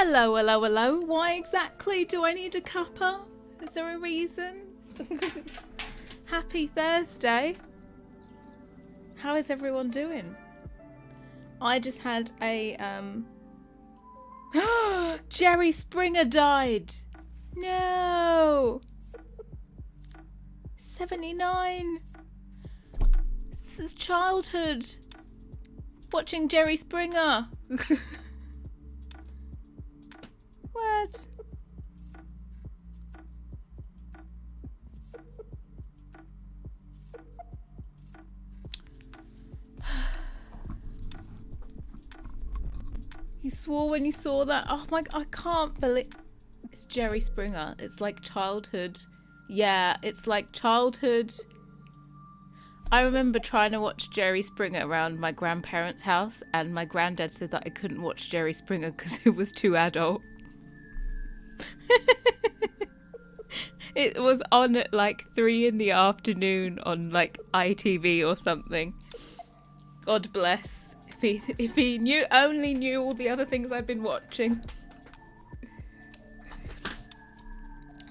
Hello, hello, hello. Why exactly do I need a cuppa? Is there a reason? Happy Thursday. How is everyone doing? I just had a Jerry Springer died. No. 79. This is childhood. Watching Jerry Springer. What? You swore when you saw that. Oh my, I can't believe it's Jerry Springer. It's like childhood. Yeah, it's like childhood. I remember trying to watch Jerry Springer around my grandparents' house, and my granddad said that I couldn't watch Jerry Springer because it was too adult. It was on at like 3 in the afternoon on like ITV or something. God bless. If he only knew all the other things I've been watching.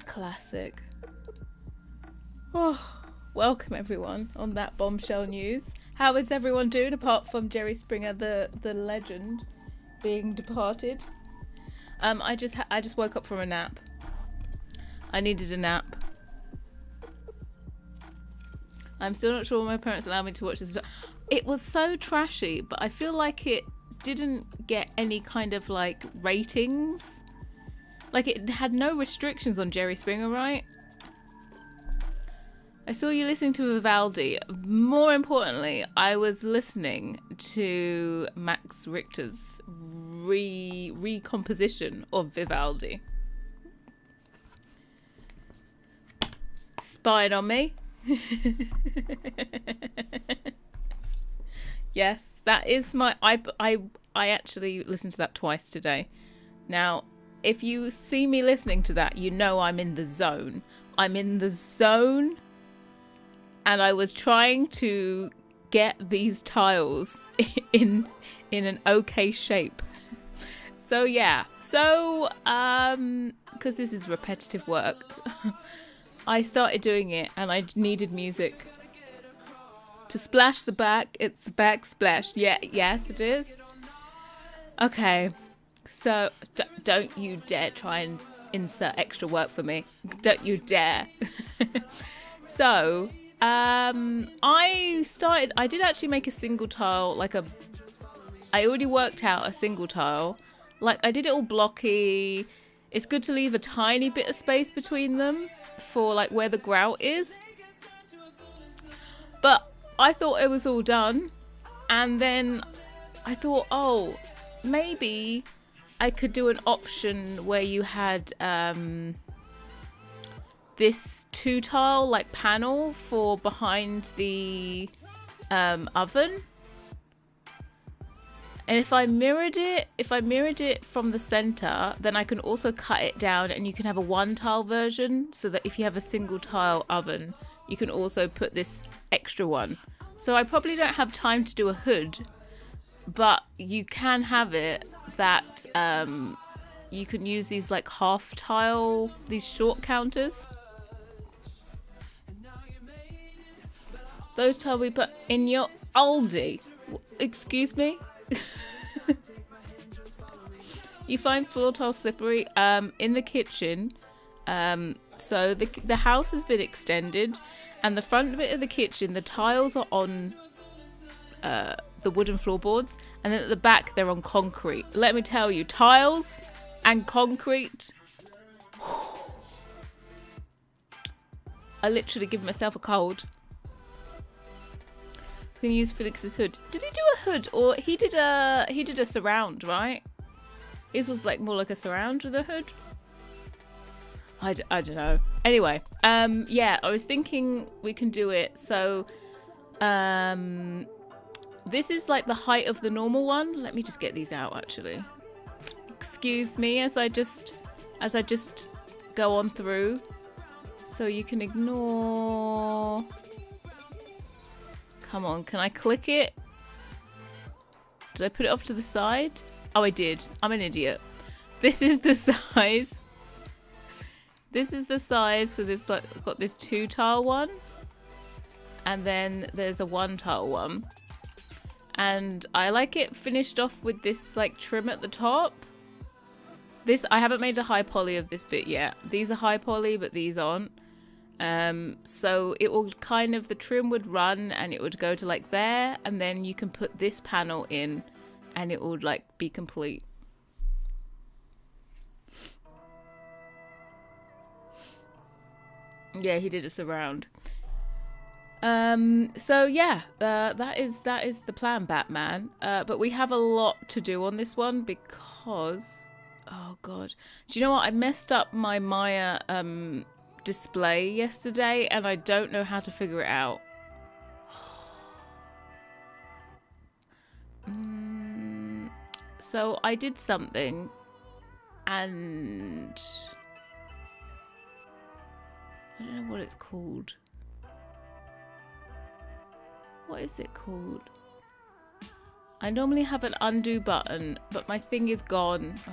Classic. Oh. Welcome everyone on that bombshell news. How is everyone doing apart from Jerry Springer, the legend, being departed? I just woke up from a nap. I needed a nap. I'm still not sure my parents allowed me to watch this. It was so trashy, but I feel like it didn't get any kind of like ratings. Like it had no restrictions on Jerry Springer, right? I saw you listening to Vivaldi. More importantly, I was listening to Max Richter's recomposition of Vivaldi. Spying on me. Yes, that is my... I actually listened to that twice today. Now, if you see me listening to that, you know I'm in the zone. I'm in the zone... And I was trying to get these tiles in an okay shape. So yeah. So because this is repetitive work, I started doing it, and I needed music to splash the back. It's backsplash. Yeah. Yes, it is. Okay. So don't you dare try and insert extra work for me. Don't you dare. So. I did actually make a single tile, I already worked out a single tile. Like, I did it all blocky. It's good to leave a tiny bit of space between them for, like, where the grout is. But I thought it was all done. And then I thought, oh, maybe I could do an option where you had, this 2-tile like panel for behind the oven, and if I mirrored it from the center, then I can also cut it down, and you can have a 1-tile version, so that if you have a single tile oven, you can also put this extra one. So I probably don't have time to do a hood, but you can have it that you can use these like half tile, these short counters. Those tile we put in your oldie. Excuse me? You find floor tile slippery in the kitchen. So the house has been extended, and the front bit of the kitchen, the tiles are on the wooden floorboards, and then at the back they're on concrete. Let me tell you, tiles and concrete. I literally give myself a cold. Can use Felix's hood. Did he do a hood, or he did a surround, right? His was like more like a surround with a hood. I don't know. Anyway, yeah, I was thinking we can do it. So, this is like the height of the normal one. Let me just get these out, actually. Excuse me as I just go on through, so you can ignore. Come on, can I click it? Did I put it off to the side? Oh, I did. I'm an idiot. This is the size. This is the size. So this like got this 2-tile one, and then there's a 1-tile one, and I like it finished off with this like trim at the top. This, I haven't made a high poly of this bit yet. These are high poly, but these aren't. So it will kind of, the trim would run and it would go to like there, and then you can put this panel in and it would like be complete. Yeah, he did a surround. So yeah, that is the plan, Batman. But we have a lot to do on this one because, oh god, do you know what? I messed up my Maya display yesterday, and I don't know how to figure it out. So I did something, and I don't know what it's called. What is it called? I normally have an undo button, but my thing is gone. Oh.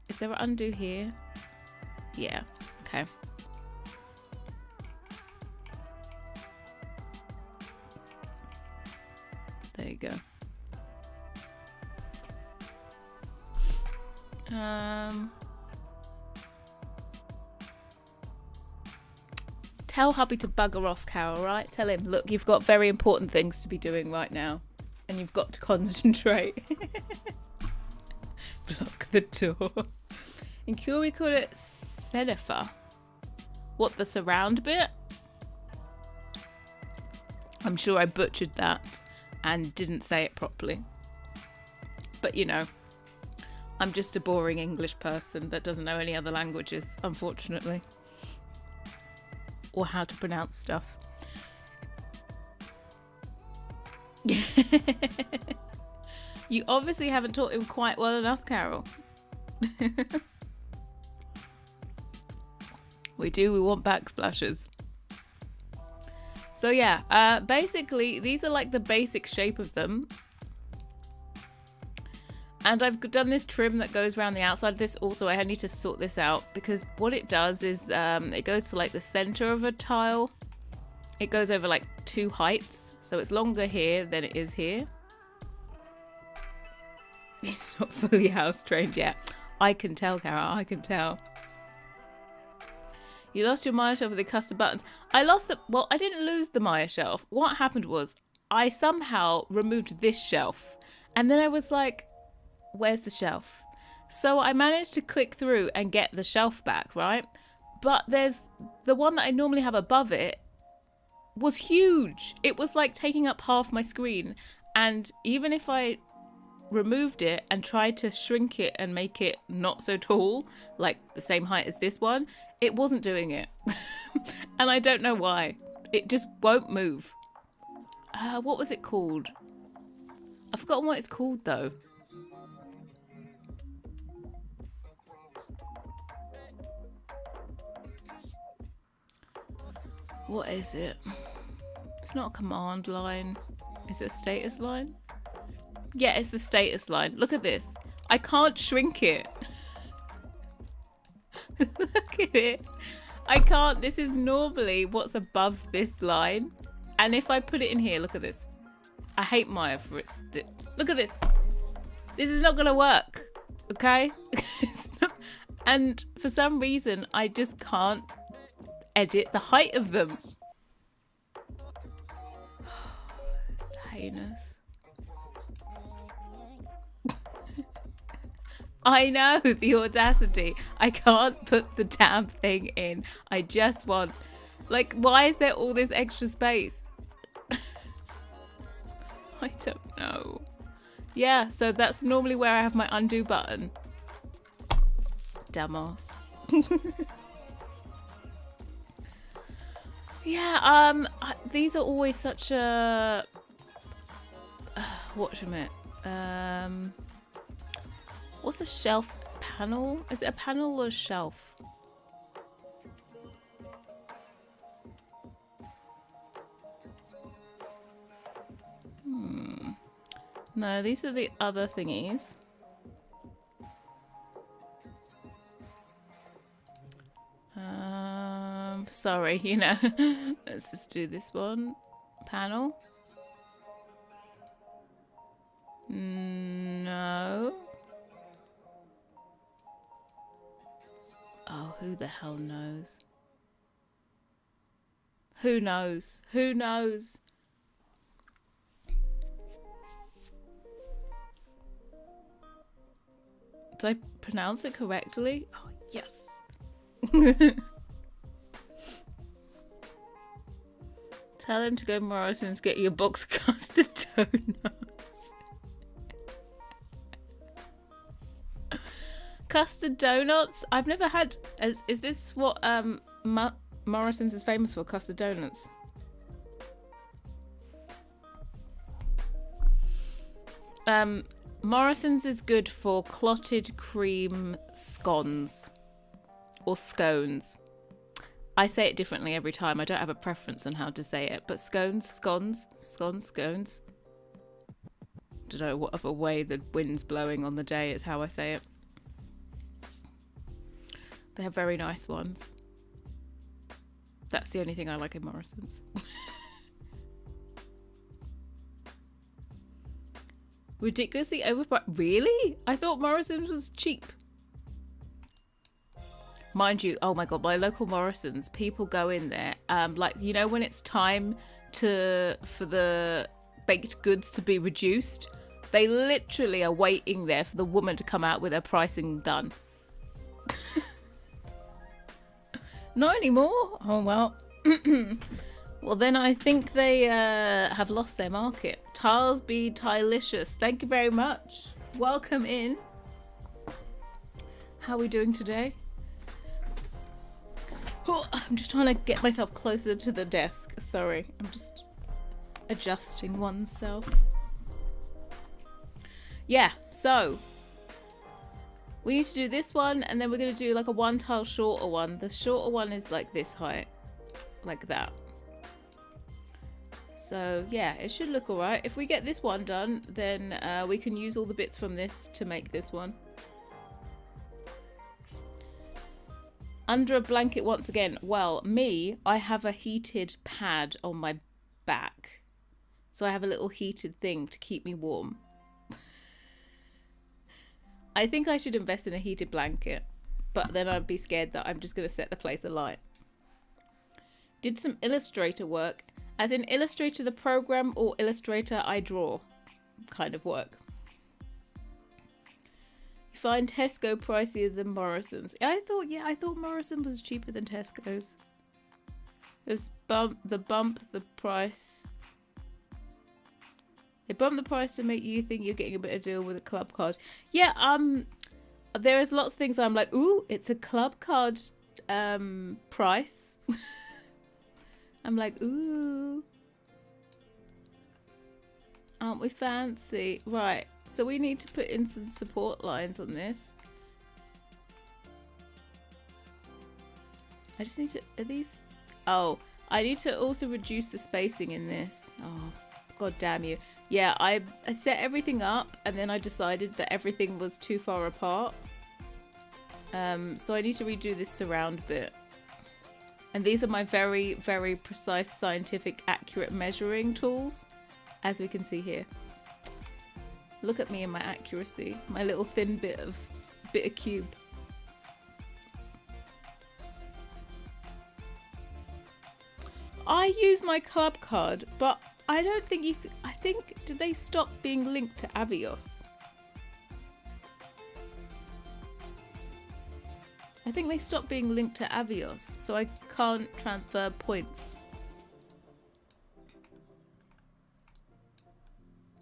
Is there an undo here? Yeah, okay. There you go. Tell hubby to bugger off, Carol, right? Tell him, look, you've got very important things to be doing right now, and you've got to concentrate. Block the door. In Cure we call it Cenifer. What, the surround bit? I'm sure I butchered that and didn't say it properly. But you know, I'm just a boring English person that doesn't know any other languages, unfortunately. Or how to pronounce stuff. You obviously haven't taught him quite well enough, Carol. We want backsplashes. So yeah, basically these are like the basic shape of them. And I've done this trim that goes around the outside of this. Also, I need to sort this out because what it does is it goes to like the center of a tile. It goes over like 2 heights. So it's longer here than it is here. It's not fully house trained yet. I can tell, Carol, I can tell. You lost your Maya shelf with the custom buttons. I didn't lose the Maya shelf. What happened was I somehow removed this shelf. And then I was like, where's the shelf? So I managed to click through and get the shelf back, right? But there's the one that I normally have above it was huge. It was like taking up half my screen. And even if I removed it and tried to shrink it and make it not so tall, like the same height as this one, it wasn't doing it. And I don't know why. It just won't move. What was it called? I've forgotten what it's called though. What is it? It's not a command line. Is it a status line? Yeah, it's the status line. Look at this. I can't shrink it. Look at it. I can't. This is normally what's above this line. And if I put it in here, look at this. I hate Maya for its... Look at this. This is not going to work. Okay? It's not... And for some reason, I just can't edit the height of them. It's heinous. I know, the audacity. I can't put the damn thing in. I just want... Like, why is there all this extra space? I don't know. Yeah, so that's normally where I have my undo button. Dumbass. Yeah, these are always such a... What's a shelf panel? Is it a panel or a shelf? No, these are the other thingies. Sorry, you know. Let's just do this one. Panel. No. Oh, who the hell knows? Who knows? Who knows? Did I pronounce it correctly? Oh, yes. Tell him to go Morrison's, get you a box of custard donuts. Custard donuts? I've never had... Is this what Morrison's is famous for? Custard donuts? Morrison's is good for clotted cream scones. Or scones. I say it differently every time. I don't have a preference on how to say it. But scones. Don't know what other way the wind's blowing on the day is how I say it. They have very nice ones. That's the only thing I like in Morrison's. Ridiculously overpriced. Really? I thought Morrison's was cheap. Mind you, oh my god, my local Morrison's, people go in there, like, you know, when it's time for the baked goods to be reduced, they literally are waiting there for the woman to come out with her pricing done. Not anymore. Oh well. Well, then I think they have lost their market. Tiles be Tilicious. Thank you very much. Welcome in. How are we doing today? Oh, I'm just trying to get myself closer to the desk. Sorry, I'm just adjusting oneself. Yeah, so we need to do this one, and then we're going to do like a one tile shorter one. The shorter one is like this height, like that. So yeah, it should look alright. If we get this one done, then we can use all the bits from this to make this one. Under a blanket once again. Well, I have a heated pad on my back. So I have a little heated thing to keep me warm. I think I should invest in a heated blanket, but then I'd be scared that I'm just going to set the place alight. Did some Illustrator work, as in Illustrator the program or Illustrator I draw kind of work. You find Tesco pricier than Morrison's. I thought Morrison was cheaper than Tesco's. There's the price. They bump the price to make you think you're getting a better deal with a club card. Yeah, there is lots of things I'm like, ooh, it's a club card price. I'm like, ooh. Aren't we fancy? Right, so we need to put in some support lines on this. I just need to, are these? Oh, I need to also reduce the spacing in this. Oh, god damn you. Yeah, I set everything up and then I decided that everything was too far apart. So I need to redo this surround bit. And these are my very, very precise, scientific, accurate measuring tools, as we can see here. Look at me and my accuracy, my little thin bit of cube. I use my club card, but I don't think you. I think, did they stop being linked to Avios? I think they stopped being linked to Avios, so I can't transfer points.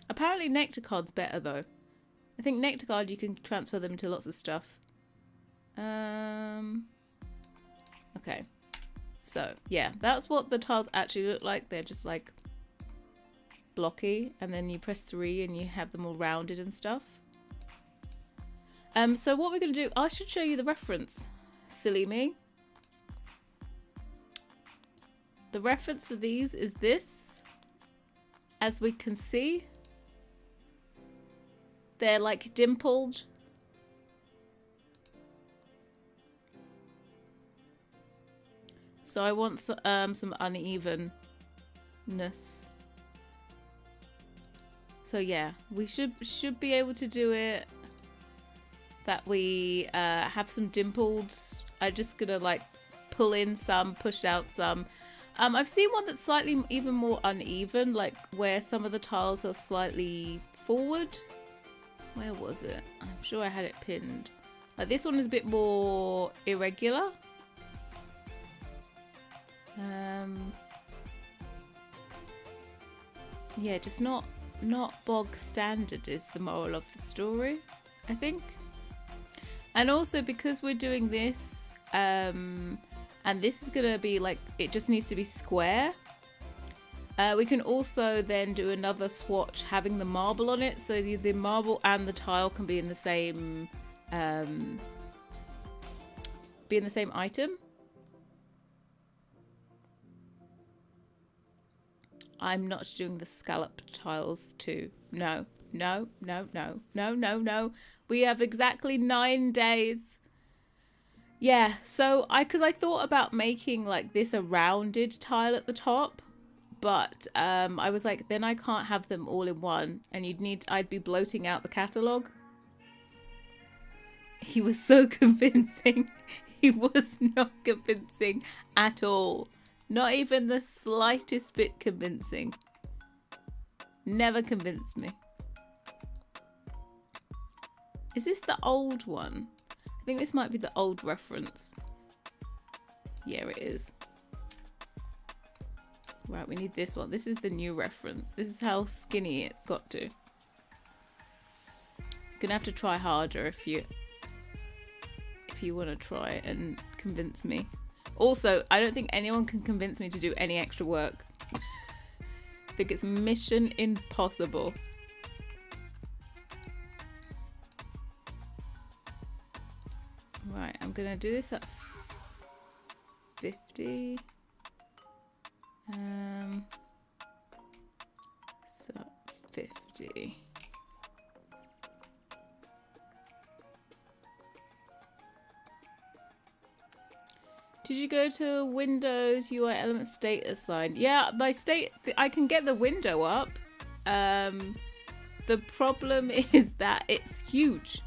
Apparently Nectar Card's better though. I think Nectar Card you can transfer them to lots of stuff. Okay. So yeah, that's what the tiles actually look like. They're just like blocky, and then you press 3 and you have them all rounded and stuff. So what we're going to do, I should show you the reference. Silly me. The reference for these is this. As we can see, they're like dimpled. So I want some unevenness. So yeah, we should be able to do it. That we have some dimpled. I'm just gonna like pull in some, push out some. I've seen one that's slightly even more uneven, like where some of the tiles are slightly forward. Where was it? I'm sure I had it pinned. Like this one is a bit more irregular. Yeah, just not bog standard is the moral of the story, I think. And also because we're doing this, and this is gonna be like, it just needs to be square. We can also then do another swatch having the marble on it, so the marble and the tile can be in the same item. I'm not doing the scalloped tiles too. No. We have exactly 9 days. Yeah, so because I thought about making like this a rounded tile at the top, but I was like, then I can't have them all in one, and I'd be bloating out the catalogue. He was so convincing. He was not convincing at all. Not even the slightest bit convincing. Never convinced me. Is this the old one? I think this might be the old reference. Yeah, it is. Right, we need this one. This is the new reference. This is how skinny it got to. Gonna have to try harder if you want to try and convince me. Also, I don't think anyone can convince me to do any extra work. I think it's mission impossible. Right, I'm gonna do this at 50. So 50. Did you go to Windows UI element status line? Yeah, my I can get the window up. The problem is that it's huge.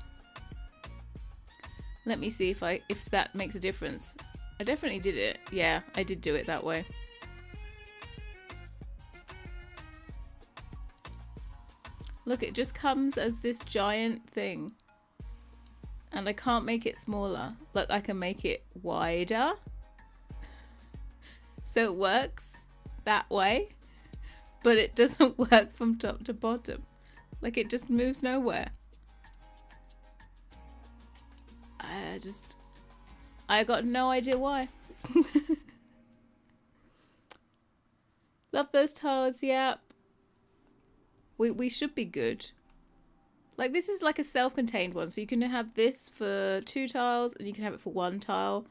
Let me see if that makes a difference. I definitely did it. Yeah, I did do it that way. Look, it just comes as this giant thing. And I can't make it smaller. Look, I can make it wider. So it works that way. But it doesn't work from top to bottom. Like, it just moves nowhere. I got no idea why. Love those tiles, yeah. We should be good. Like, this is like a self-contained one, so you can have this for 2 tiles and you can have it for 1 tile.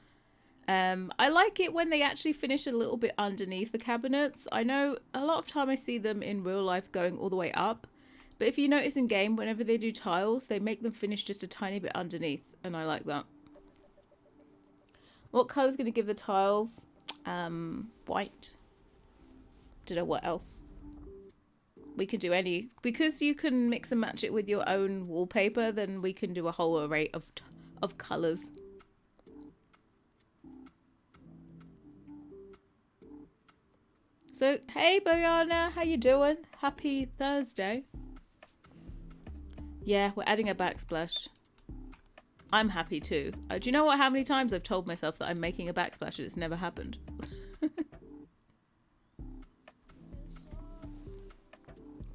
I like it when they actually finish a little bit underneath the cabinets. I know a lot of time I see them in real life going all the way up, but if you notice in game, whenever they do tiles, they make them finish just a tiny bit underneath, and I like that. What colour's going to give the tiles? White. Don't know what else. We could do any, because you can mix and match it with your own wallpaper, then we can do a whole array of colours. So, hey Boyana, how you doing? Happy Thursday. Yeah, we're adding a backsplash. I'm happy too. Do you know how many times I've told myself that I'm making a backsplash and it's never happened?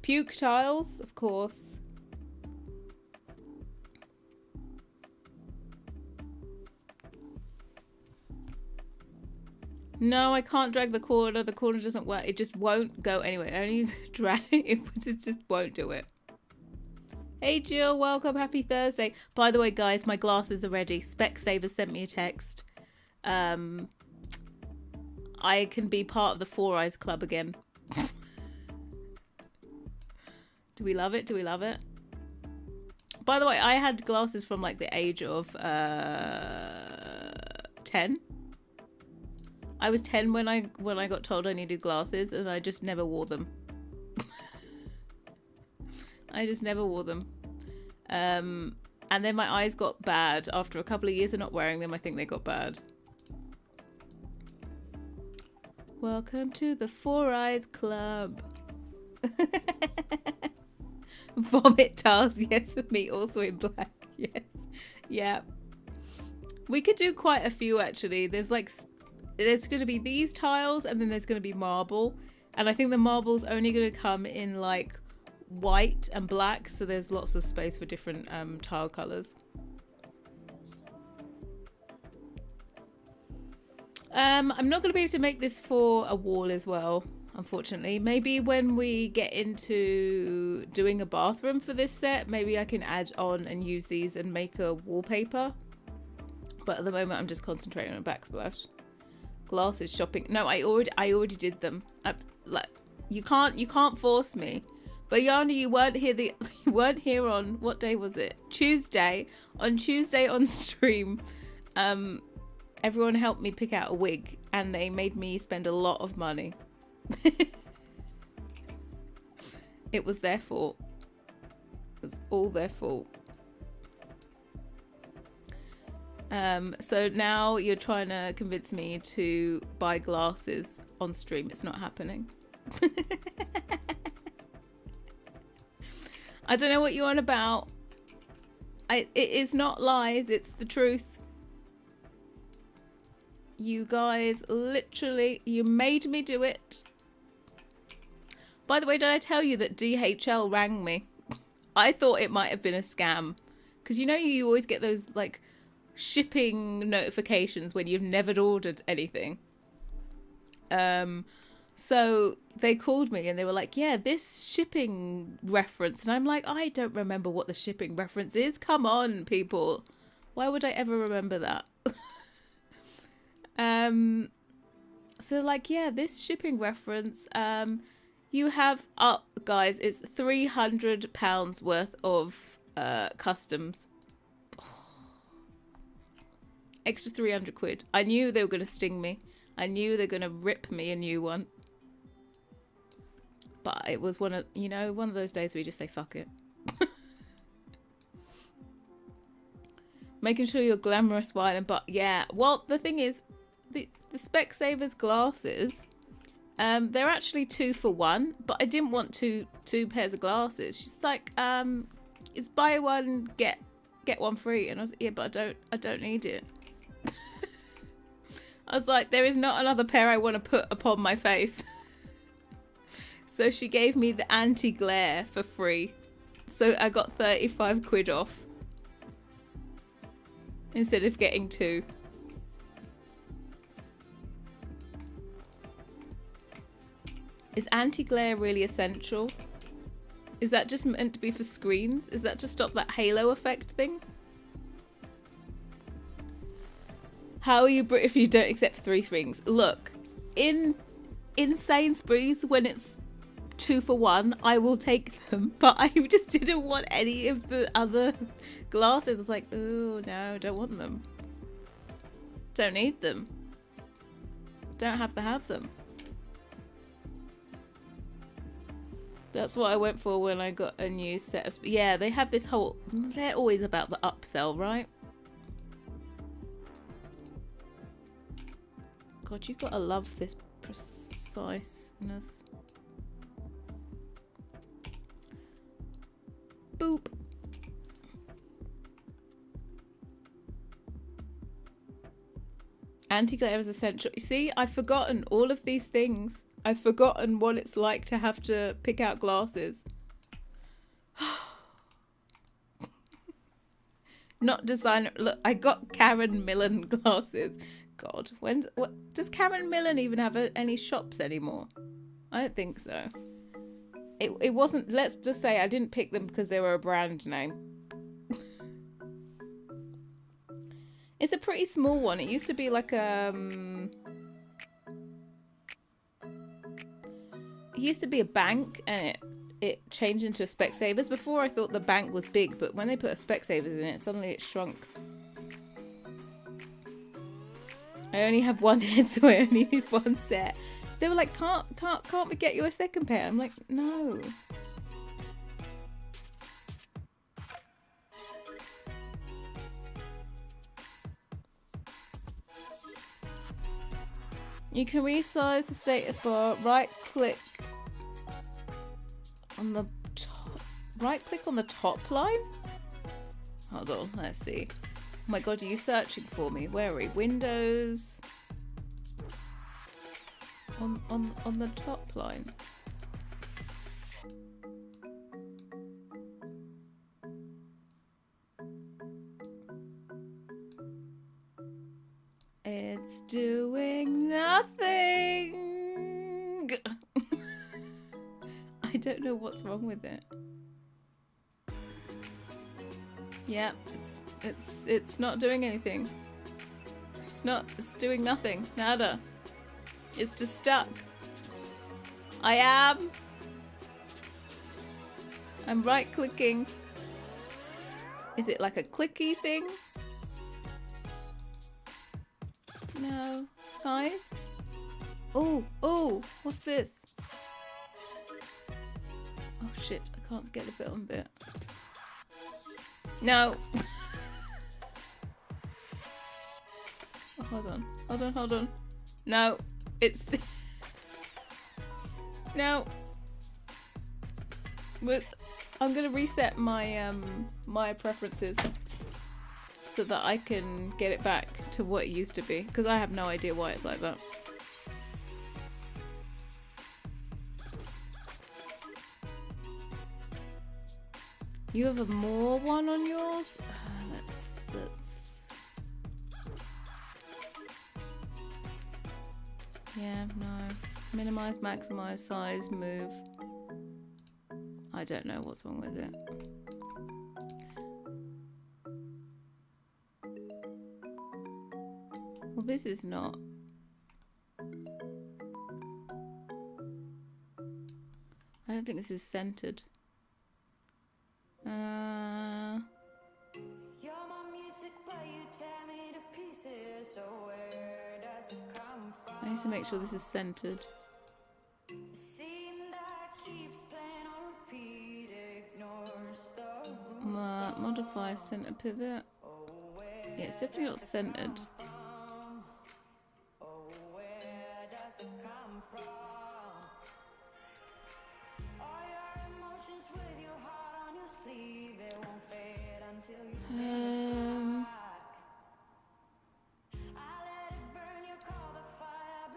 Puke tiles, of course. No, I can't drag the corner. The corner doesn't work. It just won't go anywhere. Only drag it just won't do it. Hey Jill, welcome. Happy Thursday. By the way, guys, my glasses are ready. Specsaver sent me a text. I can be part of the 4 Eyes Club again. Do we love it? Do we love it? By the way, I had glasses from like the age of 10. I was 10 when I got told I needed glasses, and I just never wore them. I just never wore them. And then my eyes got bad after a couple of years of not wearing them. I think they got bad. Welcome to the Four Eyes Club. Vomit tiles, yes, for me, also in black. Yes, yeah. We could do quite a few actually. There's going to be these tiles, and then there's going to be marble, and I think the marble's only going to come in like white and black, so there's lots of space for different tile colors. I'm not going to be able to make this for a wall as well, unfortunately. Maybe when we get into doing a bathroom for this set, maybe I can add on and use these and make a wallpaper. But at the moment, I'm just concentrating on a backsplash. Glasses shopping. No, I already did them. You can't force me. But Yana, you weren't here. You weren't here on what day was it? Tuesday. On Tuesday on stream, everyone helped me pick out a wig, and they made me spend a lot of money. It was their fault. It was all their fault. So now you're trying to convince me to buy glasses on stream. It's not happening. I don't know what you're on about. It is not lies, it's the truth. You guys, literally, you made me do it. By the way, did I tell you that DHL rang me? I thought it might have been a scam. Because you know you always get those, like, shipping notifications when you've never ordered anything. So they called me and they were like, yeah, this shipping reference. And I'm like, I don't remember what the shipping reference is. Come on, people. Why would I ever remember that? So they're like, yeah, this shipping reference, you have guys, it's £300 worth of customs. Extra 300 quid. I knew they were going to sting me. I knew they were going to rip me a new one. But it was one of those days where you just say, fuck it. Making sure you're glamorous while and but yeah. Well, the thing is, the Specsavers glasses, they're actually 2 for 1, but I didn't want two pairs of glasses. She's like, it's buy one, get one free. And I was like, yeah, but I don't need it. I was like, there is not another pair I want to put upon my face. So she gave me the anti-glare for free. So I got 35 quid off. Instead of getting 2. Is anti-glare really essential? Is that just meant to be for screens? Is that to stop that halo effect thing? How are you if you don't accept 3 things? Look, in Sainsbury's, when it's 2 for 1, I will take them. But I just didn't want any of the other glasses. I was like, oh no, don't want them. Don't need them. Don't have to have them. That's what I went for when I got a new set of... Yeah, they have this whole... They're always about the upsell, right? God, you've got to love this preciseness. Boop. Anti-glare is essential. You see, I've forgotten all of these things. I've forgotten what it's like to have to pick out glasses. Not designer. Look, I got Karen Millen glasses. God, what does Karen Millen even have any shops anymore? I don't think so. It wasn't. Let's just say I didn't pick them because they were a brand name. It's a pretty small one. It used to be like it used to be a bank, and it changed into a Specsavers. Before I thought the bank was big, but when they put a Specsavers in it, suddenly it shrunk. I only have one head, so I only need one set. They were like, can't we get you a second pair? I'm like, no. You can resize the status bar. Right click on the top. Right click on the top line. Hold on, let's see. Oh my god, are you searching for me? Where are we? Windows. On the top line. It's doing nothing. I don't know what's wrong with it. Yeah, it's not doing anything. It's doing nothing. Nada. It's just stuck. I'm right clicking. Is it like a clicky thing? No. Size? Oh, what's this? Oh shit, I can't get the bit on bit. No. Oh, hold on. No, it's no. I'm gonna reset my my preferences so that I can get it back to what it used to be, because I have no idea why it's like that. You have a more one on yours? Let's yeah, no. Minimize, maximize, size, move. I don't know what's wrong with it. Well, this is not. I don't think this is centered. I need to make sure this is centered. Modify center pivot. Yeah, it's definitely not centered.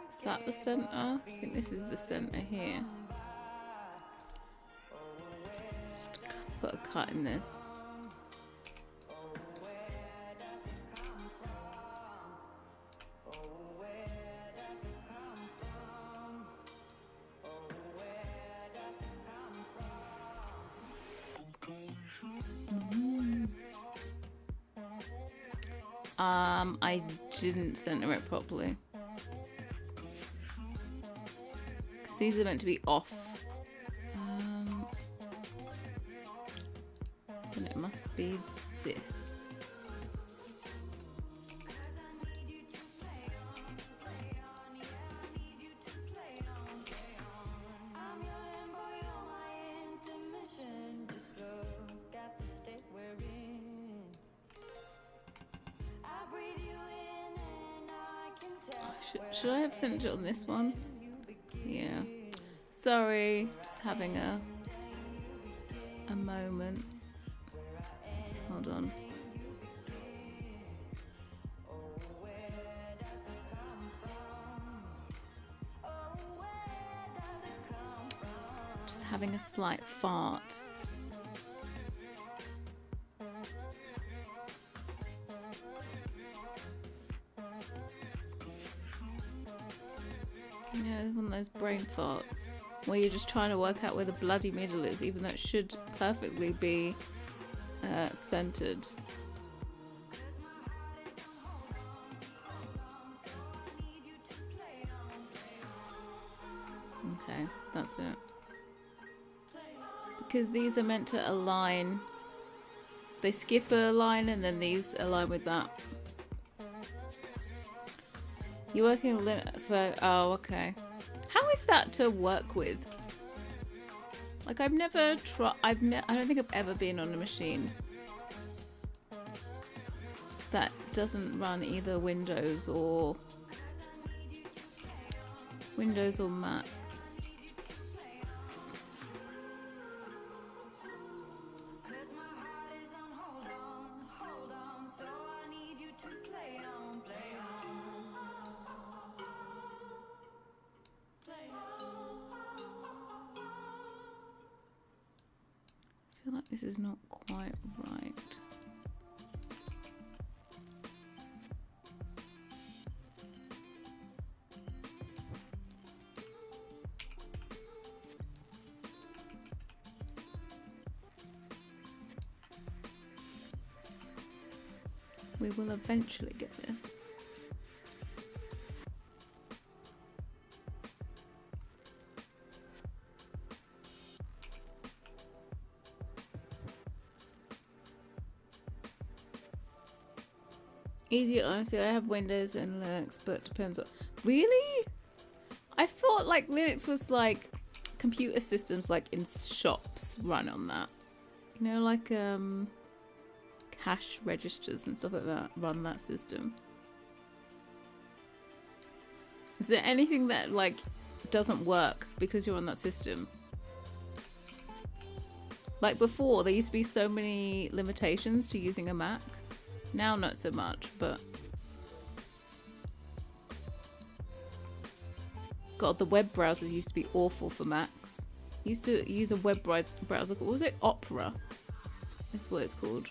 Is that the center? I think this is the center here. Just put a cut in this. I didn't center it properly. Because these are meant to be off. And it must be this. Should I have centered it on this one? Yeah. Sorry, just having a moment. Hold on. Just having a slight fart. Yeah, one of those brain farts where you're just trying to work out where the bloody middle is, even though it should perfectly be centered. Okay, that's it. Because these are meant to align. They skip a line and then these align with that. You're working with Linux, so oh, okay. How is that to work with? Like I've never tried. I don't think I've ever been on a machine that doesn't run either Windows or Windows or Mac? I feel like this is not quite right. We will eventually get this. Easier, honestly, I have Windows and Linux, but depends on... Really? I thought like Linux was like computer systems like in shops run on that. You know, like cash registers and stuff like that run that system. Is there anything that like doesn't work because you're on that system? Like before, there used to be so many limitations to using a Mac. Now not so much, but God, the web browsers used to be awful for Macs. Used to use a web browser called, what was it? Opera. That's what it's called.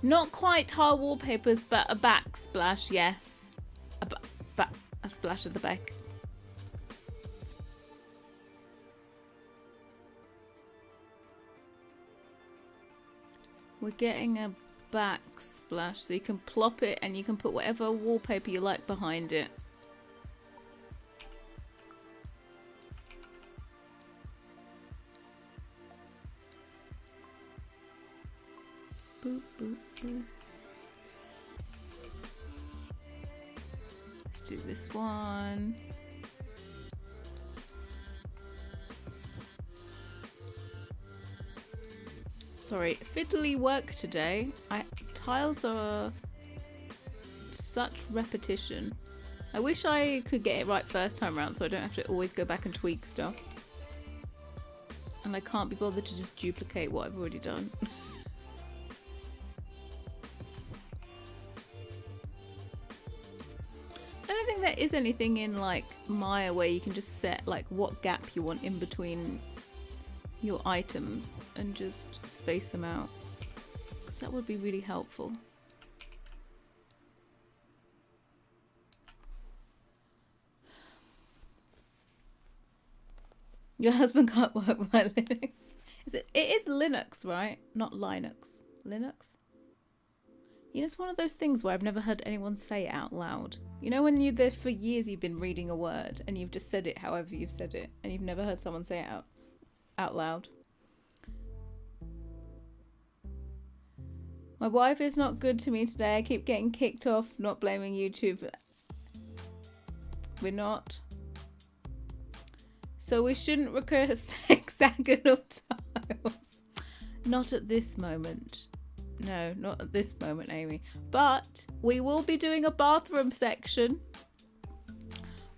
Not quite tile wallpapers, but a backsplash, yes. A splash at the back. We're getting a backsplash, so you can plop it and you can put whatever wallpaper you like behind it. Boop, boop, boop. Let's do this one. Sorry, fiddly work today. Tiles are such repetition. I wish I could get it right first time around so I don't have to always go back and tweak stuff. And I can't be bothered to just duplicate what I've already done. I don't think there is anything in like Maya where you can just set like what gap you want in between your items and just space them out, because that would be really helpful. Your husband can't work with my Linux. It is Linux, right? Not Linux. Linux? You know, it's one of those things where I've never heard anyone say it out loud. You know, when you're there for years, you've been reading a word and you've just said it however you've said it, and you've never heard someone say it out loud. My wife is not good to me today. I keep getting kicked off, not blaming YouTube. We're not. So we shouldn't request hexagonal tiles. Not at this moment. No, not at this moment, Amy. But we will be doing a bathroom section.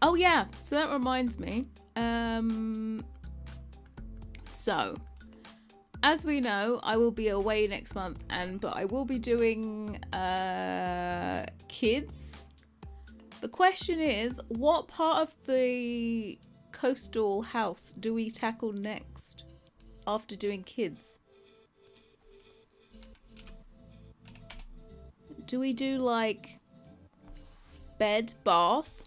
Oh yeah, so that reminds me. So, as we know, I will be away next month, but I will be doing kids. The question is, what part of the coastal house do we tackle next after doing kids? Do we do like bed, bath?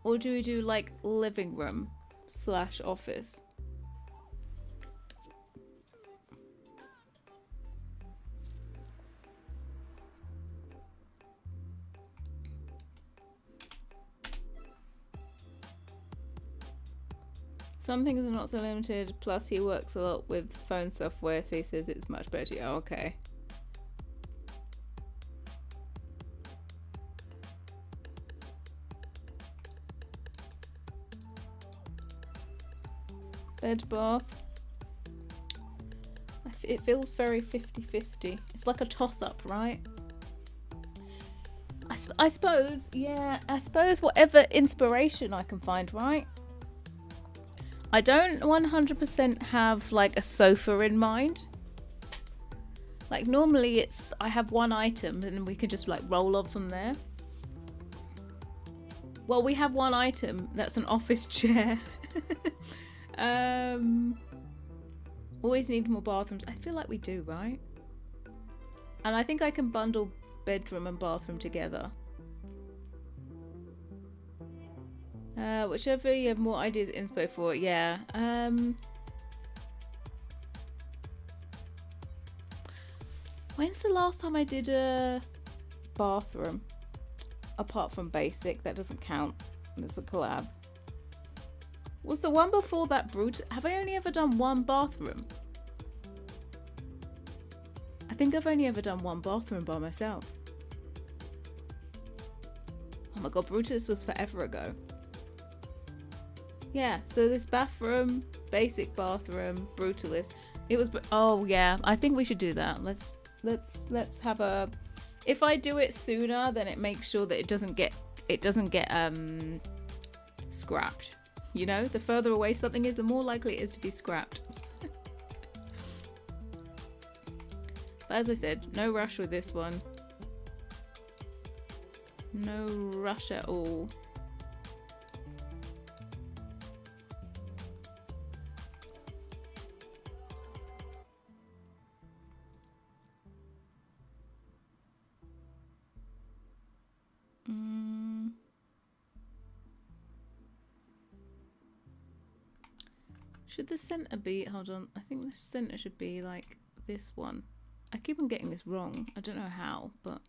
Or do we do like living room / office? Some things are not so limited, plus he works a lot with phone software, so he says it's much better. Oh, okay. Bed bath. It feels very 50-50. It's like a toss-up, right? I suppose, yeah, I suppose whatever inspiration I can find, right? I don't 100% have like a sofa in mind. Like normally it's, I have one item and we can just like roll on from there. Well, we have one item that's an office chair. Always need more bathrooms. I feel like we do, right? And I think I can bundle bedroom and bathroom together. Whichever you have more ideas, inspo for, yeah. When's the last time I did a bathroom? Apart from basic, that doesn't count. It's a collab. Was the one before that brute? Have I only ever done one bathroom? I think I've only ever done one bathroom by myself. Oh my god, Brutus was forever ago. Yeah, so this bathroom, basic bathroom, Brutalist. It was, oh yeah, I think we should do that. Let's have a, if I do it sooner, then it makes sure that it doesn't get scrapped. You know, the further away something is, the more likely it is to be scrapped. But as I said, no rush with this one. No rush at all. Should the center be, hold on, I think the center should be like this one. I keep on getting this wrong. I don't know how, but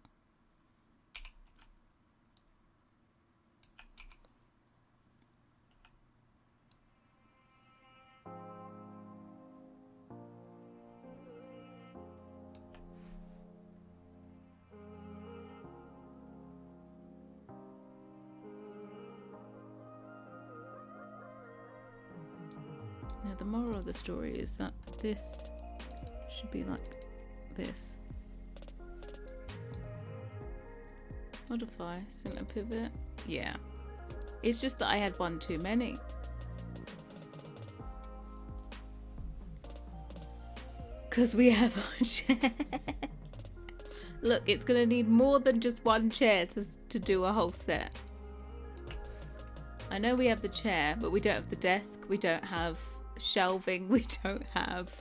now the moral of the story is that this should be like this. Modify, center pivot. Yeah. It's just that I had one too many. Because we have our chair. Look, it's going to need more than just one chair to do a whole set. I know we have the chair, but we don't have the desk. We don't have shelving. We don't have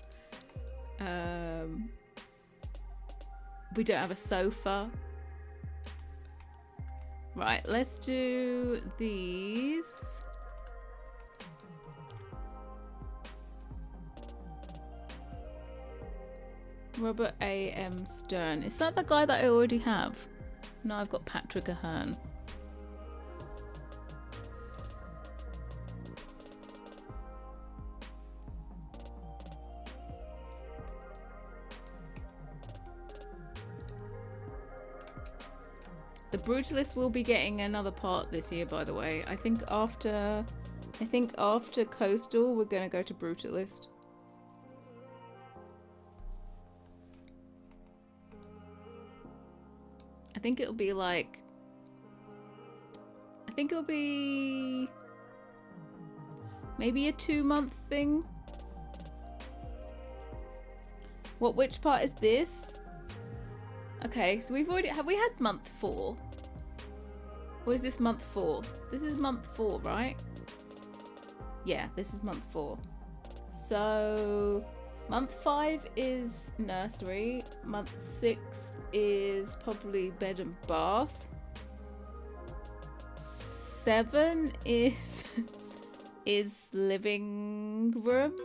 a sofa. Right, let's do these. Robert A.M. Stern. Is that the guy that I already have? No, I've got Patrick Ahern. The Brutalist will be getting another part this year, by the way. I think after Coastal, we're gonna go to Brutalist. I think it'll be like, maybe a 2-month thing. Which part is this? Okay, so have we had month 4? Or is this month 4? This is month 4, right? Yeah, this is month 4. So month 5 is nursery. Month 6 is probably bed and bath. 7 is living room.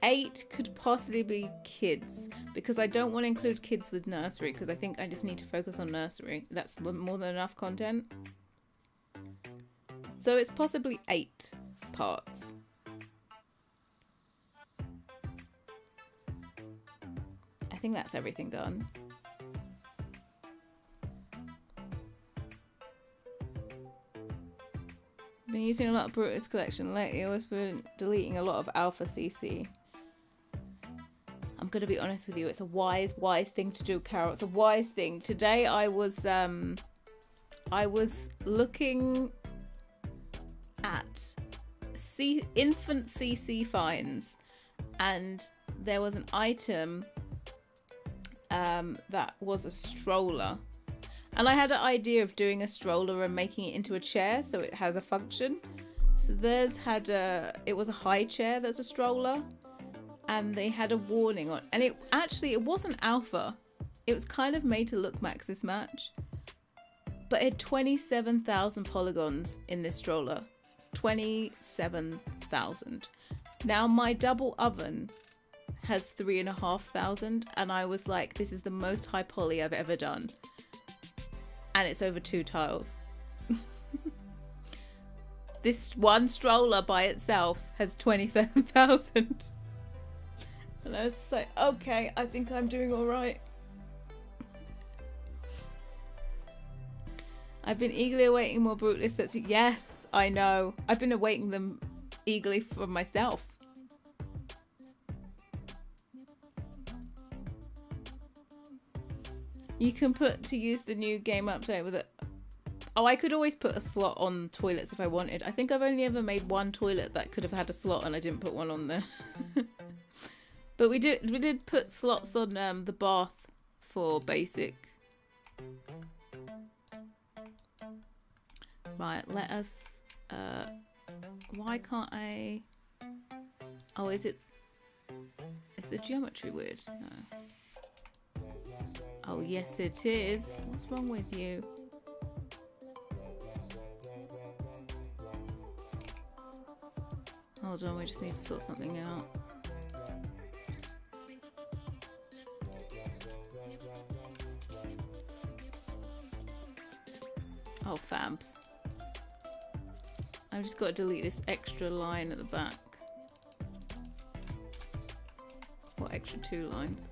8 could possibly be kids, because I don't want to include kids with nursery, because I think I just need to focus on nursery. That's more than enough content. So it's possibly 8 parts. I think that's everything done. Been using a lot of Brutus collection lately. I've always been deleting a lot of Alpha CC. I'm gonna be honest with you, it's a wise thing to do, Carol. It's a wise thing. Today I was looking at infant CC finds, and there was an item that was a stroller, and I had an idea of doing a stroller and making it into a chair so it has a function. So it was a high chair that's a stroller, and they had a warning on, and it wasn't alpha. It was kind of made to look Maxis match, but it had 27,000 polygons in this stroller. 27,000. Now my double oven has 3,500, and I was like, this is the most high poly I've ever done, and it's over 2 tiles. This one stroller by itself has 27,000. And I was just like, okay, I think I'm doing all right. I've been eagerly awaiting more Brutalist sets. Yes, I know. I've been awaiting them eagerly for myself. You can put to use the new game update with it. Oh, I could always put a slot on toilets if I wanted. I think I've only ever made one toilet that could have had a slot, and I didn't put one on there. But we did put slots on the bath for basic. Right, let us. Why can't I? Oh, is the geometry weird? No. Oh yes, it is. What's wrong with you? Hold on, we just need to sort something out. Oh, fabs. I've just got to delete this extra line at the back. Or extra 2 lines.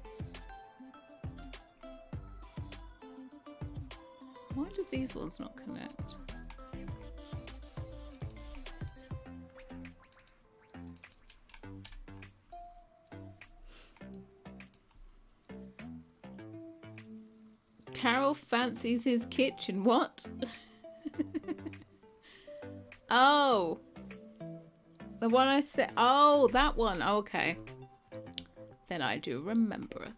Why did these ones not connect? Carol fancies his kitchen. What? Oh, the one I said. Oh, that one. Okay. Then I do remembereth.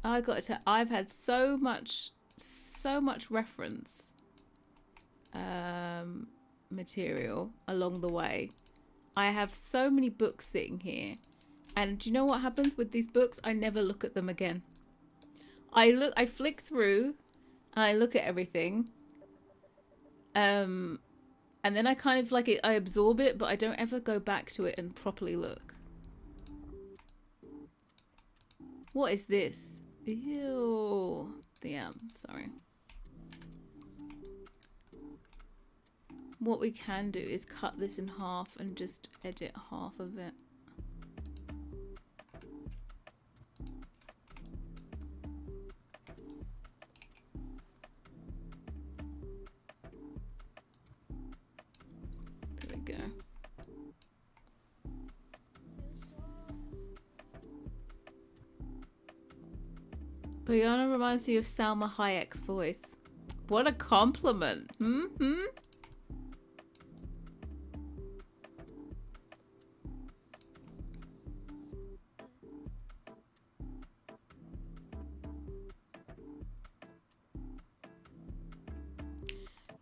I got to. I've had so much reference material along the way. I have so many books sitting here, and do you know what happens with these books? I never look at them again. I flick through, and I look at everything, and then I kind of like it. I absorb it, but I don't ever go back to it and properly look. What is this? Ew. Yeah, sorry. What we can do is cut this in half and just edit half of it. There we go. Brianna reminds you of Salma Hayek's voice. What a compliment. Hmm?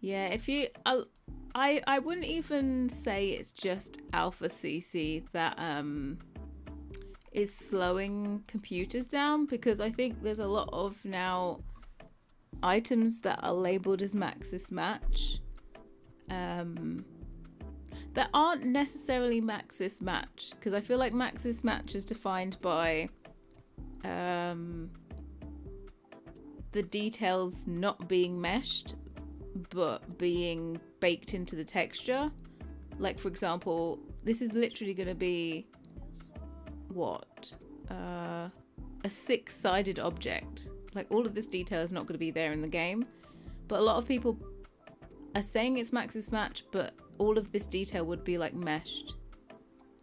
Yeah, if you... I wouldn't even say it's just Alpha CC that is slowing computers down, because I think there's a lot of now items that are labeled as Maxis match that aren't necessarily Maxis match, because I feel like Maxis match is defined by the details not being meshed but being baked into the texture. Like, for example, this is literally going to be what, a 6-sided object, Like, all of this detail is not going to be there in the game. But a lot of people are saying it's Maxis match, but all of this detail would be like meshed.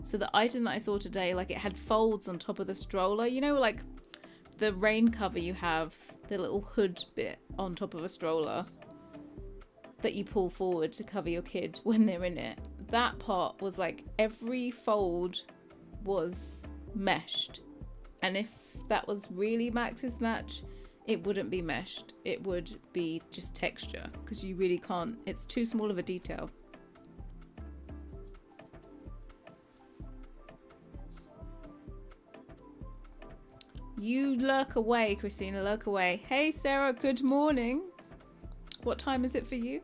So the item that I saw today, like, it had folds on top of the stroller. You know, like the rain cover you have, the little hood bit on top of a stroller that you pull forward to cover your kid when they're in it. That part was like, every fold was meshed. And if that was really Maxis match, it wouldn't be meshed. It would be just texture, because you really can't, it's too small of a detail. You lurk away, Christina, lurk away. Hey Sarah, good morning. What time is it for you?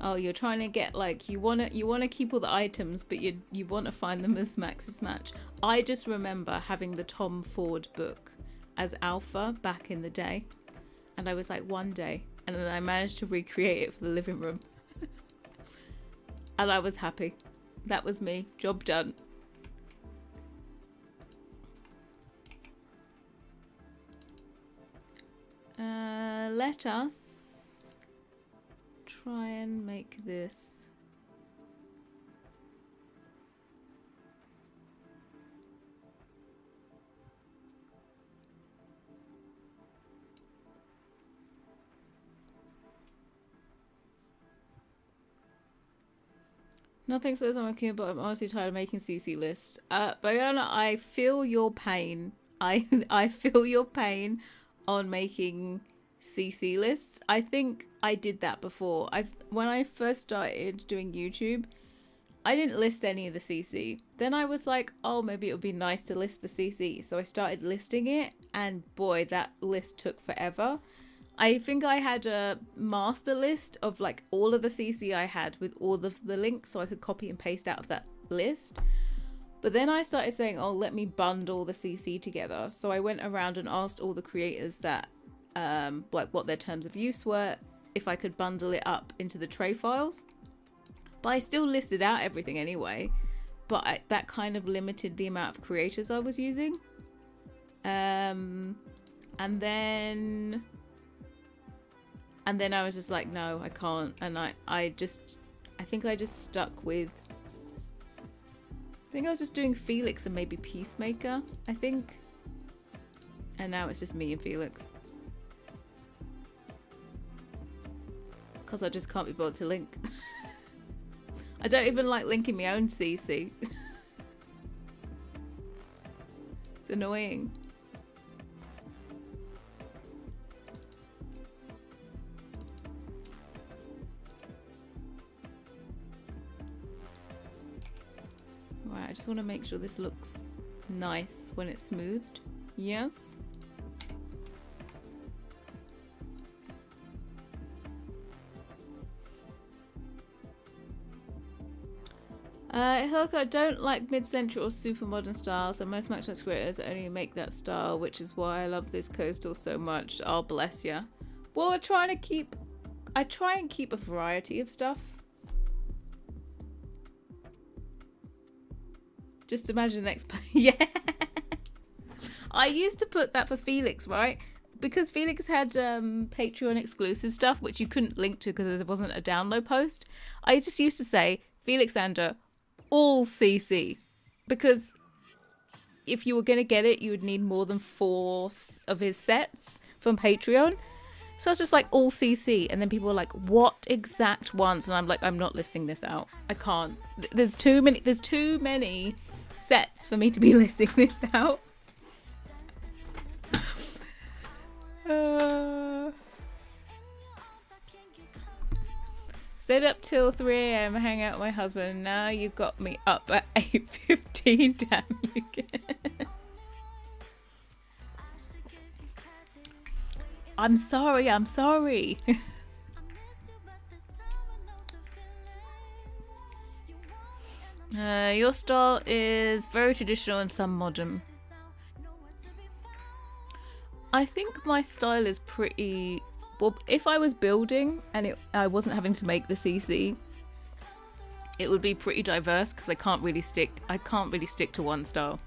Oh, you're trying to get, like, you want to keep all the items, but you want to find them as Maxis match. I just remember having the Tom Ford book as alpha back in the day, and I was like, one day, and then I managed to recreate it for the living room. And I was happy. That was me. Job done. Let us try and make this. Nothing says I'm okay, but I'm honestly tired of making CC lists. Bayana, I feel your pain. I feel your pain on making CC lists. I think I did that before. When I first started doing YouTube, I didn't list any of the CC. Then I was like, oh, maybe it would be nice to list the CC. So I started listing it, and boy, that list took forever. I think I had a master list of like all of the CC I had with all of the links, so I could copy and paste out of that list. But then I started saying, oh, let me bundle the CC together. So I went around and asked all the creators that like what their terms of use were, if I could bundle it up into the tray files. But I still listed out everything anyway, but that kind of limited the amount of creators I was using. And then I was just like, no, I can't. And I think I just stuck with, I think I was just doing Felix and maybe Peacemaker, I think. And now it's just me and Felix. Because I just can't be bothered to link. I don't even like linking my own CC. It's annoying. Right, I just want to make sure this looks nice when it's smoothed. Yes. I don't like mid-century or super modern styles, and most Maxis creators only make that style, which is why I love this coastal so much. Oh, bless ya. Well, I try and keep a variety of stuff. Just imagine the next yeah. I used to put that for Felix, right? Because Felix had Patreon exclusive stuff, which you couldn't link to because there wasn't a download post. I just used to say, Felixander, all CC. Because if you were going to get it, you would need more than 4 of his sets from Patreon. So I was just like, all CC. And then people were like, what exact ones? And I'm like, I'm not listing this out. I can't. There's too many sets for me to be listing this out. Stayed up till 3 a.m. hang out with my husband. Now you've got me up at 8:15. Damn you. I'm sorry. Your style is very traditional and some modern. I think my style is pretty... Well, if I was building and I wasn't having to make the CC, it would be pretty diverse because I can't really stick to one style.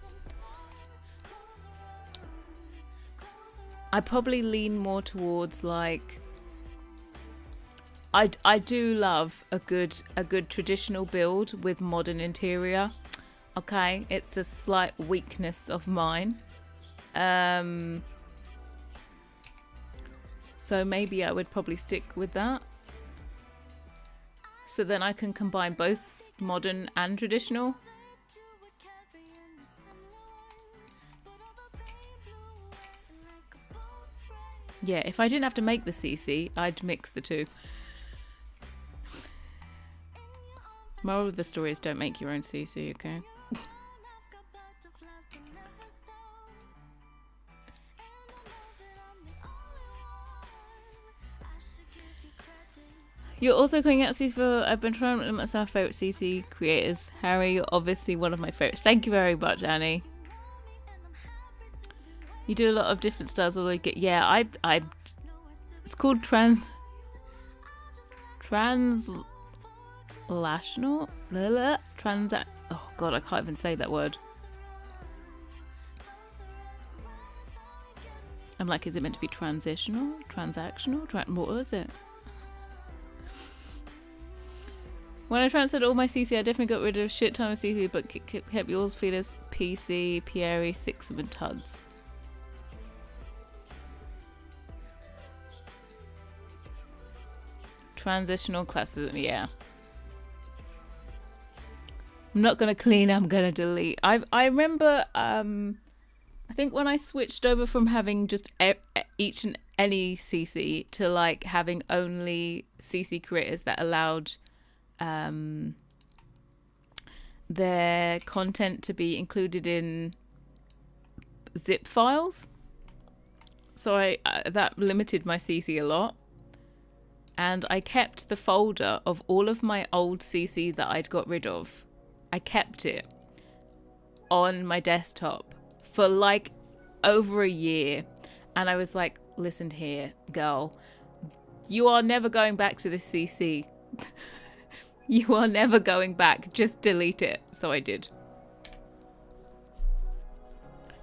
I probably lean more towards like I do love a good traditional build with modern interior. Okay, it's a slight weakness of mine. So maybe I would probably stick with that. So then I can combine both modern and traditional. Yeah, if I didn't have to make the CC, I'd mix the two. Moral of the story is don't make your own CC, okay? You're also calling out CC for... I've been trying to limit myself favourite CC creators. Harrie, you're obviously one of my favourites. Thank you very much, Annie. You do a lot of different styles. Although you get... Yeah, I... It's called translational? Oh, God, I can't even say that word. I'm like, is it meant to be transitional? Transactional? What was it? When I transferred all my CC, I definitely got rid of a shit ton of CC, but kept yours, Feelers, PC, Pierre, Sixum, and Tuds. Transitional classism, yeah. I'm not going to clean, I'm going to delete. I remember, I think when I switched over from having just each and any CC to like having only CC creators that allowed their content to be included in zip files. So I that limited my CC a lot. And I kept the folder of all of my old CC that I'd got rid of. I kept it on my desktop for like over a year. And I was like, listen here, girl, you are never going back to this CC. You are never going back. Just delete it. So I did.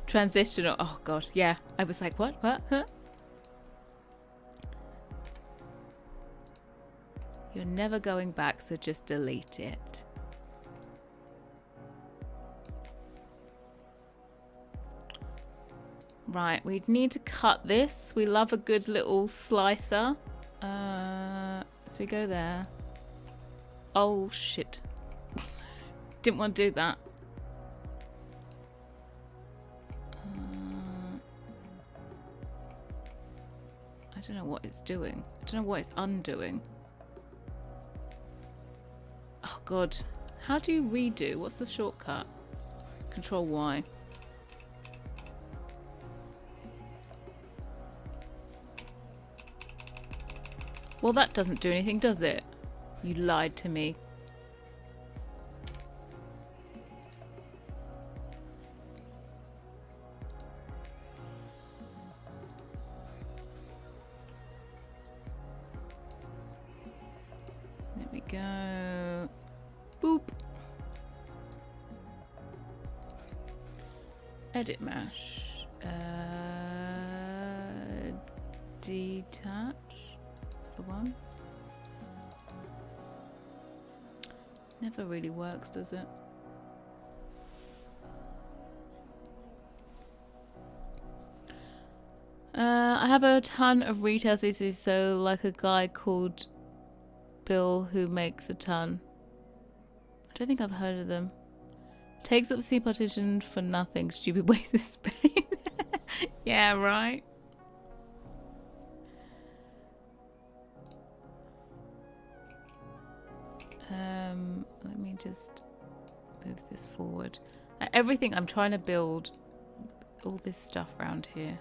Transitional. Oh, God. Yeah. I was like, what? Huh? You're never going back, so just delete it. Right, we need to cut this. We love a good little slicer. So we go there. Oh, shit. Didn't want to do that. I don't know what it's doing. I don't know what it's undoing. Oh, God. How do you redo? What's the shortcut? Control Y. Well, that doesn't do anything, does it? You lied to me. There we go. Boop. Edit mesh. Detach. That's the one. Never really works, does it? I have a ton of retail CCs, so like a guy called Bill who makes a ton. I don't think I've heard of them. Takes up C partition for nothing. Stupid waste of space. Yeah, right. Let me just move this forward. Everything I'm trying to build, all this stuff around here.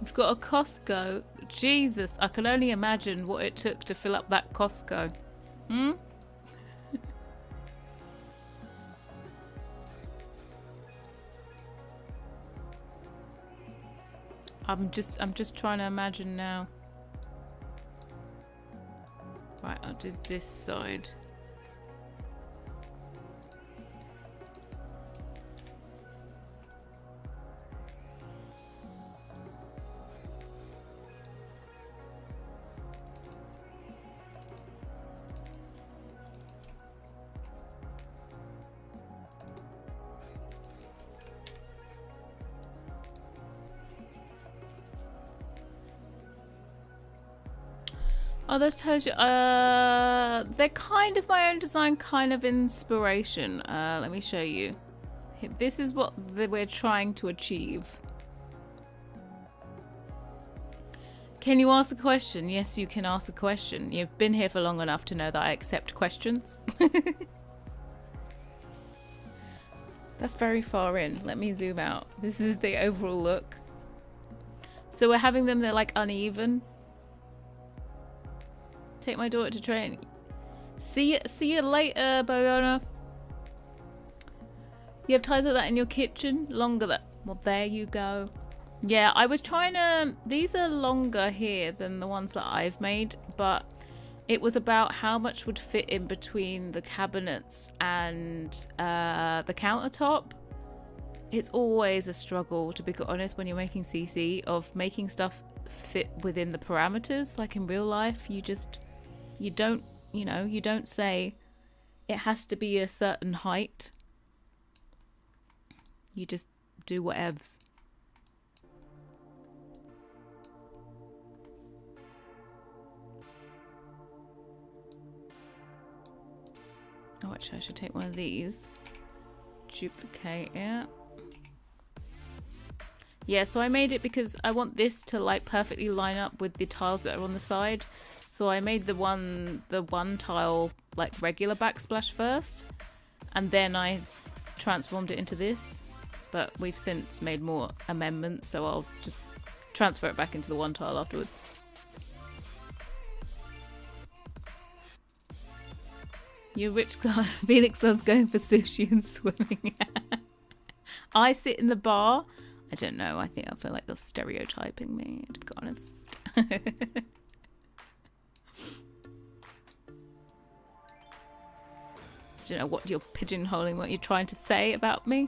We've got a Costco. Jesus, I can only imagine what it took to fill up that Costco. Hmm? I'm just trying to imagine now. Right, I'll do this side. Oh, that tells you. They're kind of my own design, kind of inspiration. Let me show you. This is what we're trying to achieve. Can you ask a question? Yes, you can ask a question. You've been here for long enough to know that I accept questions. That's very far in. Let me zoom out. This is the overall look. So we're having them, they're like uneven. Take my daughter to train. See you later, Boyona. You have ties like that in your kitchen? Longer that. Well, there you go. Yeah, I was trying to... These are longer here than the ones that I've made, but it was about how much would fit in between the cabinets and the countertop. It's always a struggle, to be honest, when you're making CC, of making stuff fit within the parameters. Like in real life, you don't, you don't say it has to be a certain height. You just do whatevs. Oh, actually, I should take one of these. Duplicate it. Yeah, so I made it because I want this to like perfectly line up with the tiles that are on the side. So I made the one tile like regular backsplash first, and then I transformed it into this. But we've since made more amendments, so I'll just transfer it back into the one tile afterwards. You rich guy, Phoenix loves going for sushi and swimming. I sit in the bar. I don't know. I feel like you're stereotyping me, to be honest. Do you know what you're pigeonholing, what you're trying to say about me?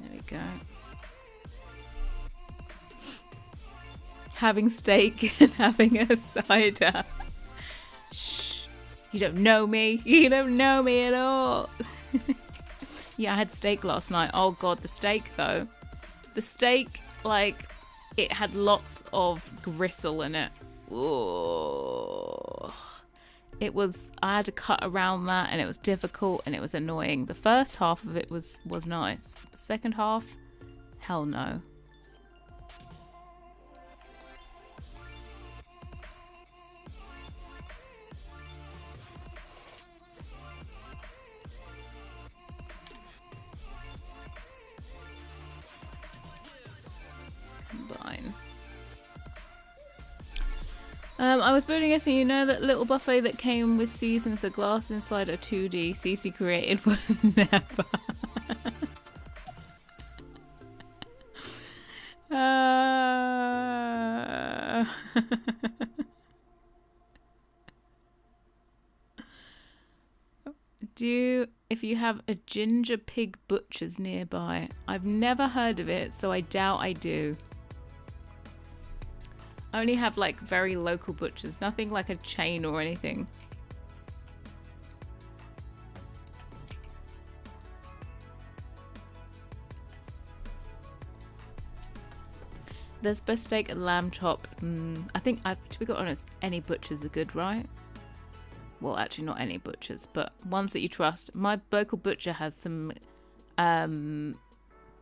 There we go. Having steak and having a cider. Shh. You don't know me. You don't know me at all. Yeah, I had steak last night. Oh god, the steak though. The steak, like, it had lots of gristle in it. Ooh. It was, I had to cut around that, and it was difficult and it was annoying. The first half of it was nice. The second half, hell no. I was building a, so you know that little buffet that came with seasons, the glass inside a 2D CC created was never. If you have a ginger pig butcher's nearby? I've never heard of it, so I doubt I do. I only have like very local butchers, nothing like a chain or anything. There's best steak and lamb chops. I think, to be quite honest, any butchers are good, right? Well, actually not any butchers, but ones that you trust. My local butcher has some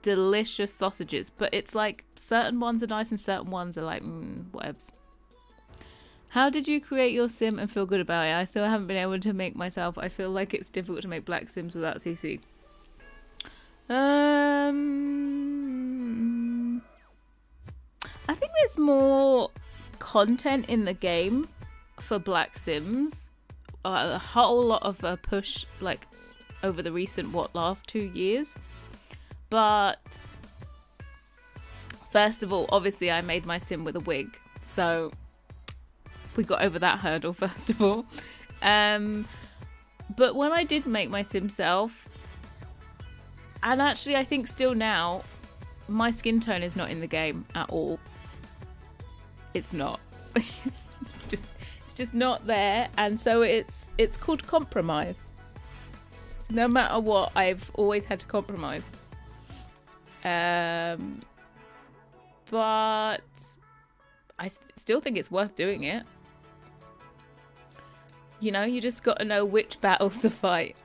delicious sausages, but it's like certain ones are nice and certain ones are like whatevs. How did you create your sim and feel good about it? I still haven't been able to make myself. I feel like it's difficult to make black sims without CC. I think there's more content in the game for black sims. A whole lot of a push like over the recent last 2 years. But first of all, obviously I made my sim with a wig, so we got over that hurdle first of all. But when I did make my sim self, and actually I think still now, my skin tone is not in the game at all. It's not. It's just not there, and so it's called compromise. No matter what, I've always had to compromise. But I still think it's worth doing it. You know, you just got to know which battles to fight.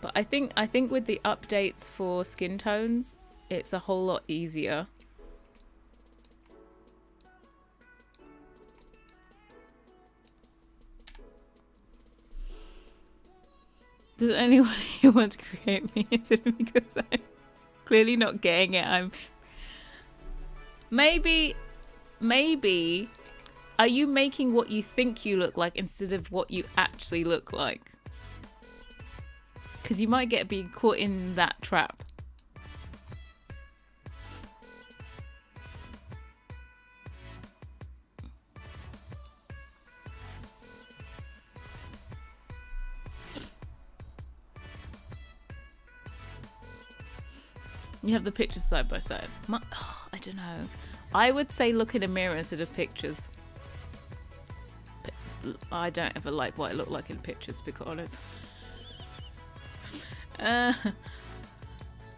But I think with the updates for skin tones, it's a whole lot easier. Does anyone here want to create me? Is it because I'm clearly not getting it? I'm maybe are you making what you think you look like instead of what you actually look like? Because you might be caught in that trap. You have the pictures side by side. I don't know. I would say look in a mirror instead of pictures. I don't ever like what I look like in pictures, to be quite honest.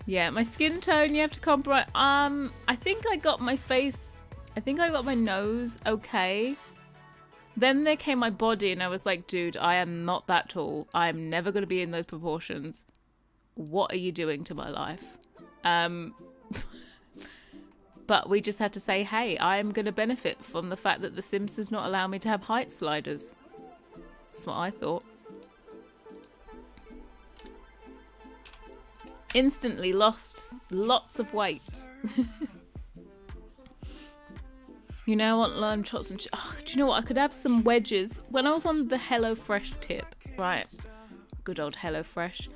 Yeah, my skin tone, you have to compromise. I think I got my face, I think I got my nose okay. Then there came my body and I was like, dude, I am not that tall. I am never going to be in those proportions. What are you doing to my life? But we just had to say, hey, I'm going to benefit from the fact that The Sims does not allow me to have height sliders. That's what I thought. Instantly lost lots of weight. You know, I want lamb chops and... Oh, do you know what? I could have some wedges. When I was on the HelloFresh tip, right? Good old HelloFresh.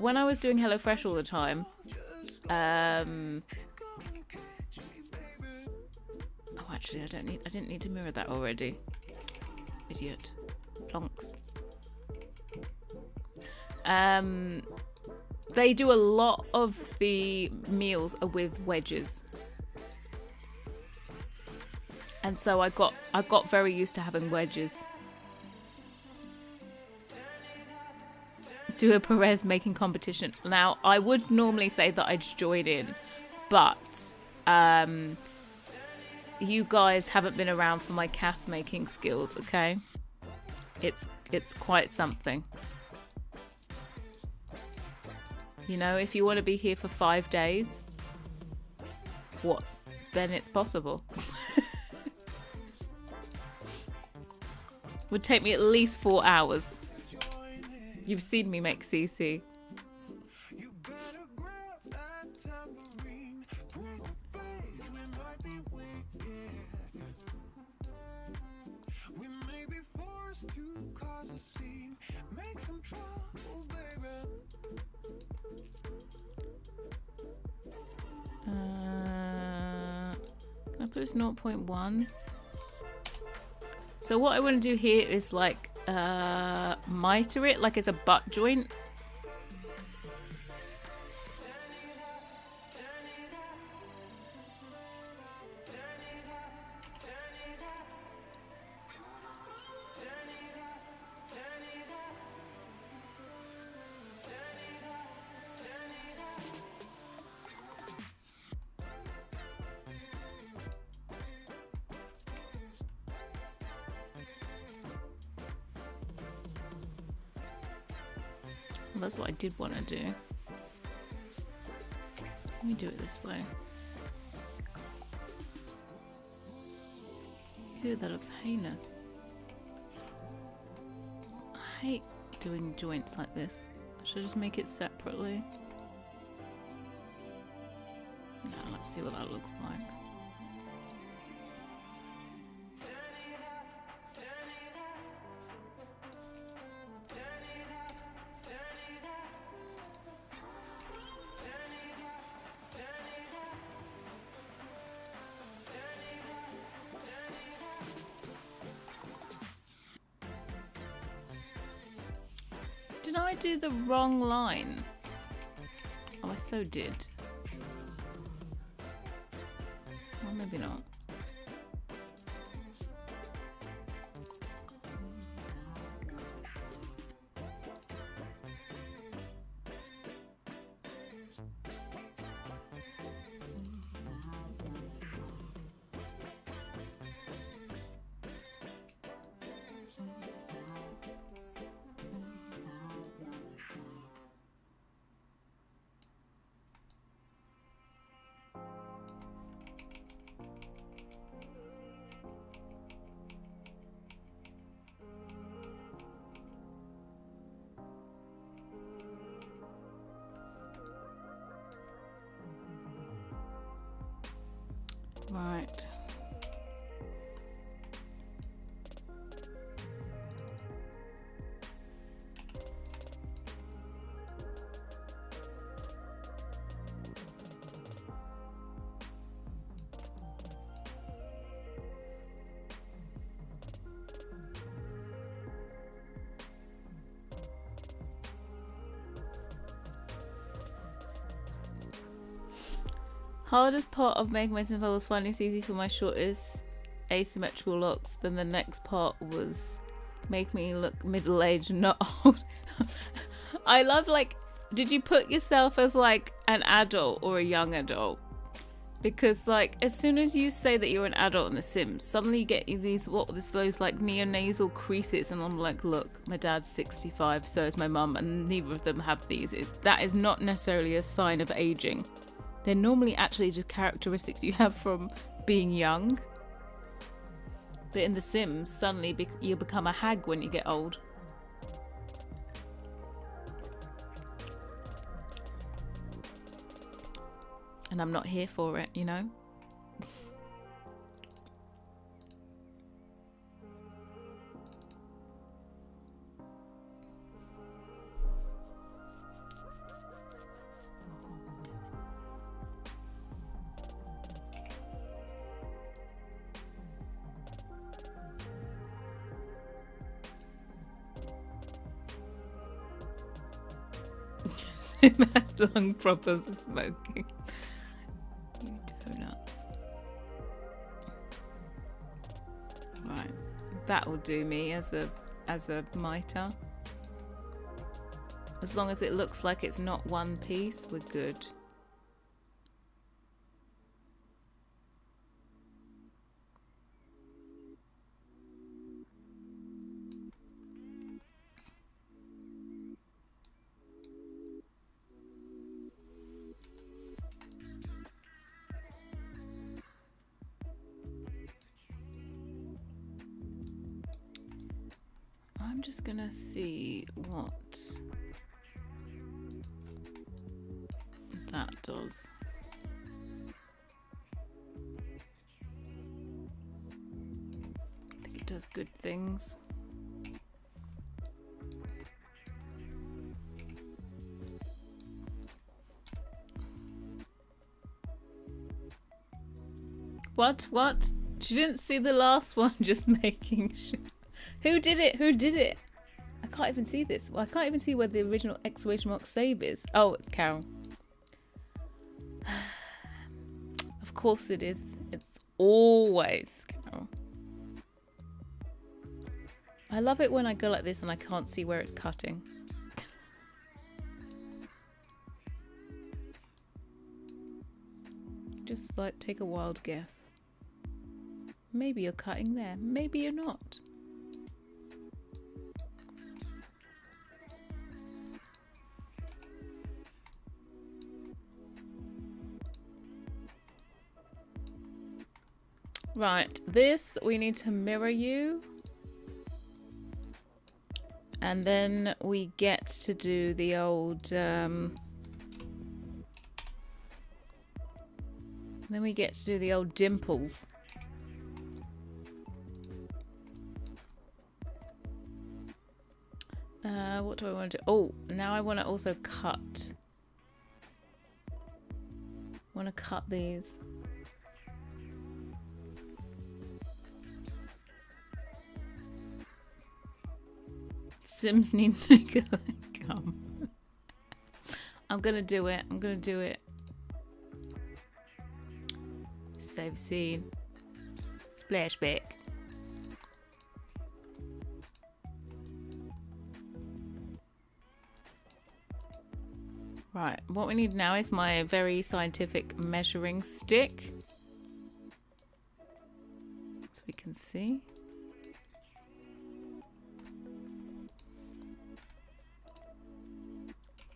When I was doing HelloFresh all the time... Oh, actually, I didn't need to mirror that already. Idiot. Plonks. They do a lot of the meals are with wedges. And so I got very used to having wedges. Do a Perez making competition. Now, I would normally say that I'd join in, but you guys haven't been around for my cast making skills, okay? It's quite something. You know, if you want to be here for 5 days, what? Then it's possible. Would take me at least 4 hours. You've seen me make CC. Can I put this 0.1? So what I want to do here is like miter it like it's a butt joint. that's what I did want to do. Let me do it this way. Ew, that looks heinous. I hate doing joints like this. Should I just make it separately? Yeah, let's see what that looks like. Did I do the wrong line? Oh, I so did. Well, maybe not. Right. Hardest part of making my simple was finding it's easy for my shortest asymmetrical locks. Then the next part was make me look middle-aged and not old. I love, like, did you put yourself as like an adult or a young adult? Because like as soon as you say that you're an adult in The Sims, suddenly you get these those like neonasal creases, and I'm like, look, my dad's 65, so is my mum, and neither of them have these. That is not necessarily a sign of aging. They're normally actually just characteristics you have from being young. But in The Sims, suddenly you become a hag when you get old. And I'm not here for it, you know? Lung problems and smoking. You donuts. Right, that will do me as a mitre. As long as it looks like it's not one piece, we're good. I'm just gonna see what that does. I think it does good things. What? She didn't see the last one, just making sure. Who did it? Who did it? I can't even see this. Well, I can't even see where the original exclamation mark save is. Oh, it's Carol. Of course it is. It's always Carol. I love it when I go like this and I can't see where it's cutting. Just like take a wild guess. Maybe you're cutting there. Maybe you're not. Right, this we need to mirror you. And then we get to do the old then we get to do the old dimples. What do I want to do? Oh, now I want to also cut. I want to cut these. Sims need to come. I'm gonna do it. I'm gonna do it. Save scene. Splashback. Right, what we need now is my very scientific measuring stick. So we can see.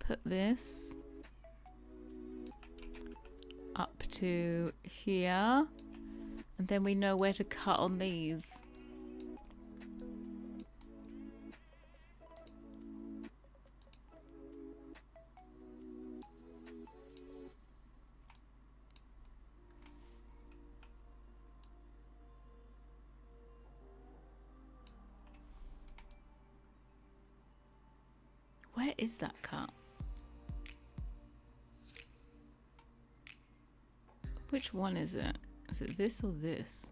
Put this up to here. And then we know where to cut on these. Where is that cut? Which one is it? Is it this or this?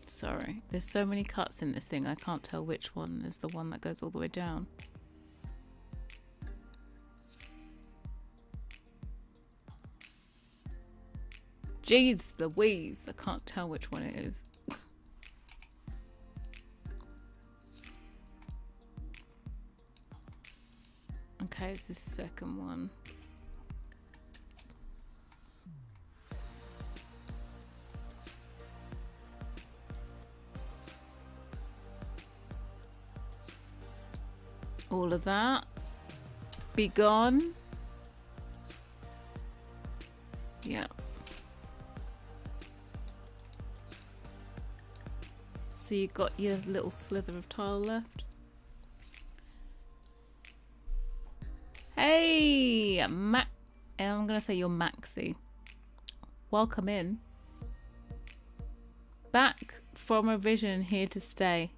Sorry, there's so many cuts in this thing, I can't tell which one is the one that goes all the way down. Jeez Louise, I can't tell which one it is. Okay, it's the second one. All of that. Be gone. Yeah. So you got your little slither of tile left. Hey, I'm gonna say you're Maxi. Welcome in. Back from revision, here to stay.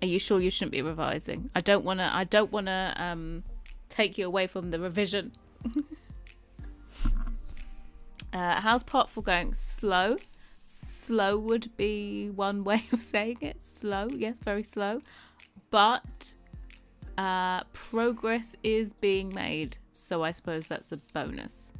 Are you sure you shouldn't be revising? I don't wanna take you away from the revision. How's Potful going? Slow. Slow would be one way of saying it. Slow, yes, very slow. But progress is being made, so I suppose that's a bonus.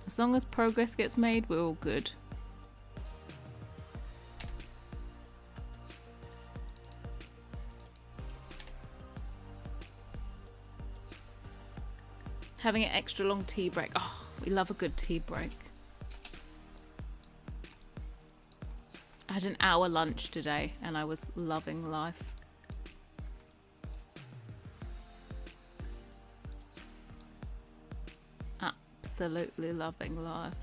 As long as progress gets made, we're all good. Having an extra long tea break. Oh, we love a good tea break. I had an hour lunch today and I was loving life. Absolutely loving life.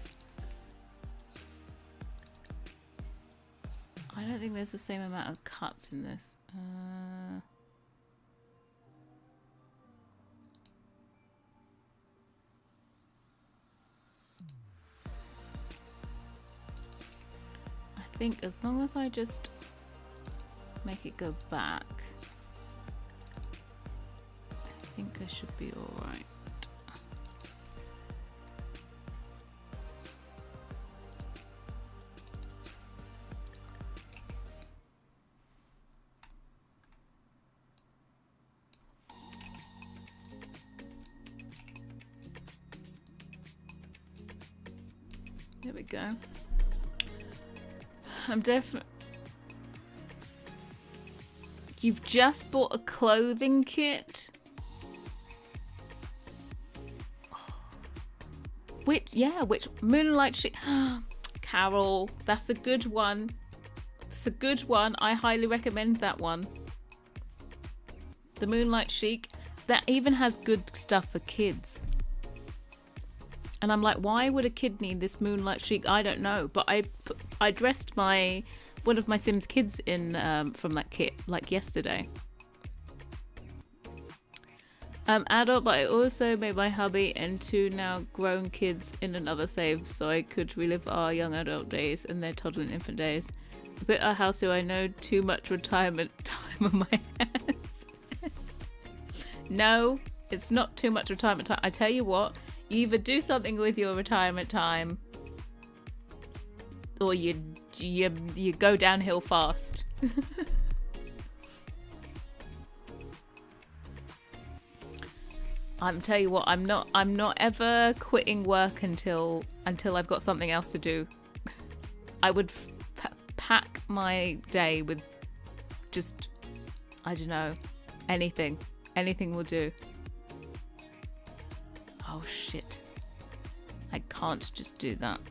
I don't think there's the same amount of cuts in this. I think as long as I just make it go back, I think I should be all right. There we go. I'm definitely... You've just bought a clothing kit? which Moonlight Chic? Carol, that's a good one. It's a good one. I highly recommend that one. The Moonlight Chic, that even has good stuff for kids. And I'm like, why would a kid need this Moonlight Chic? I don't know. But I dressed one of my Sims kids in from that kit like yesterday. Adult, but I also made my hubby and 2 now grown kids in another save so I could relive our young adult days and their toddler and infant days. A bit of house so I know too much retirement time on my hands. No, it's not too much retirement time. I tell you what, you either do something with your retirement time or you go downhill fast. I'm tell you what, I'm not ever quitting work until I've got something else to do. I would pack my day with just, I don't know, anything will do. Oh shit, I can't just do that.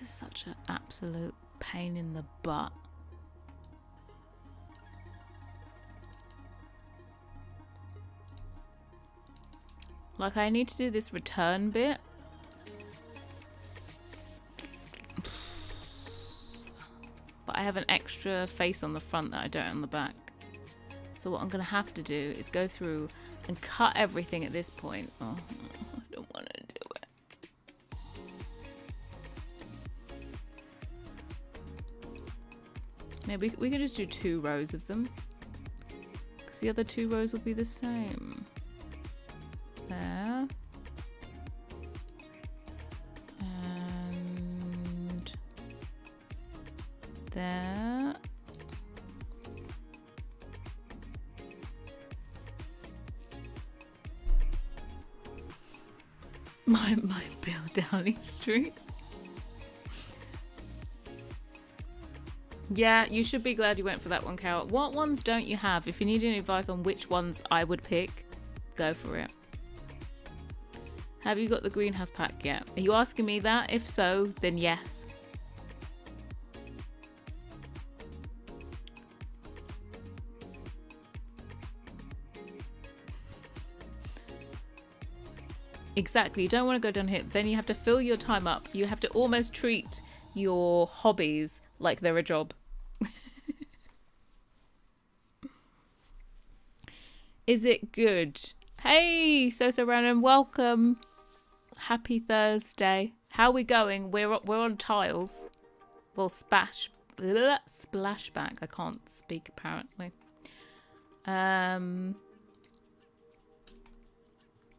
Such an absolute pain in the butt. Like, I need to do this return bit. But I have an extra face on the front that I don't on the back. So what I'm going to have to do is go through and cut everything at this point. Oh, I don't want to do it. Maybe we can just do 2 rows of them, because the other 2 rows will be the same. There. And there. My Bill Downing Street. Yeah, you should be glad you went for that one, Carol. What ones don't you have? If you need any advice on which ones I would pick, go for it. Have you got the greenhouse pack yet? Are you asking me that? If so, then yes. Exactly, you don't want to go down here. Then you have to fill your time up. You have to almost treat your hobbies like they're a job. Is it good? Hey, so random, welcome. Happy Thursday. How are we going? We're on tiles. Well, splashback. I can't speak apparently.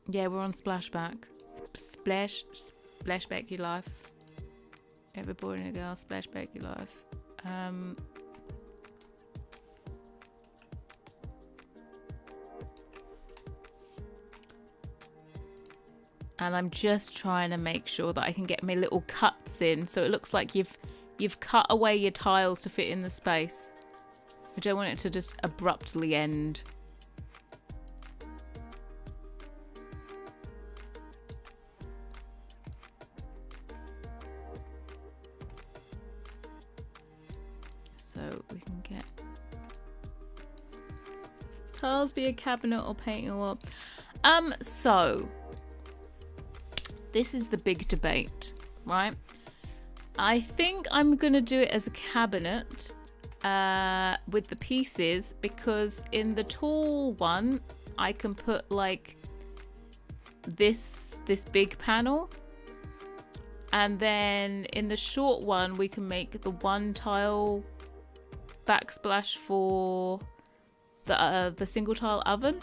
Yeah, we're on splashback. Splashback your life. Every boy and a girl, splashback your life. And I'm just trying to make sure that I can get my little cuts in, so it looks like you've cut away your tiles to fit in the space. I don't want it to just abruptly end. So we can get tiles, be a cabinet or painting or so this is the big debate, right? I think I'm gonna do it as a cabinet with the pieces, because in the tall one I can put like this big panel, and then in the short one we can make the one tile backsplash for the single tile oven,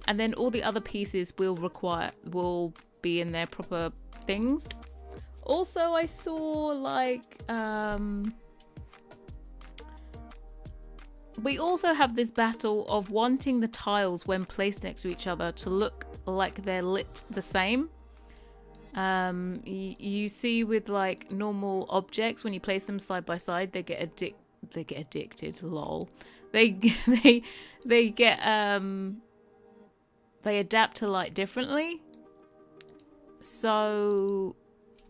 and then all the other pieces will be in their proper things. Also, I saw like we also have this battle of wanting the tiles when placed next to each other to look like they're lit the same. You see with like normal objects, when you place them side by side, they get addicted. Lol. They get they adapt to light differently. So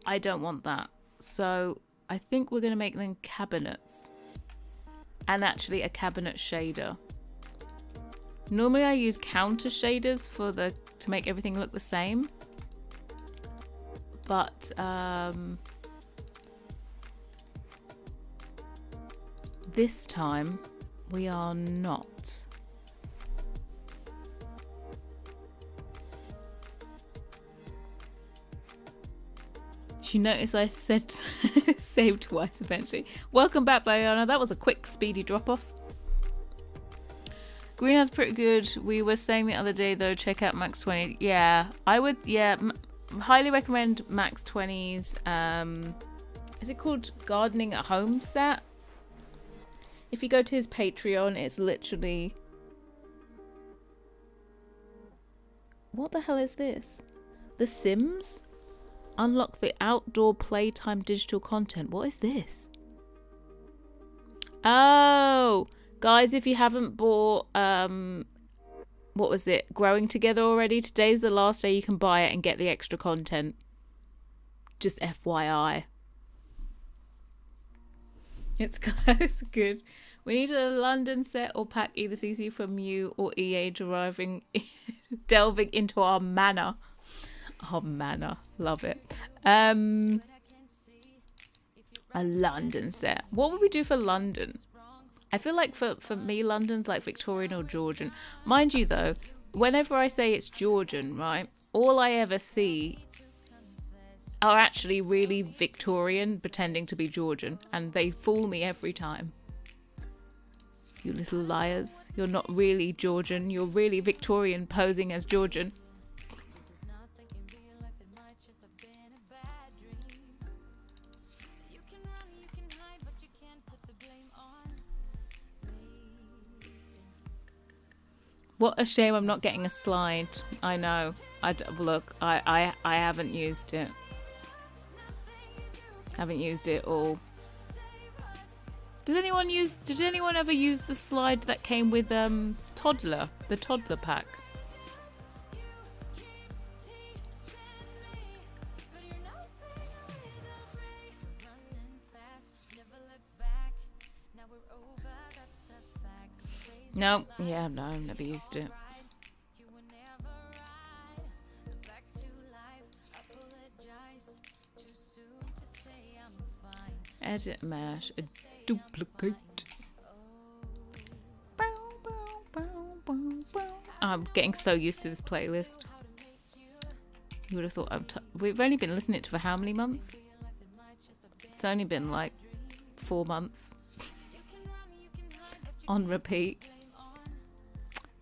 I don't want that. So I think we're gonna make them cabinets, and actually a cabinet shader. Normally I use counter shaders to make everything look the same. But this time we are not. Did you notice I said save twice eventually? Welcome back, Bayana. That was a quick, speedy drop-off. Greenhouse pretty good. We were saying the other day though, check out Max 20. Yeah, I would. Yeah, highly recommend Max 20's. Is it called Gardening at Home set? If you go to his Patreon, it's literally. What the hell is this? The Sims? Unlock the outdoor playtime digital content. What is this? Oh. Guys, if you haven't bought, what was it? Growing Together already? Today's the last day you can buy it and get the extra content. Just FYI. It's close. Good. We need a London set or pack either CC from you or EA delving into our manor. Our manor. Love it. A London set. What would we do for London? I feel like for me, London's like Victorian or Georgian. Mind you, though, whenever I say it's Georgian, right, all I ever see are actually really Victorian pretending to be Georgian. And they fool me every time. You little liars. You're not really Georgian. You're really Victorian posing as Georgian. What a shame I'm not getting a slide. I know. Look, I haven't used it. Haven't used it all. Did anyone ever use the slide that came with the toddler pack? No, yeah, no, I've never used it. Edit mesh, a duplicate. I'm getting so used to this playlist. You would have thought we've only been listening to it for how many months? It's only been like 4 months. On repeat.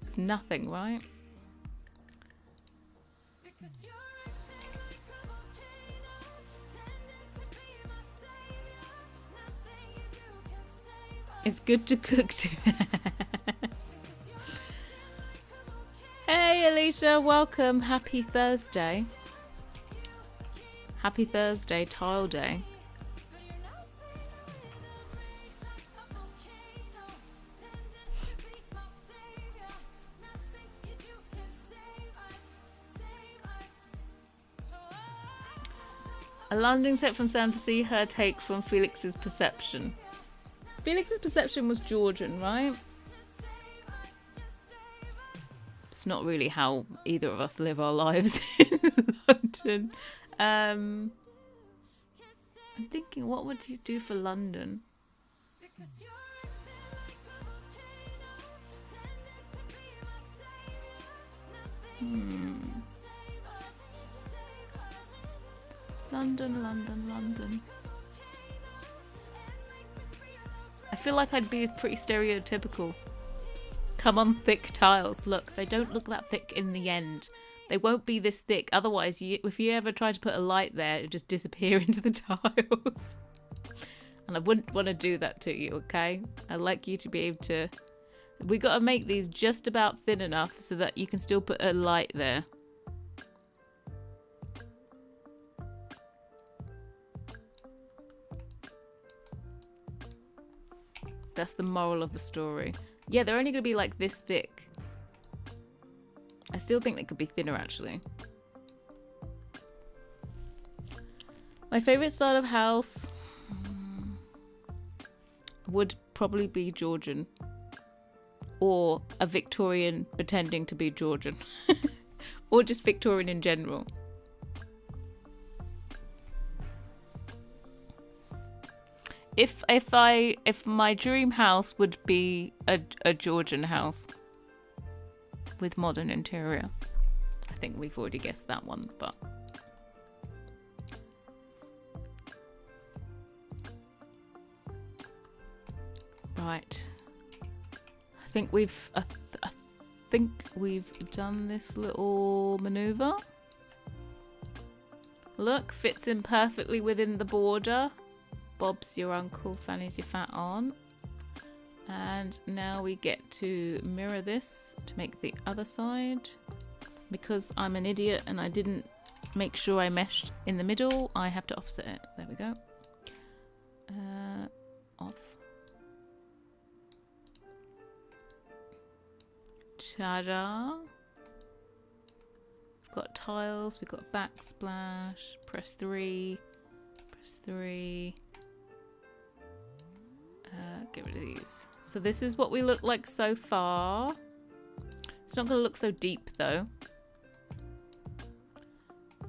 It's nothing, right? It's good to cook too. Hey Alicia, welcome. Happy Thursday. Happy Thursday, Tile Day. A landing set from Sam to see her take from Felix's perception. Felix's perception was Georgian, right? It's not really how either of us live our lives in London. I'm thinking, what would you do for London? London. I feel like I'd be pretty stereotypical. Come on, thick tiles. Look, they don't look that thick in the end. They won't be this thick. Otherwise, if you ever try to put a light there, it would just disappear into the tiles. And I wouldn't want to do that to you, okay? I'd like you to be able to... We got to make these just about thin enough so that you can still put a light there. That's the moral of the story. Yeah, they're only going to be like this thick. I still think they could be thinner, actually. My favourite style of house would probably be Georgian. Or a Victorian pretending to be Georgian. Or just Victorian in general. If my dream house would be a Georgian house with modern interior. I think we've already guessed that one, but right. I think we've done this little maneuver. Look, fits in perfectly within the border. Bob's your uncle, Fanny's your fat aunt. And now we get to mirror this to make the other side. Because I'm an idiot and I didn't make sure I meshed in the middle, I have to offset it. There we go. Off. Ta-da! We've got tiles, we've got backsplash, press 3, press 3. Get rid of these. So this is what we look like so far. It's not going to look so deep though.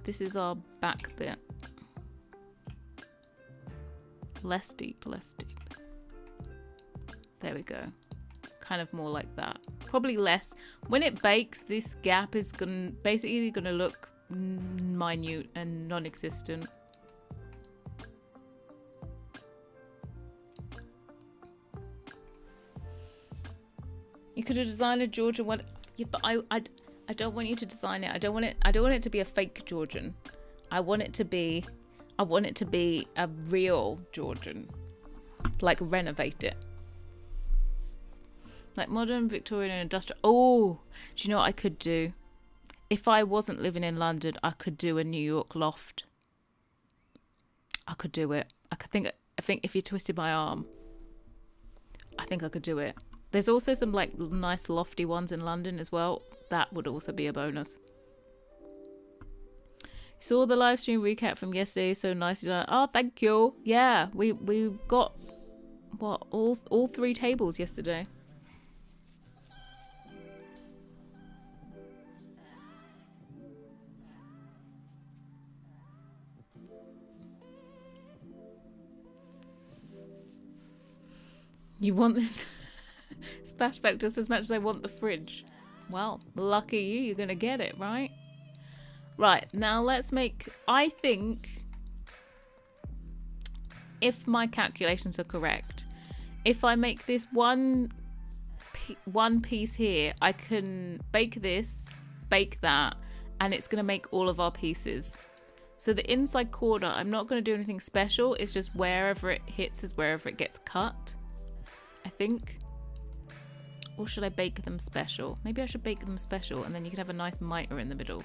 This is our back bit. Less deep, less deep. There we go. Kind of more like that. Probably less. When it bakes, this gap is basically gonna look minute and non-existent. You could have designed a Georgian one. Yeah, but I don't want you to design it. I don't want it to be a fake Georgian. I want it to be a real Georgian. Like renovate it. Like modern, Victorian and industrial. Oh, do you know what I could do? If I wasn't living in London, I could do a New York loft. I could do it. I think if you twisted my arm, I think I could do it. There's also some like nice lofty ones in London as well. That would also be a bonus. Saw the live stream recap from yesterday. So nicely done. Oh, thank you. Yeah, we got what all 3 tables yesterday. You want this splashback just as much as I want the fridge. Well, lucky you, you're going to get it, right? Right, now let's make... I think, if my calculations are correct, if I make this one piece here, I can bake this, bake that, and it's going to make all of our pieces. So the inside corner, I'm not going to do anything special. It's just wherever it hits is wherever it gets cut. I think. Or should I bake them special? Maybe I should bake them special and then you can have a nice mitre in the middle.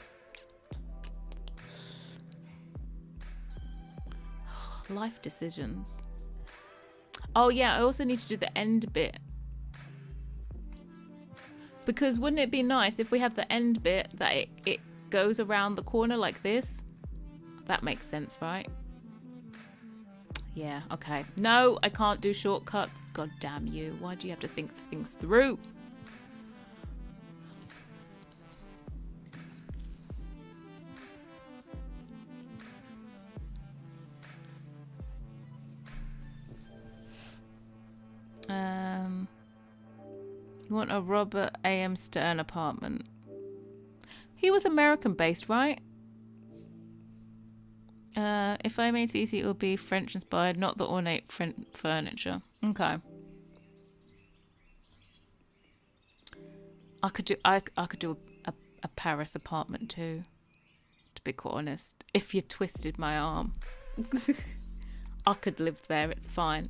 Life decisions. Oh yeah, I also need to do the end bit. Because wouldn't it be nice if we have the end bit that it goes around the corner like this? That makes sense, right? Yeah, okay. No, I can't do shortcuts. God damn you. Why do you have to think things through? You want a Robert A.M. Stern apartment. He was American based, right? If I made it easy, it would be French inspired, not the ornate furniture. Okay. I could do a Paris apartment too, to be quite honest. If you twisted my arm. I could live there, it's fine.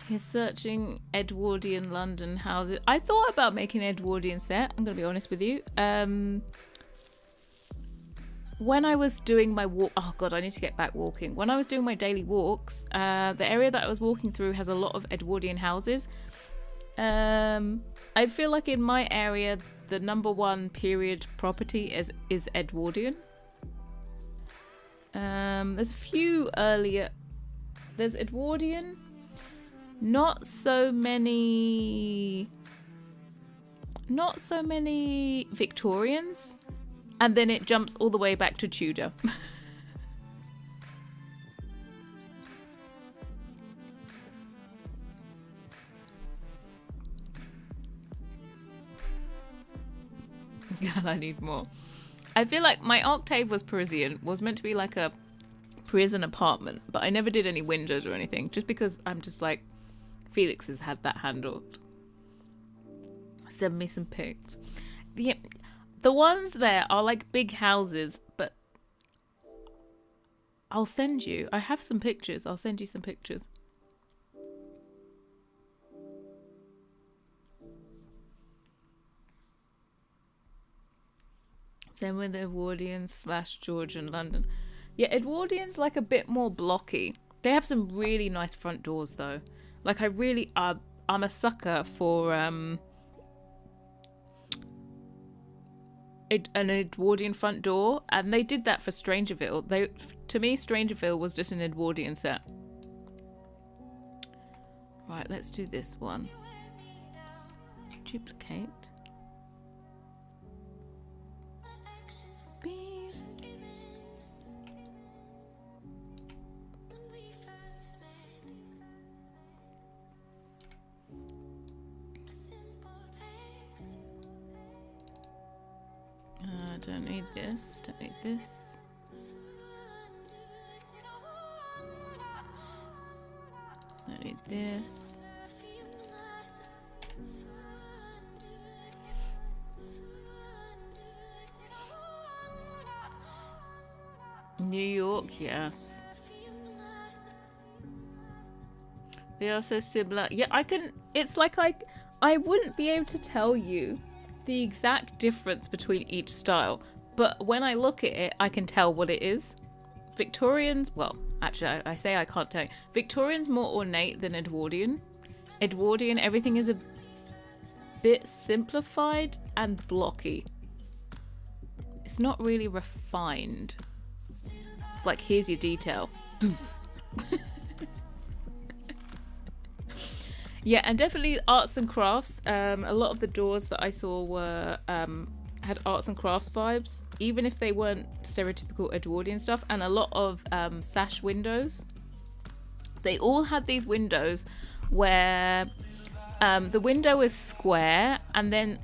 You're searching Edwardian London houses. I thought about making an Edwardian set, I'm going to be honest with you. when I was doing my walk, oh god, I need to get back walking. When I was doing my daily walks, the area that I was walking through has a lot of Edwardian houses. I feel like in my area, the #1 period property is Edwardian. There's a few earlier. There's Edwardian. Not so many Victorians. And then it jumps all the way back to Tudor. God, I need more. I feel like my octave was Parisian, was meant to be like a Parisian apartment, but I never did any windows or anything, just because I'm just like, Felix has had that handled. Send me some pics. The ones there are like big houses, but I'll send you. I have some pictures. I'll send you some pictures. Same with Edwardian / Georgian London. Yeah, Edwardian's like a bit more blocky. They have some really nice front doors though. Like I'm a sucker for an Edwardian front door, and they did that for Strangerville. To me, Strangerville was just an Edwardian set. Right, let's do this one. Duplicate. Don't need this, don't need this. Don't need this. New York, yes. They are so similar. Yeah, it's like I wouldn't be able to tell you the exact difference between each style, but when I look at it, I can tell what it is. Victorians, well, actually, I say I can't tell you. Victorian's more ornate than Edwardian. Edwardian, everything is a bit simplified and blocky. It's not really refined. It's like, here's your detail. Yeah, and definitely arts and crafts. A lot of the doors that I saw were had arts and crafts vibes, even if they weren't stereotypical Edwardian stuff. And a lot of sash windows. They all had these windows where the window is square, and then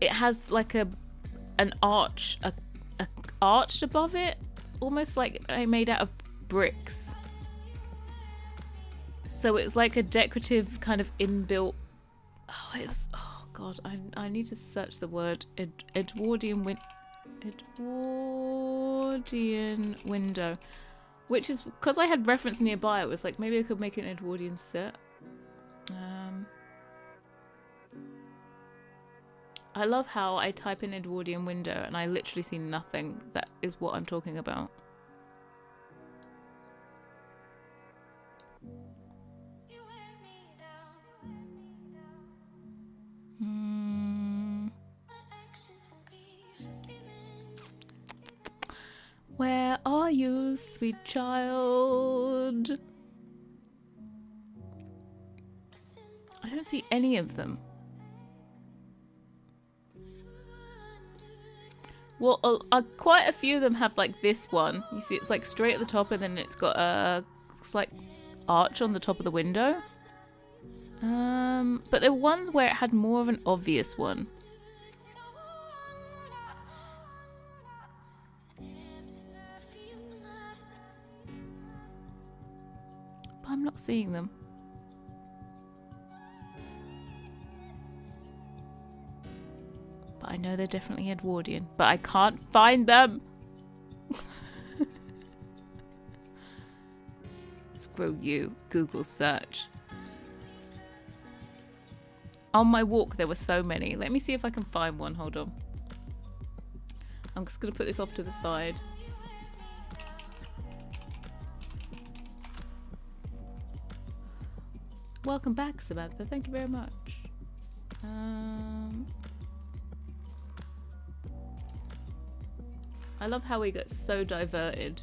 it has like an arch, a arched above it, almost like made out of bricks. So it was like a decorative kind of inbuilt. Oh god, I need to search the word Edwardian window, which is because I had reference nearby. It was like maybe I could make an Edwardian set. I love how I type in Edwardian window and I literally see nothing that is what I'm talking about. Where are you, sweet child? I don't see any of them. Well, quite a few of them have like this one. You see, it's like straight at the top, and then it's got a slight arch on the top of the window. But there were ones where it had more of an obvious one. But I'm not seeing them. But I know they're definitely Edwardian, but I can't find them. Screw you, Google search. On my walk there were so many. Let me see if I can find one. Hold on. I'm just going to put this off to the side. Welcome back, Samantha. Thank you very much. I love how we get so diverted.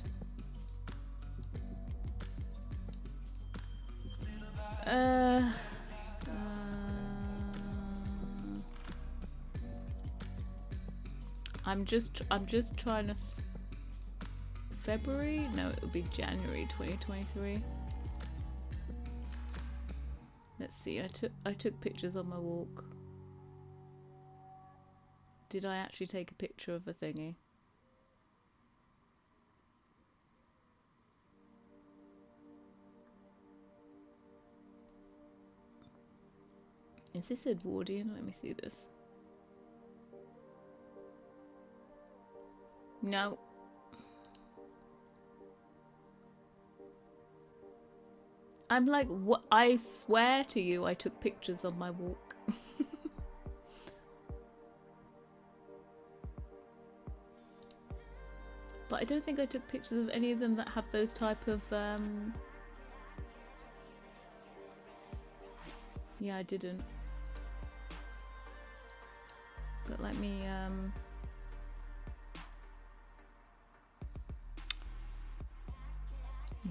I'm just trying to. February? No, it would be January 2023. Let's see. I took pictures on my walk. Did I actually take a picture of a thingy? Is this Edwardian? Let me see this. No. I'm like, what? I swear to you, I took pictures on my walk. But I don't think I took pictures of any of them that have those type of, yeah, I didn't. But let me,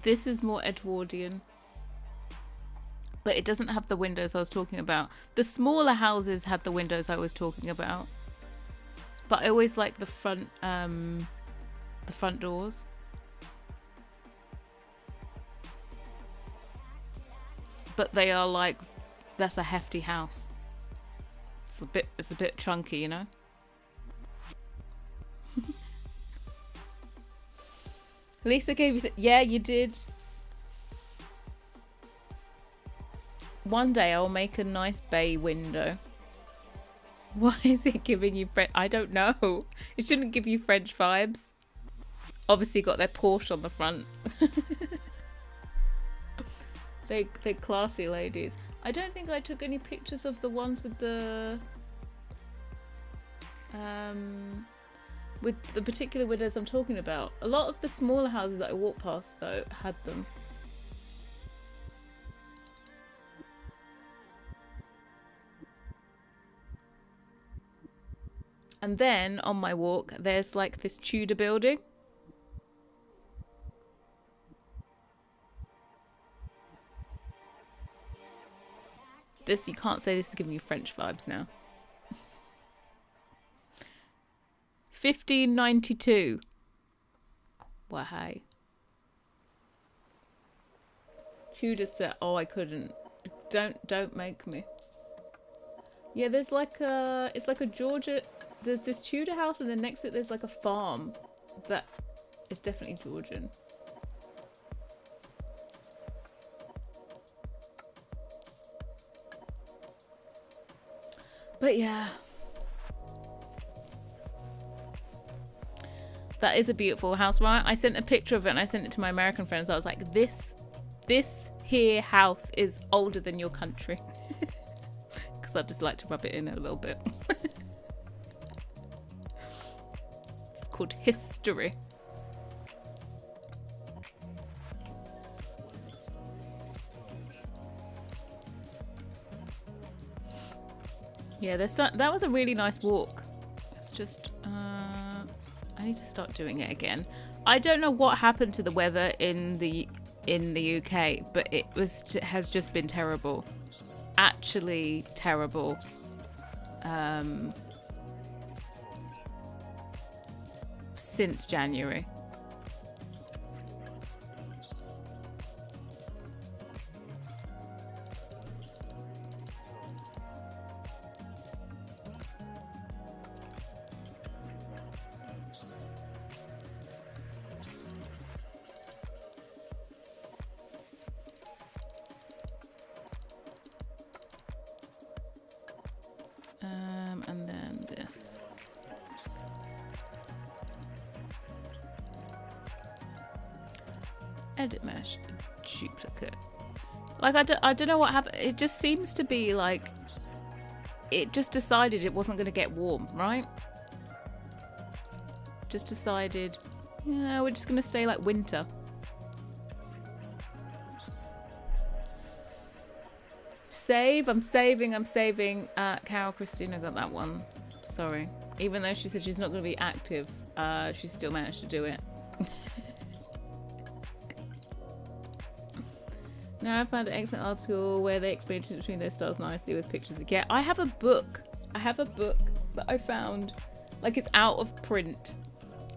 this is more Edwardian. But it doesn't have the windows I was talking about. The smaller houses had the windows I was talking about. But I always like the front doors. But they are like, that's a hefty house. It's a bit chunky, you know? Lisa gave you... Yeah, you did. One day I'll make a nice bay window. Why is it giving you French? I don't know. It shouldn't give you French vibes. Obviously got their Porsche on the front. They're classy ladies. I don't think I took any pictures of the ones with the particular windows I'm talking about. A lot of the smaller houses that I walked past though had them. And then on my walk there's like this Tudor building. This, you can't say this is giving you French vibes now. 1592. Well, hey. Tudor set. Oh, I couldn't. Don't make me. Yeah, there's like a, it's like a Georgia, there's this Tudor house and then next to it there's like a farm that is definitely Georgian. But yeah. That is a beautiful house, right? I sent a picture of it and I sent it to my American friends. I was like, this here house is older than your country. Because I just like to rub it in a little bit. It's called history. Yeah, that was a really nice walk. It's just, I need to start doing it again. I don't know what happened to the weather in the UK, but has just been terrible. Actually terrible. Since January. And then this. Edit mesh, duplicate. Like, I don't know what happened. It just seems to be like, it just decided it wasn't going to get warm, right? just decided, yeah, we're just going to stay like winter. Save, I'm saving. Carol Christina got that one. Sorry. Even though she said she's not going to be active, she still managed to do it. Now I found an excellent article where they explained it between those styles nicely with pictures. Yeah, I have a book. That I found. Like, it's out of print.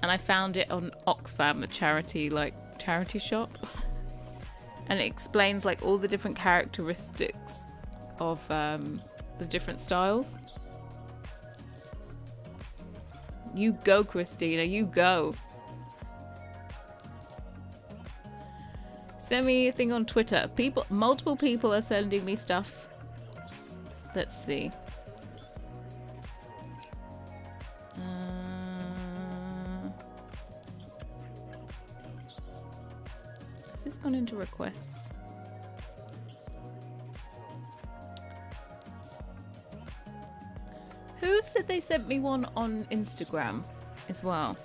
And I found it on Oxfam, a charity shop. And it explains like all the different characteristics of the different styles. You go, Christina, you go. Send me a thing on Twitter. Multiple people are sending me stuff. Let's see. Has this gone into requests? Who said they sent me one on Instagram as well?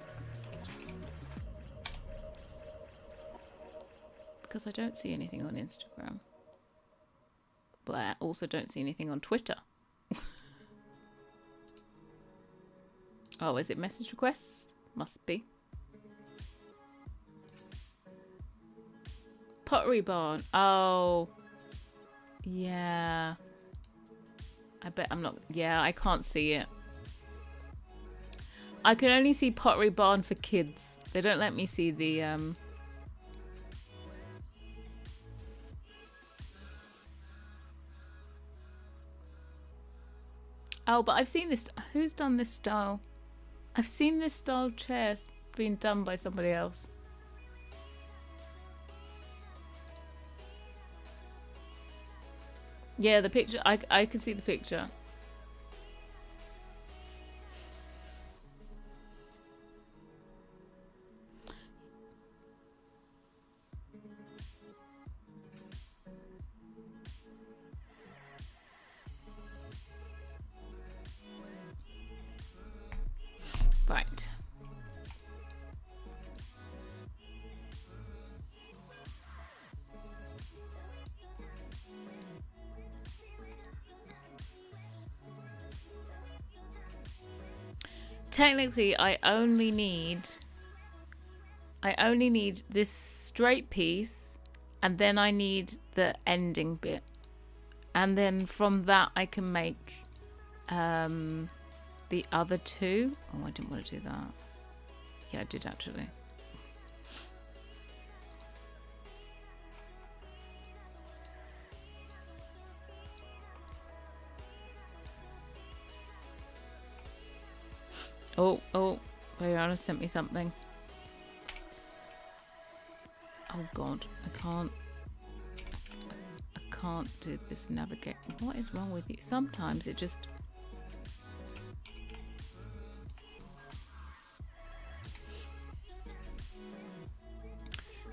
Because I don't see anything on Instagram. But I also don't see anything on Twitter. Oh, is it message requests? Must be. Pottery Barn. Oh. Yeah. I bet I'm not... Yeah, I can't see it. I can only see Pottery Barn for kids. They don't let me see the... Oh, but I've seen this... Who's done this style? I've seen this style chair being done by somebody else. Yeah, the picture... I can see the picture. Right. Technically, I only need this straight piece, and then I need the ending bit, and then from that I can make the other two. Oh, I didn't want to do that. Yeah, I did actually. Oh, Bayana sent me something. Oh God, I can't do this navigate. What is wrong with you? Sometimes it just...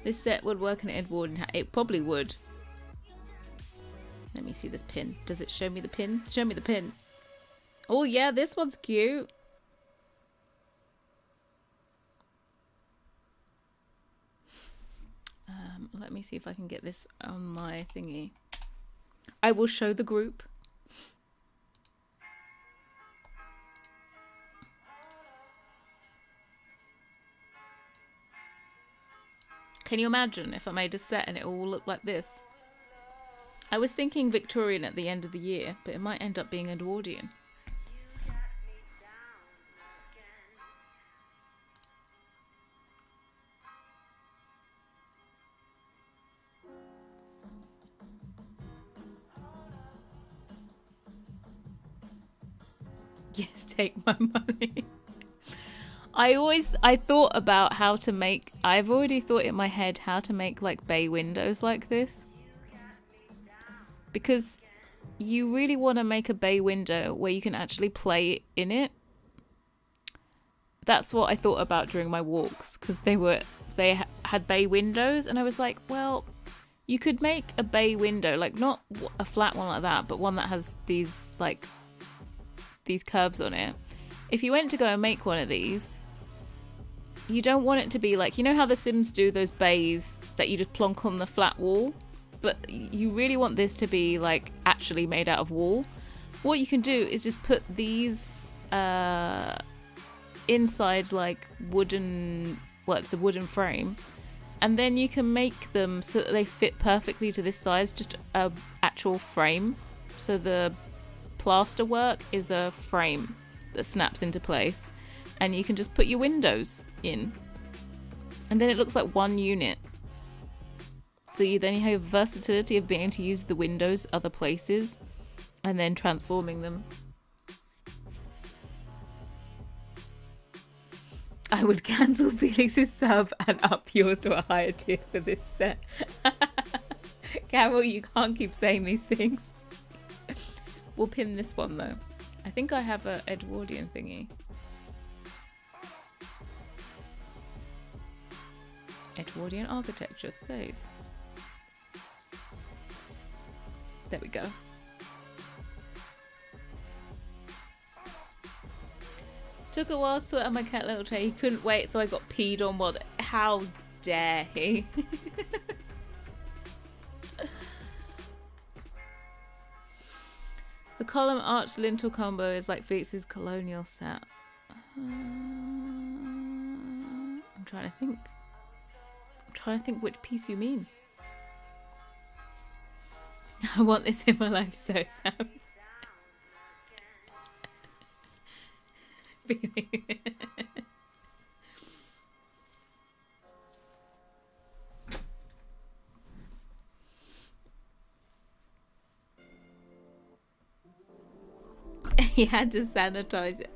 This set would work in Edwardian. It probably would. Let me see this pin. Does it show me the pin? Show me the pin. Oh yeah, this one's cute. Let me see if I can get this on my thingy. I will show the group. Can you imagine if I made a set and it all looked like this? I was thinking Victorian at the end of the year, but it might end up being Edwardian. Yes, take my money. I thought about how to make... I've already thought in my head how to make like bay windows like this. Because you really want to make a bay window where you can actually play in it. That's what I thought about during my walks, because they had bay windows, and I was like, well, you could make a bay window, like not a flat one like that, but one that has these like these curves on it. If you went to go and make one of these, you don't want it to be like, you know how the Sims do those bays that you just plonk on the flat wall? But you really want this to be like actually made out of wool. What you can do is just put these inside like wooden, well, it's a wooden frame, and then you can make them so that they fit perfectly to this size, just a actual frame. So the plaster work is a frame that snaps into place, and you can just put your windows in, and then it looks like one unit. So you have versatility of being able to use the windows other places and then transforming them. I would cancel Felix's sub and up yours to a higher tier for this set. Carol, you can't keep saying these things. We'll pin this one though. I think I have a Edwardian thingy. Edwardian architecture, save. There we go. Took a while to sort out my cat little tray. He couldn't wait, so I got peed on. What? How dare he? The column arch lintel combo is like Felix's colonial set. I'm trying to think. I'm trying to think which piece you mean. I want this in my life so Sam. He had to sanitize it.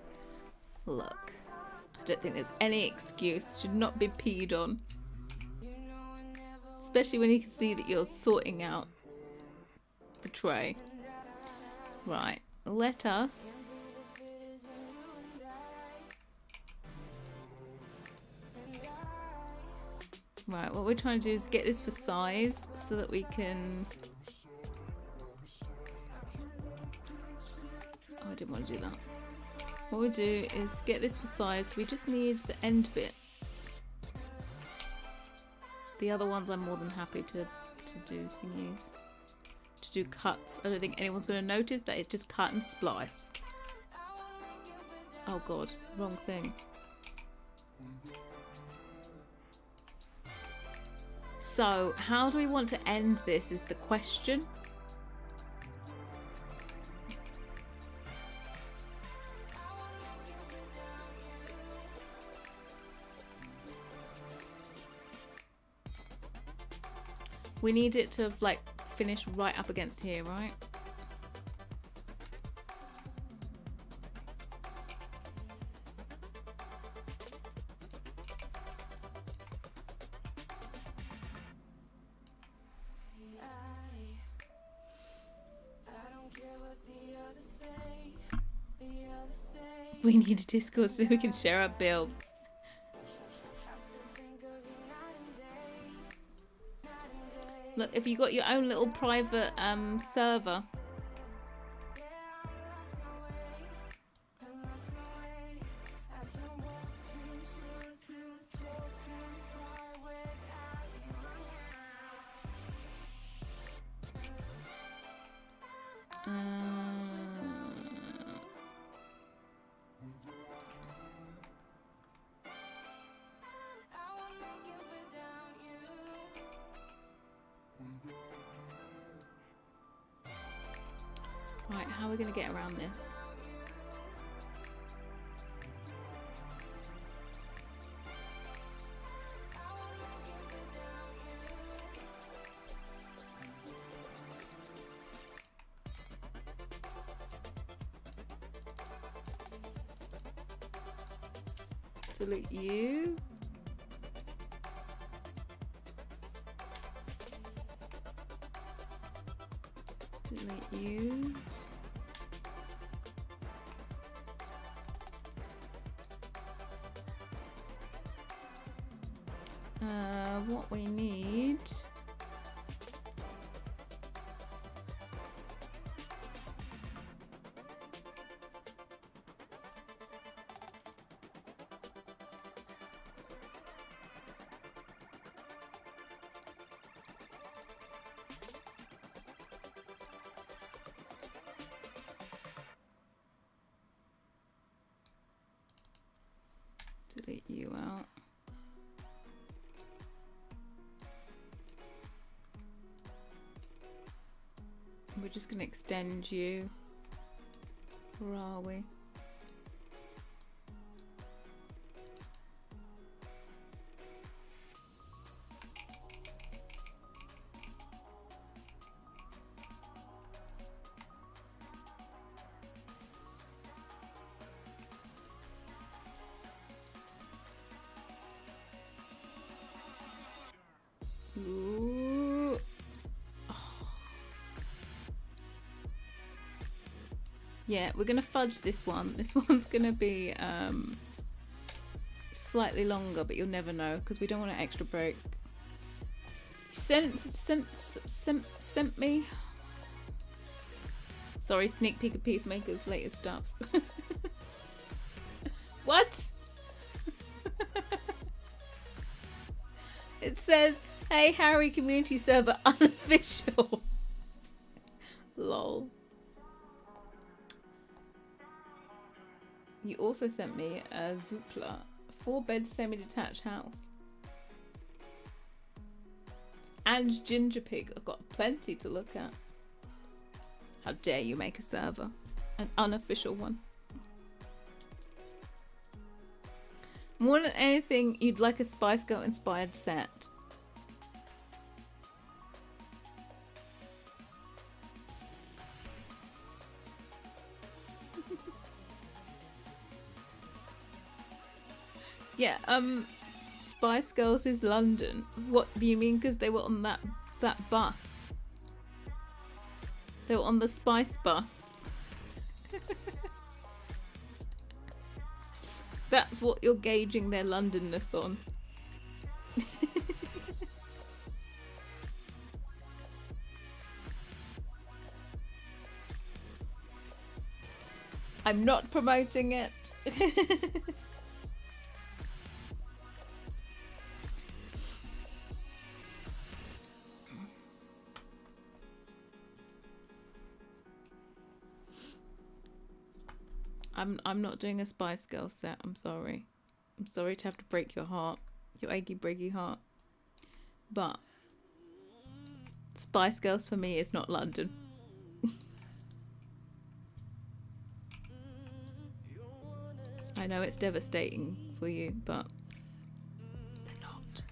Look, I don't think there's any excuse. Should not be peed on. Especially when you can see that you're sorting out the tray. Right, let us right, what we're trying to do is get this for size so that we can I didn't want to do that. What we'll do is get this for size. We just need the end bit. The other ones I'm more than happy to do thingies. To do cuts. I don't think anyone's going to notice that it's just cut and splice. Oh god, wrong thing. So, how do we want to end this is the question. We need it to like finish right up against here, right? We need a Discord so we can share our builds. Look, if you got your own little private server. Right, how are we going to get around this? Delete you. Delete you. What we need Delete you out. We're just going to extend you. Where are we? Ooh. Oh. Yeah, we're gonna fudge this one. This one's gonna be slightly longer, but you'll never know because we don't want an extra break. Sent me. Sorry, sneak peek of Peacemaker's latest stuff. What? It says, "Hey Harrie, community server unofficial." Lol. You also sent me a Zoopla, 4-bed semi-detached house. And Ginger Pig. I've got plenty to look at. How dare you make a server? An unofficial one. More than anything, you'd like a Spice Girl inspired set. Yeah, Spice Girls is London. What do you mean? Because they were on that bus. They were on the Spice bus. That's what you're gauging their Londonness on. I'm not promoting it. I'm not doing a Spice Girls set. I'm sorry. I'm sorry to have to break your heart. Your achy breaky heart. But Spice Girls for me is not London. I know it's devastating for you, but they're not.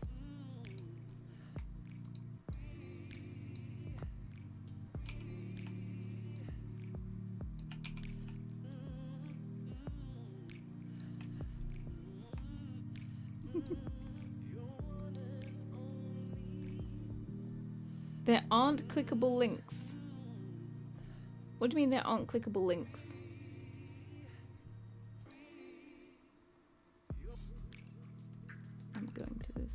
There aren't clickable links. What do you mean there aren't clickable links? I'm going to this.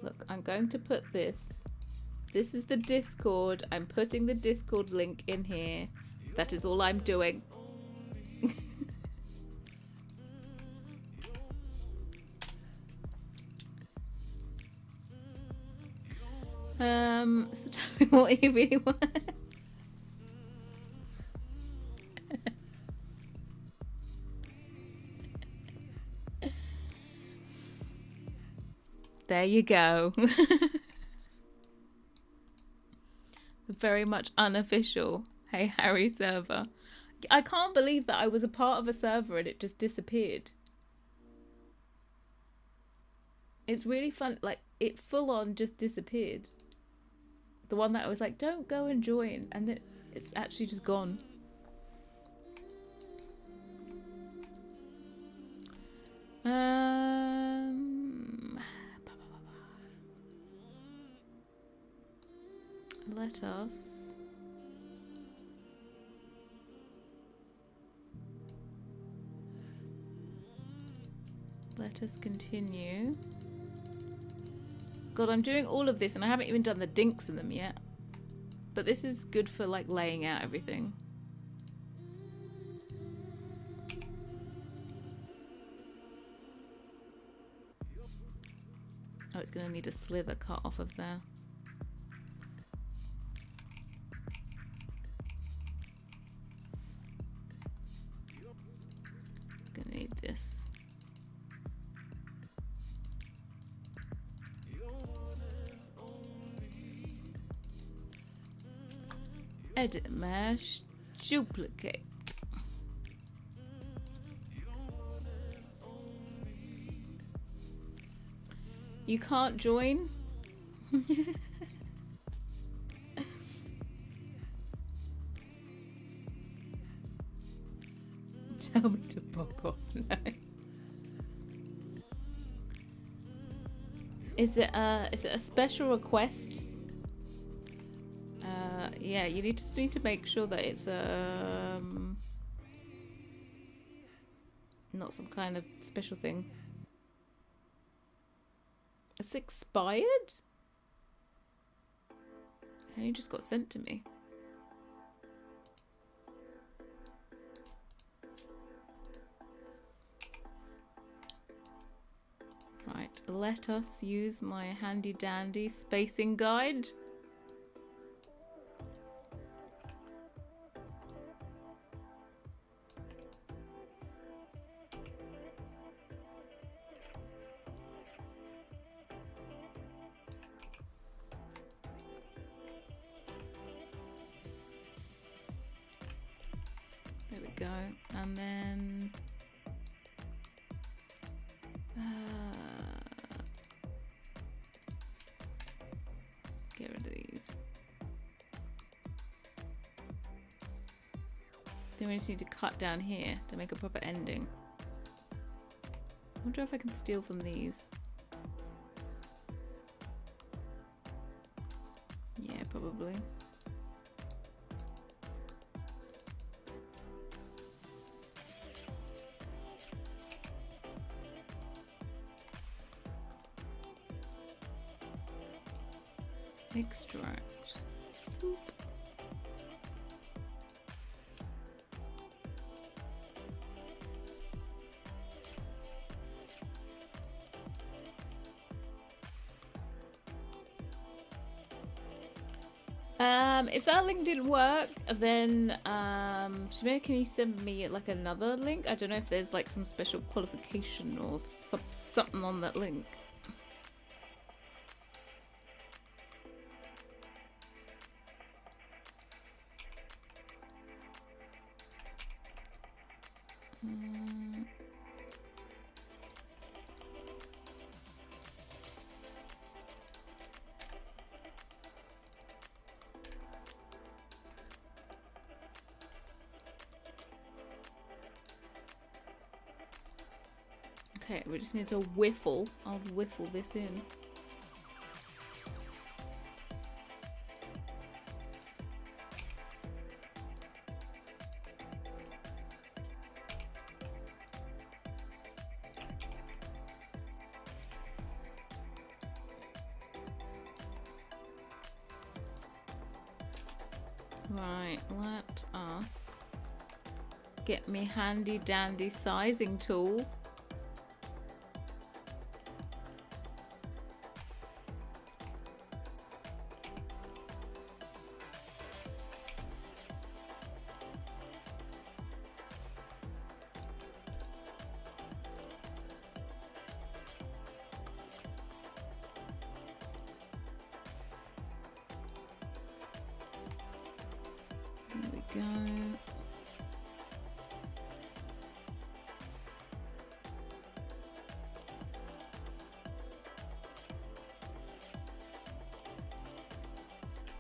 Look, I'm going to put this. This is the Discord. I'm putting the Discord link in here. That is all I'm doing. So tell me what you really want. There you go. The very much unofficial Hey Harrie server. I can't believe that I was a part of a server and it just disappeared. It's really fun. Like, it full on just disappeared. The one that I was like, don't go and join, and then it's actually just gone. Let us continue. God, I'm doing all of this and I haven't even done the dinks in them yet. But this is good for like laying out everything. Oh, it's going to need a slither cut off of there. Edit mesh. Duplicate. You can't join? Tell me to fuck off now. Is it a special request? Yeah, you just need to make sure that it's not some kind of special thing. It's expired? It only just got sent to me. Right, let us use my handy dandy spacing guide. There we go, and then get rid of these. Then we just need to cut down here to make a proper ending. I wonder if I can steal from these. Yeah, probably. Extract. Boop. If that link didn't work, then Shamir, can you send me like another link? I don't know if there's like some special qualification or something on that link. Okay, we just need to whiffle. I'll whiffle this in. Right, let us get me handy dandy sizing tool.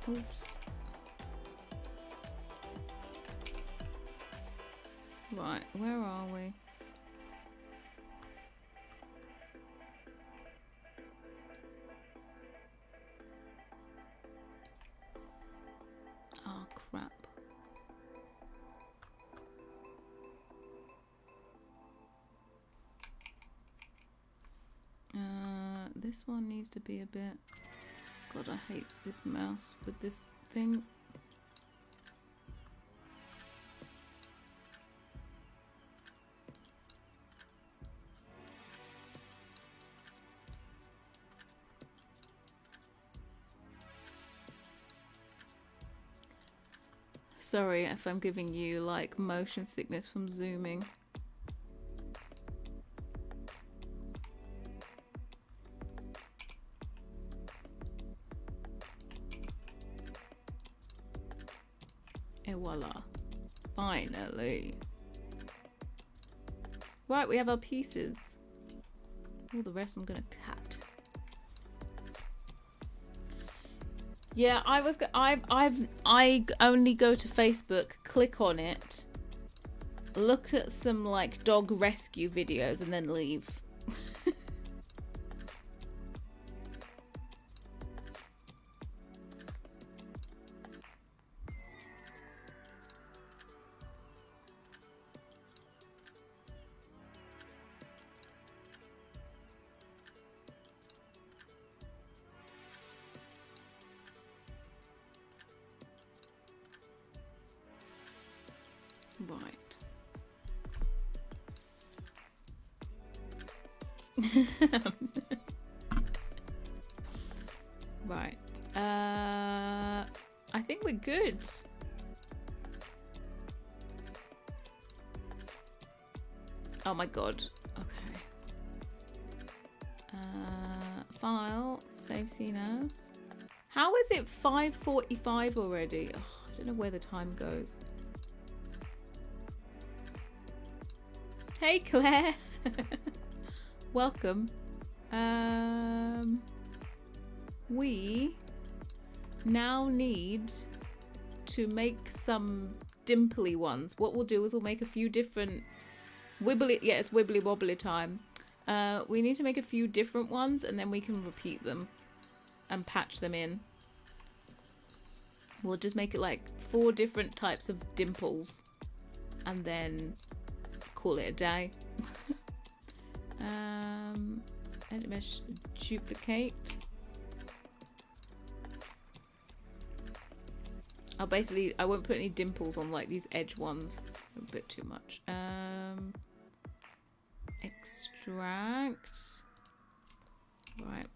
Oops. Right, where are we? Oh, crap. This one needs to be a bit... God, I hate this mouse with this thing. Sorry if I'm giving you like motion sickness from zooming. Et voila. Finally. Right, we have our pieces. All the rest I'm gonna cut. Yeah, I only go to Facebook, click on it, look at some like dog rescue videos, and then leave. Right. Right. I think we're good. Oh my god. Okay. File. Save scene as. How is it 5:45 already? Oh, I don't know where the time goes. Hey Claire. Welcome. We now need to make some dimply ones. What we'll do is we'll make a few different wibbly, yeah, it's wibbly wobbly time. We need to make a few different ones and then we can repeat them and patch them in. We'll just make it like 4 different types of dimples and then call it a day. Edit mesh, duplicate. I'll basically, I won't put any dimples on like these edge ones. A bit too much. Extract. Right.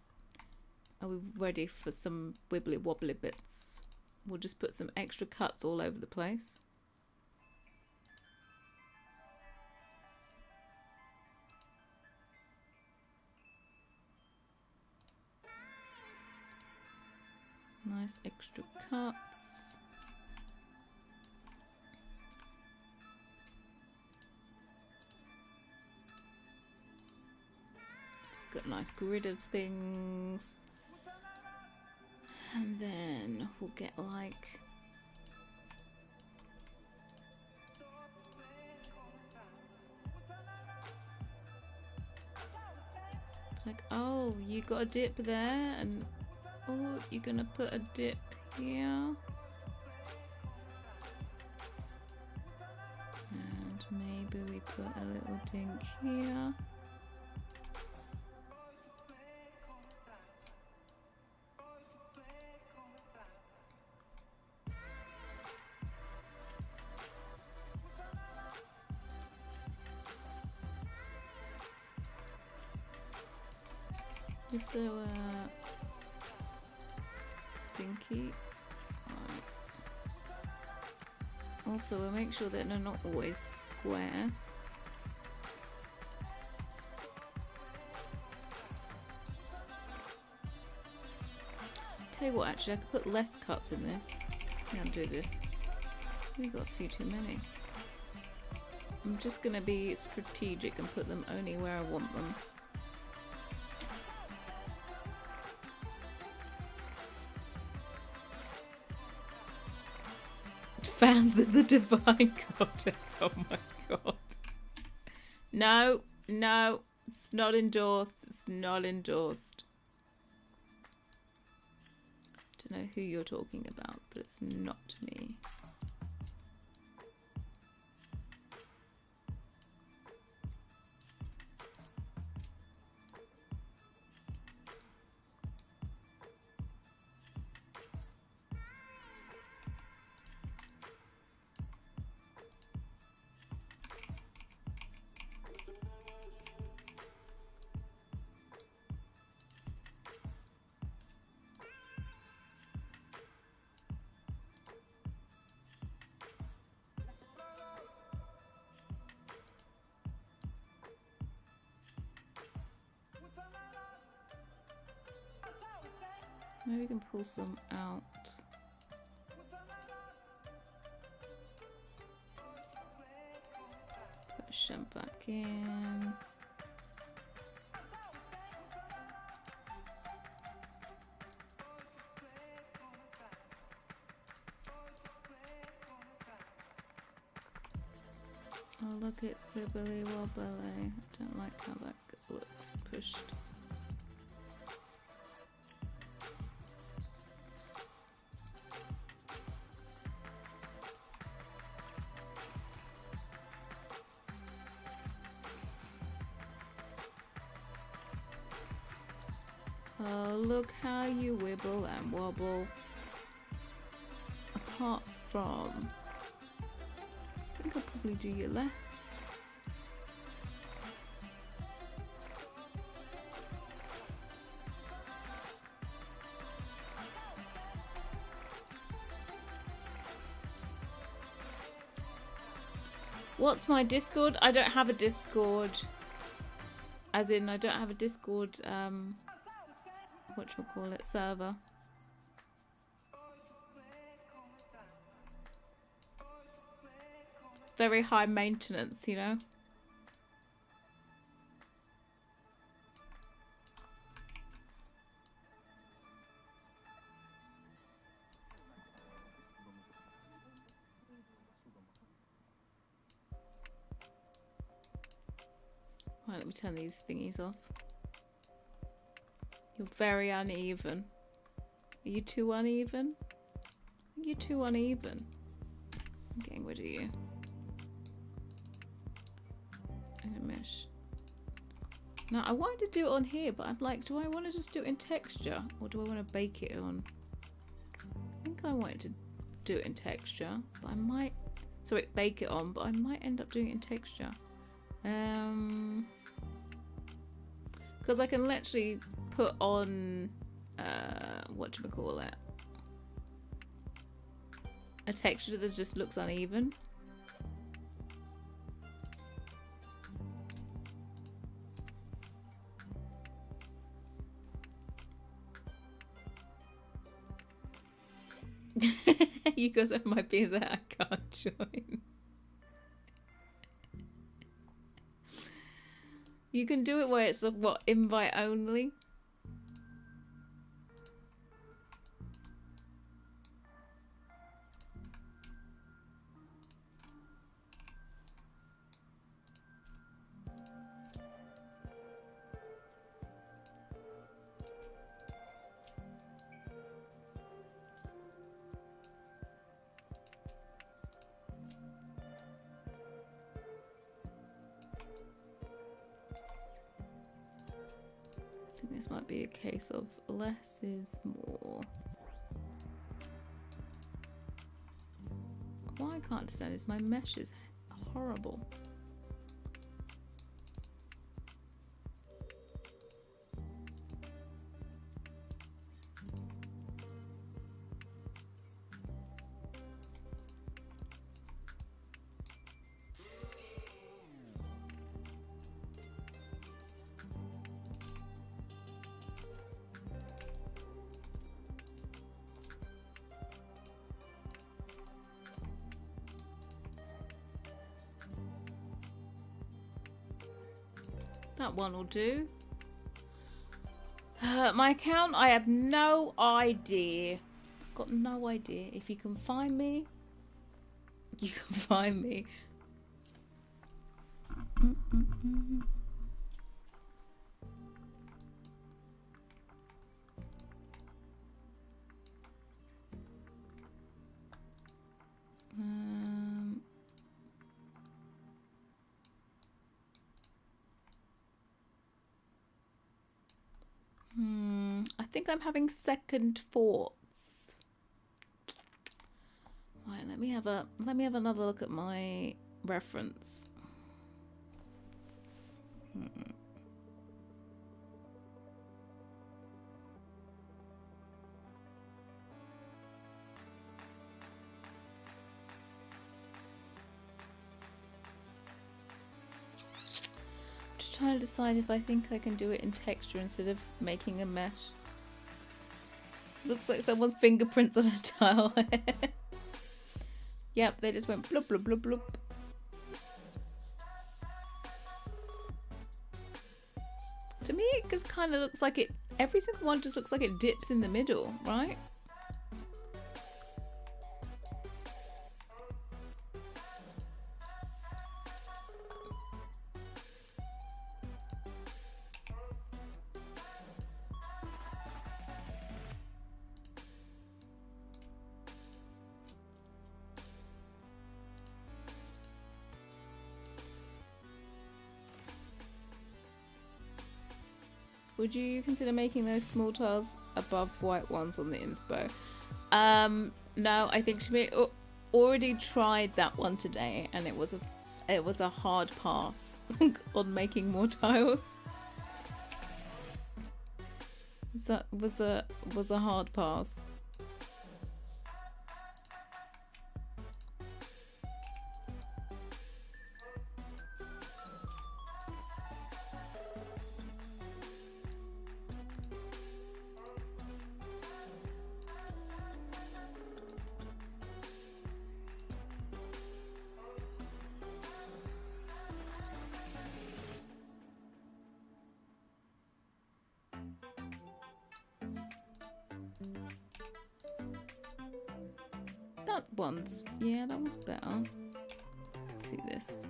Are we ready for some wibbly wobbly bits? We'll just put some extra cuts all over the place. Nice extra cuts. It's got a nice grid of things. And then we'll get like oh, you got a dip there, and oh, you're gonna put a dip here. And maybe we put a little dink here. Just so dinky. Right. Also, we'll make sure that they're not always square. Tell you what, actually, I could put less cuts in this. Yeah, I'll do this. We've got a few too many. I'm just gonna be strategic and put them only where I want them. Fans of the Divine Goddess. Oh my god. No, no, it's not endorsed. It's not endorsed. Don't know who you're talking about, but it's not me. Maybe we can pull some out. push them back in. Oh look, it's wibbly wobbly. I don't like how that looks pushed. Oh, look how you wibble and wobble. Apart from, I think I'll probably do your left. What's my Discord? I don't have a Discord. As in, I don't have a Discord, whatchamacallit, server. Very high maintenance, you know? Right, let me turn these thingies off. You're very uneven. Are you too uneven? I think you're too uneven. I'm getting rid of you. And a mesh. Now I wanted to do it on here, but I'm like, do I want to just do it in texture? Or do I want to bake it on? I think I wanted to do it in texture, but I might... Sorry, bake it on, but I might end up doing it in texture. Because I can literally put on whatchamacallit, a texture that just looks uneven. You guys have my beers that I can't join. You can do it where it's a, what, invite only? This might be a case of less is more. What I can't understand is my mesh is horrible. That one will do. My account, I have no idea. Got no idea. If you can find me, you can find me. I think I'm having second thoughts. Right, let me have another look at my reference. Just trying to decide if I think I can do it in texture instead of making a mesh. Looks like someone's fingerprints on a tile. Yep, they just went bloop bloop bloop bloop. To me, it just kind of looks like it, every single one just looks like it dips in the middle, right? Would you consider making those small tiles above white ones on the inspo? No, I think she already tried that one today, and it was a hard pass on making more tiles. That was a hard pass. That one's better. See this.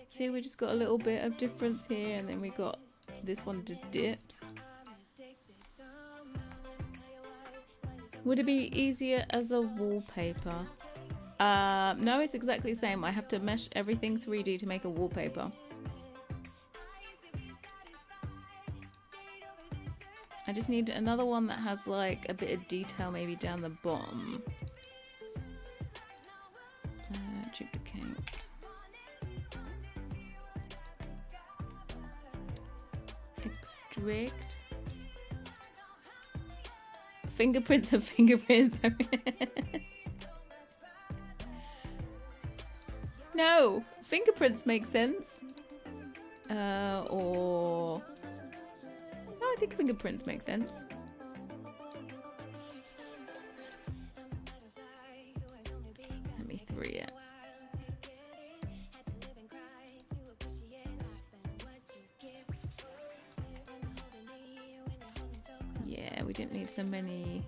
See, we just got a little bit of difference here, and then we got this one just dips. Would it be easier as a wallpaper? No, it's exactly the same. I have to mesh everything 3D to make a wallpaper. I just need another one that has like a bit of detail maybe down the bottom. Duplicate. Extract. Fingerprints of fingerprints. No, fingerprints make sense. Or... No, I think fingerprints make sense. Let me 3 it. Yeah, we didn't need so many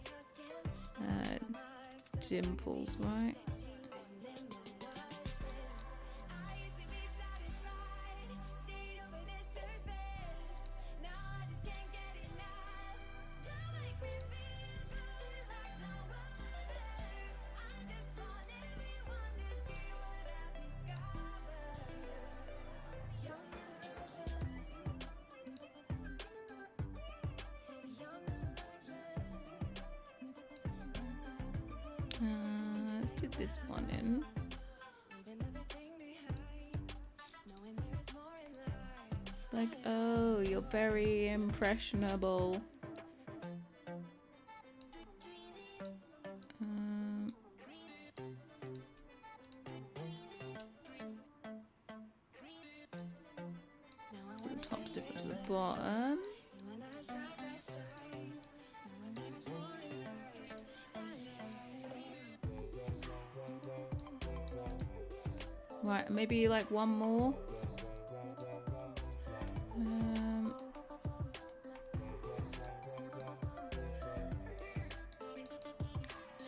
dimples, right? Let's do this one in. Like, oh, you're very impressionable. So the top's different to the bottom. Right, maybe like one more.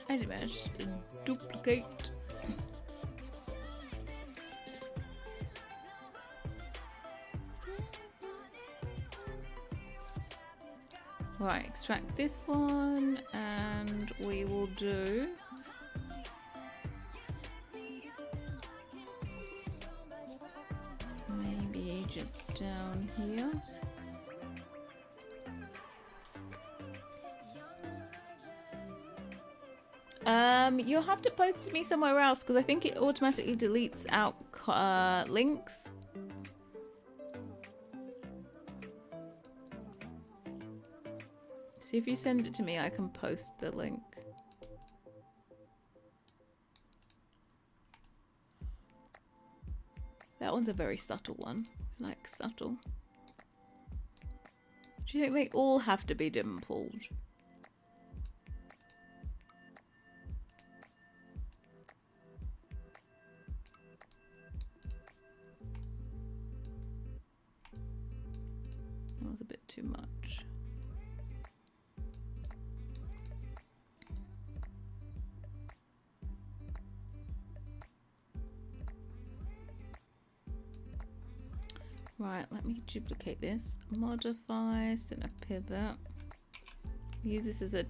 I managed to duplicate. Right, extract this one, and we will do. Maybe just down here. You'll have to post it to me somewhere else because I think it automatically deletes out links. So if you send it to me, I can post the link. That one's a very subtle one. Like subtle. Do you think they all have to be dimpled? That was a bit too much. Right, let me duplicate this. Modify, center pivot. Use this as a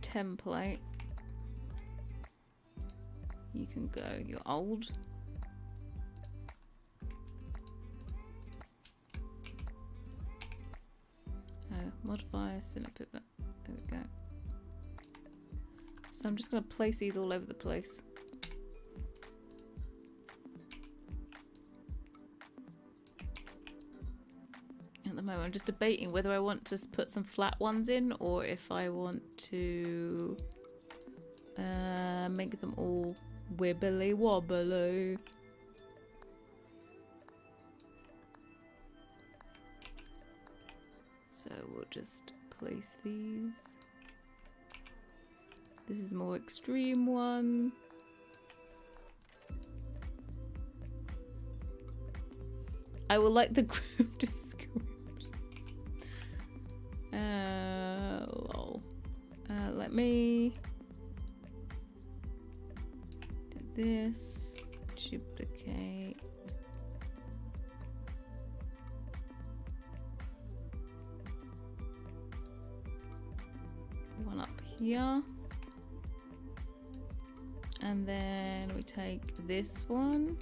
template. You can go your old. Modify, center pivot. There we go. So I'm just going to place these all over the place. At the moment, I'm just debating whether I want to put some flat ones in or if I want to make them all wibbly wobbly. So we'll just place these. This is the more extreme one. I will like the group description. Lol. Let me do this. Duplicate. One up here. And then we take this one.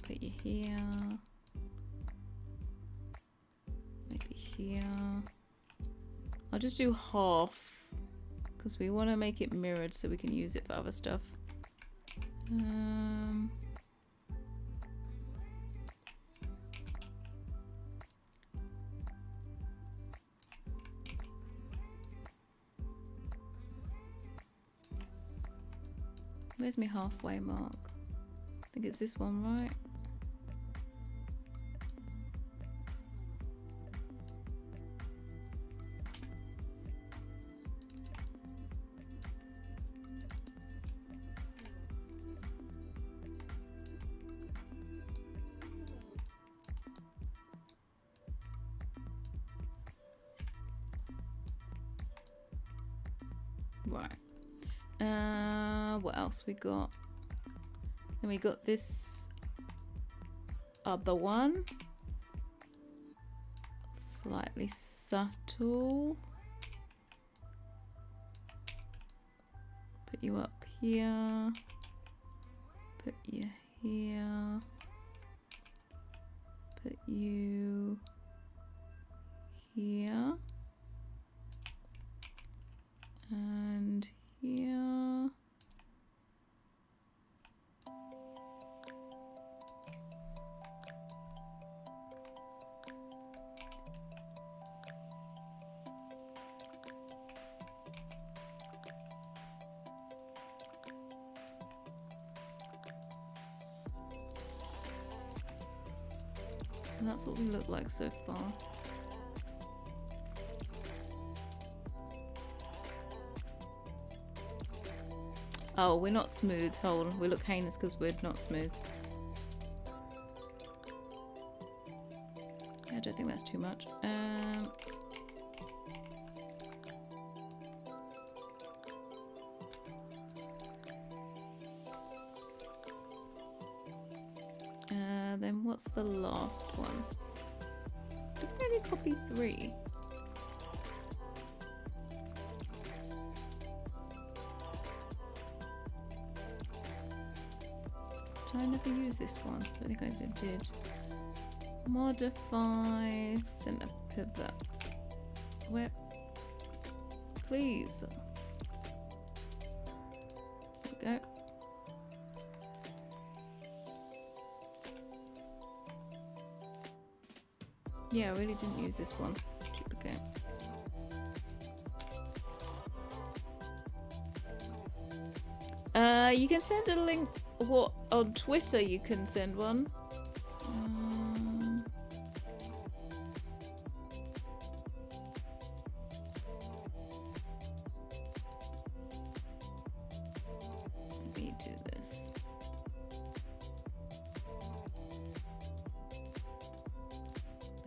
Put you here. Maybe here. I'll just do half because we want to make it mirrored so we can use it for other stuff. Where's my halfway mark? I think it's this one, right? Right. What else we got? Then we got this other one. Slightly subtle. Put you up here. Put you here. Put you here. And here. And that's what we look like so far. Oh, we're not smooth. Hold on. We look heinous because we're not smooth. I don't think that's too much. Then what's the last one? Did we only copy 3? Did I never use this one? I think I did. Modify, center pivot. Where? Please. There we go. Yeah, I really didn't use this one. Duplicate. You can send a link. What on Twitter? You can send one. Let me do this.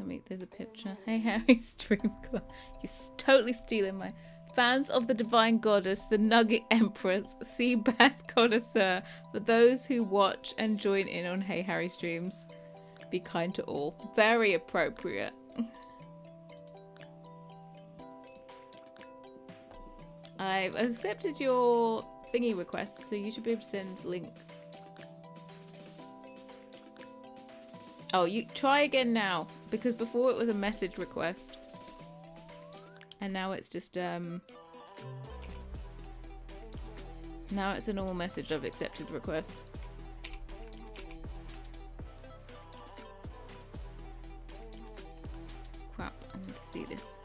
Let me, there's a picture. Hey Harry, stream club. He's totally stealing my... Fans of the Divine Goddess, the Nugget Empress, Sea Bass Connoisseur. For those who watch and join in on Hey Harry streams, be kind to all. Very appropriate. I've accepted your thingy request, so you should be able to send a link. Oh, you try again now, because before it was a message request. And now it's just, now it's a normal message of accepted request. Crap, I need to see this.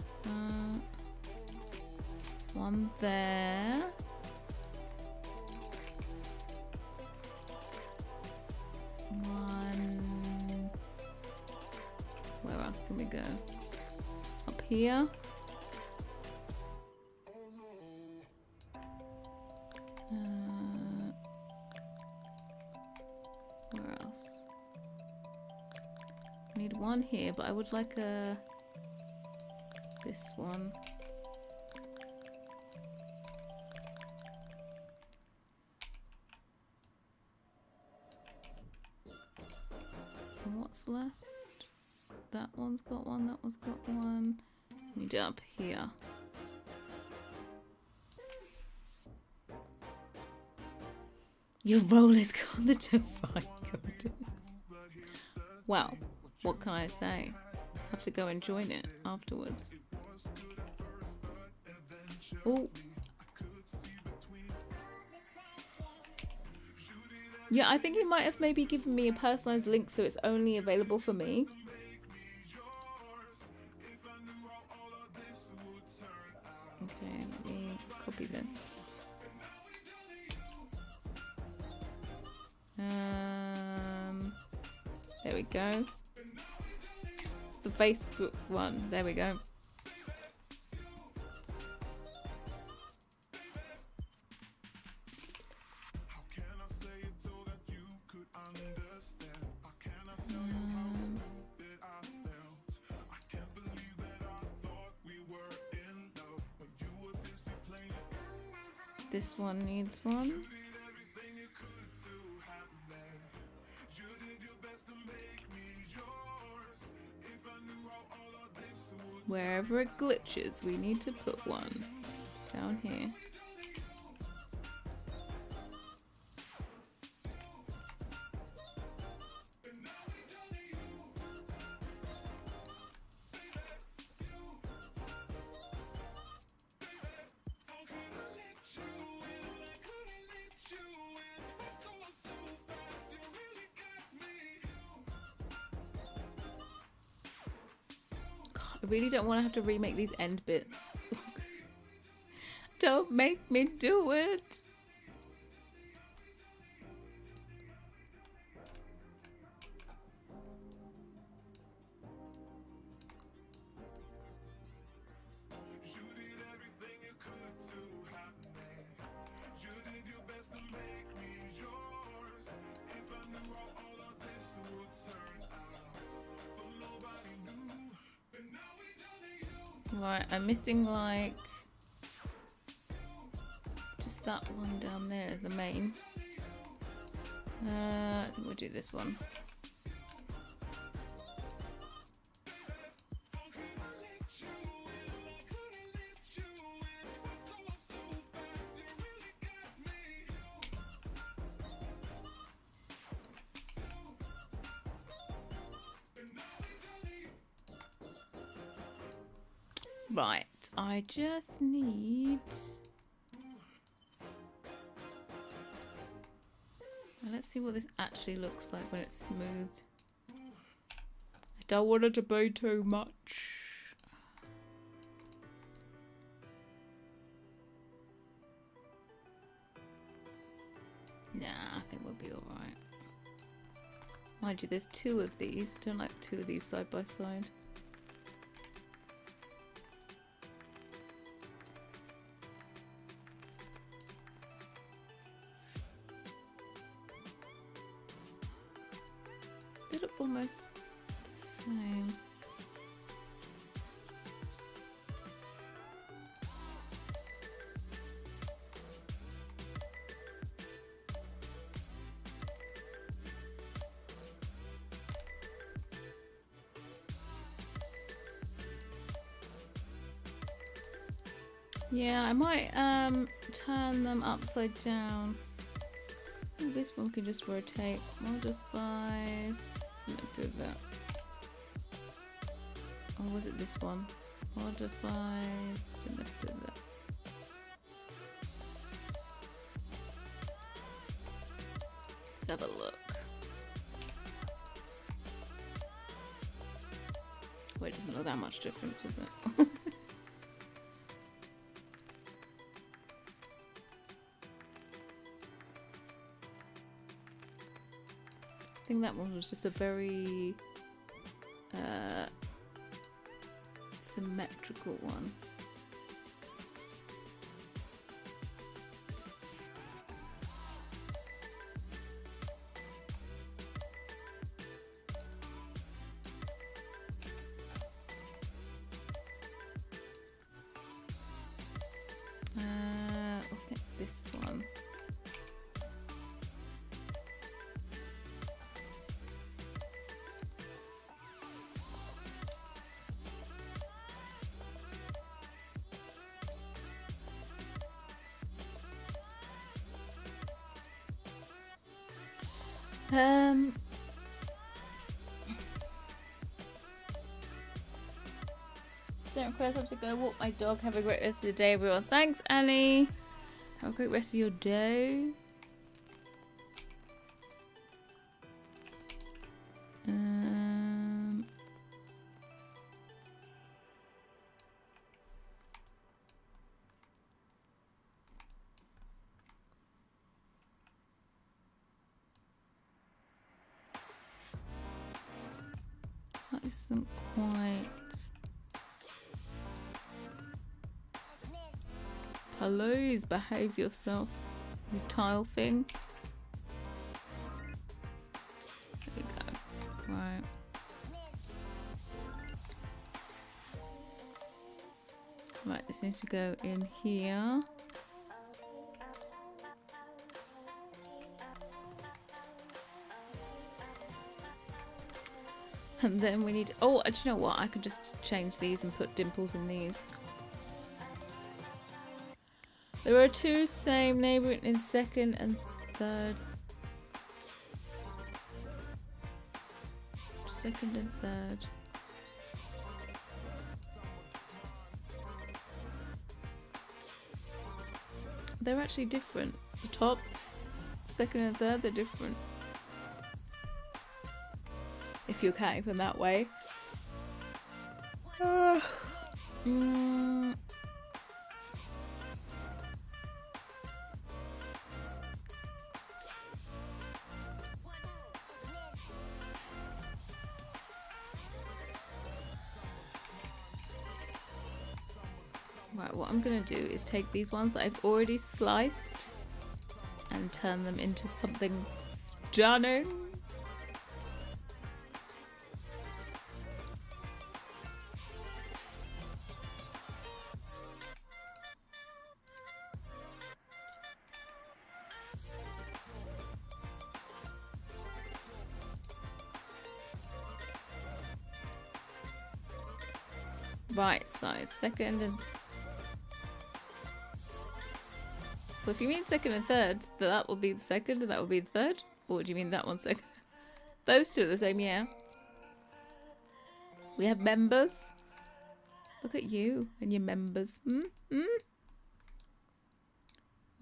One there. One. Where else can we go? Up here. Where else? I need one here, but I would like this one. And what's left? That one's got one, that one's got one. Need it up here. Your role is called the Divine Goddess. Well, what can I say? I have to go and join it afterwards. Oh. Yeah, I think he might have maybe given me a personalized link so it's only available for me. Okay, let me copy this. There we go. It's the Facebook one. There we go. This one needs one. Wherever it glitches, we need to put one down here. I really don't want to have to remake these end bits. Don't make me do it. Right, I'm missing like just that one down there, the main. I think we'll do this one. Right, I just need... Well, let's see what this actually looks like when it's smooth. I don't want it to be too much. Nah, I think we'll be alright. Mind you, there's two of these. I don't like two of these side by side. They look almost the same. Yeah, I might turn them upside down. Ooh, this one can just rotate. Modify, snip pivot. Or was it this one? Modify, snip pivot. Let's have a look. Well, it doesn't look that much different, does it? I think that one was just a very symmetrical one. I think this one. So I'm to go walk my dog. Have a great rest of the day, everyone. Thanks, Annie. Have a great rest of your day. That isn't quite. Please behave yourself, you tile thing. There we go. Right. Right, this needs to go in here. And then we need, oh, do you know what? I could just change these and put dimples in these. There are two same neighbouring in second and third. Second and third. They're actually different. The top, second and third, they're different. If you're counting them that way. Right, what I'm going to do is take these ones that I've already sliced and turn them into something stunning. Right side, second and... Well, if you mean second and third, that will be the second and that will be the third? Or do you mean that one second? Those two are the same, yeah. We have members. Look at you and your members.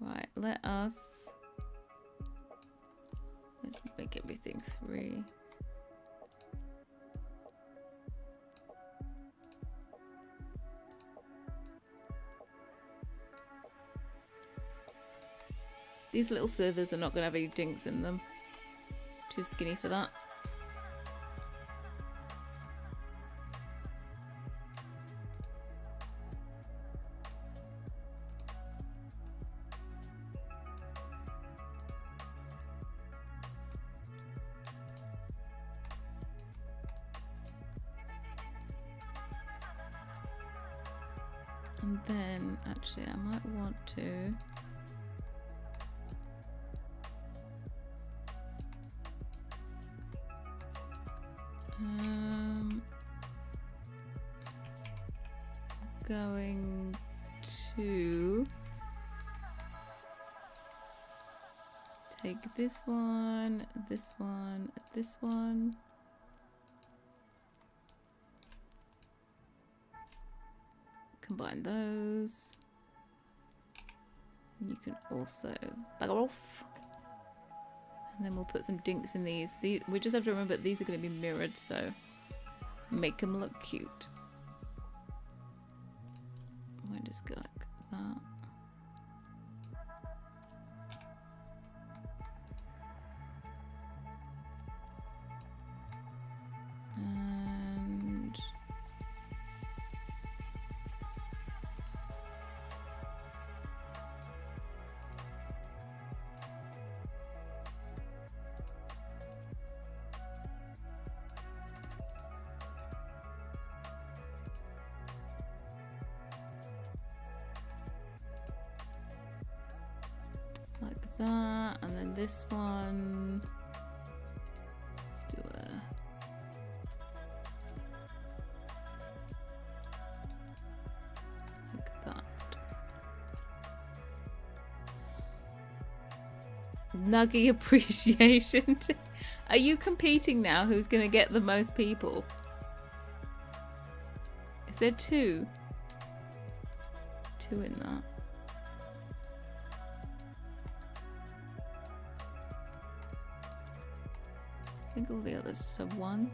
Right, let's make everything 3. These little slithers are not going to have any dinks in them. Too skinny for that. And then, actually, I might want to... going to take this one, this one, this one. Combine those. And you can also bugger off. And then we'll put some dinks in these. We just have to remember that these are going to be mirrored, so make them look cute. Might just go like that. And like that, and then this one, let's do like that. Nuggy appreciation. Are you competing now? Who's going to get the most people? Is there two? There's two in that. I think all the others just have one.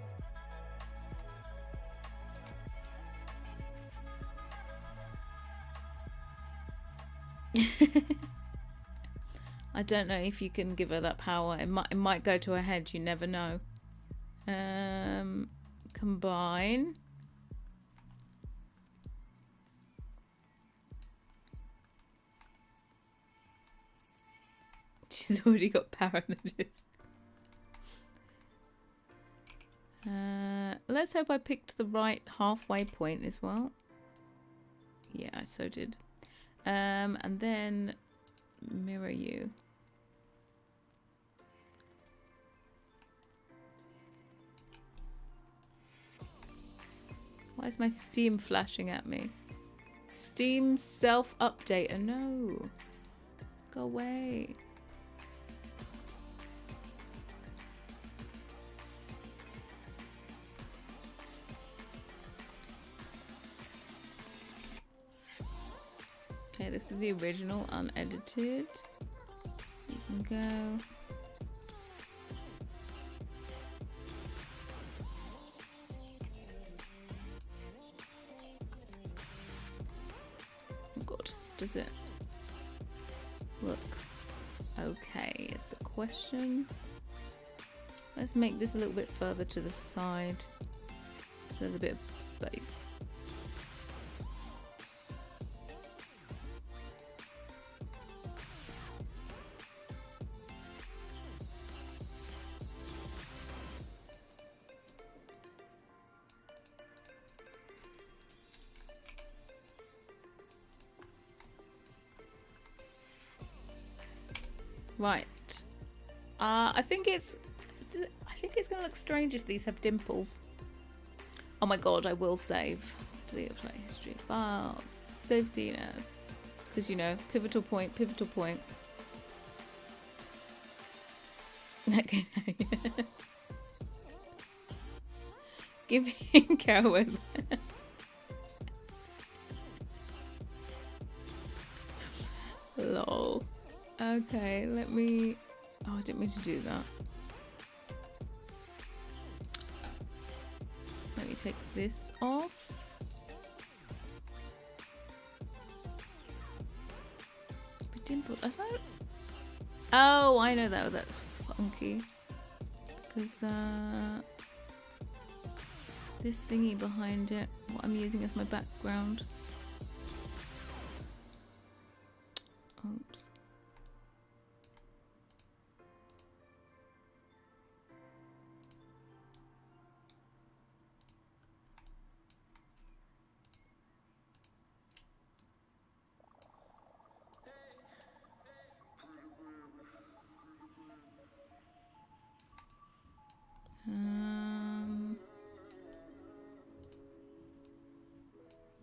I don't know if you can give her that power. It might go to her head. You never know. Combine. She's already got paralysis. Let's hope I picked the right halfway point as well. Yeah, I so did. And then mirror you. Why is my Steam flashing at me? Steam self-updater. No. Go away. Okay, this is the original unedited. You can go. Oh God, does it look okay is the question. Let's make this a little bit further to the side so there's a bit of space. Right. I think it's gonna look strange if these have dimples. Oh my God, I will save. Delete play history files. Save scene as. Because you know, pivotal point, pivotal point. Okay. Give him Carol. Lol. Okay, let me... Oh, I didn't mean to do that. Let me take this off. The dimple... Oh, I know that. That's funky. Because this thingy behind it, what I'm using as my background. Oops.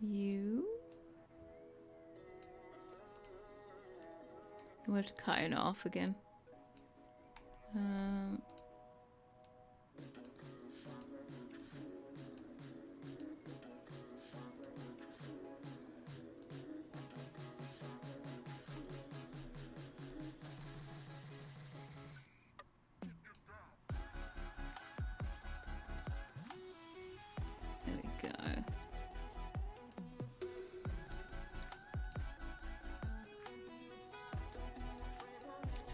You We'll have to cut it off again. There we go.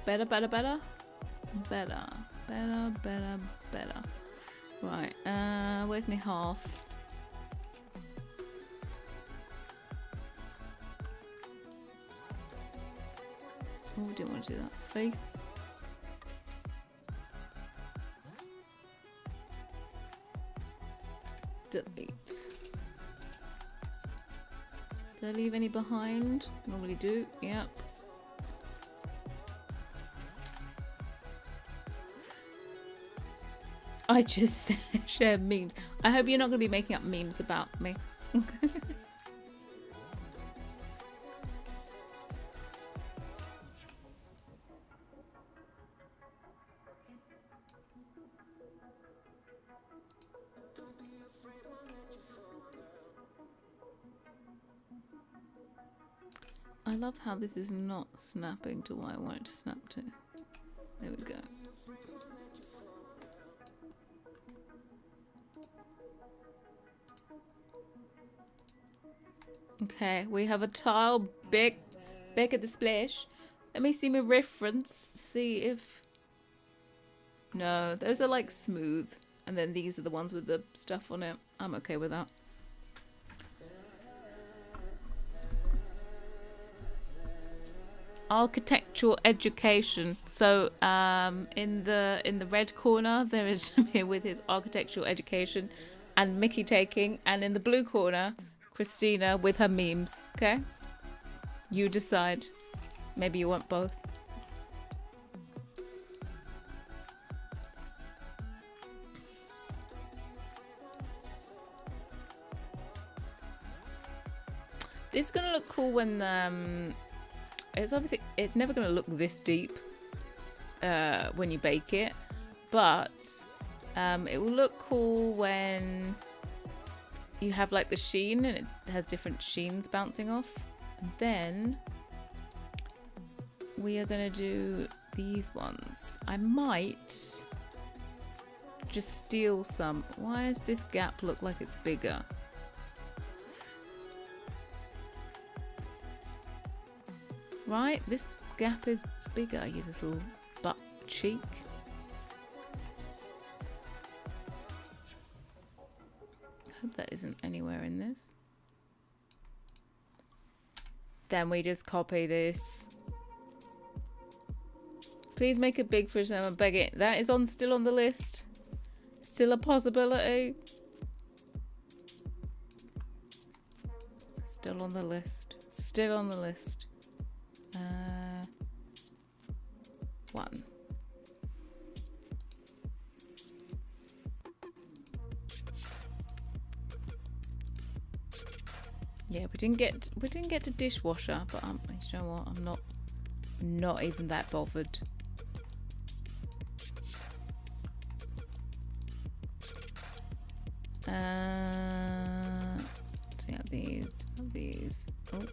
Better, better, better. Better, better, better, better. Right, where's my half? Oh, we didn't want to do that. Face. Delete. Did I leave any behind? Normally do, yep. I just share memes. I hope you're not going to be making up memes about me. I love how this is not snapping to what I want it to snap to. There we go. Okay, we have a tile big at the splash. Let me see my reference. See if... No, those are like smooth. And then these are the ones with the stuff on it. I'm okay with that. Architectural education. So in the red corner there is Shamir with his architectural education and Mickey taking, and in the blue corner Christina with her memes. Okay, you decide. Maybe you want both. This is gonna look cool when it's never going to look this deep when you bake it, but it will look cool when you have like the sheen and it has different sheens bouncing off. And then we are going to do these ones. I might just steal some. Why does this gap look like it's bigger? Right, this gap is bigger, you little butt cheek. I hope that isn't anywhere in this. Then we just copy this. Please make a big fridge now, I'm begging. That is still on the list. Still a possibility. Still on the list. Still on the list. 1. Yeah, we didn't get to dishwasher, but you know what? I'm not even that bothered. So yeah, these. Oh.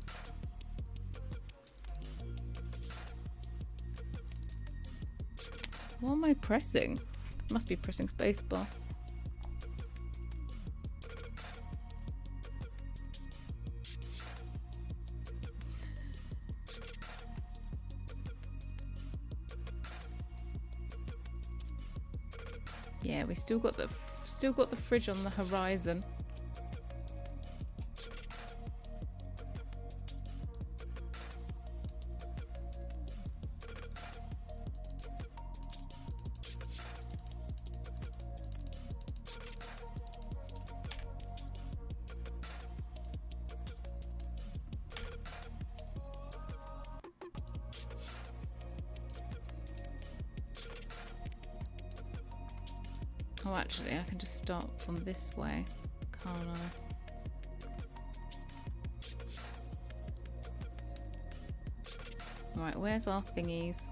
What am I pressing? Must be pressing spacebar. Yeah, we still got the fridge on the horizon. Oh, actually, I can just start from this way, can't I? Right, where's our thingies?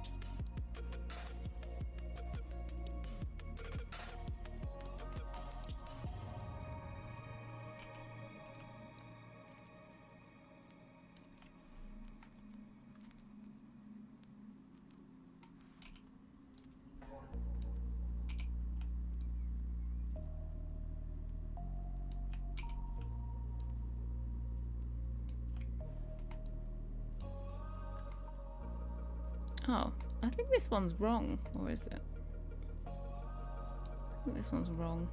Oh, I think this one's wrong, or is it? I think this one's wrong.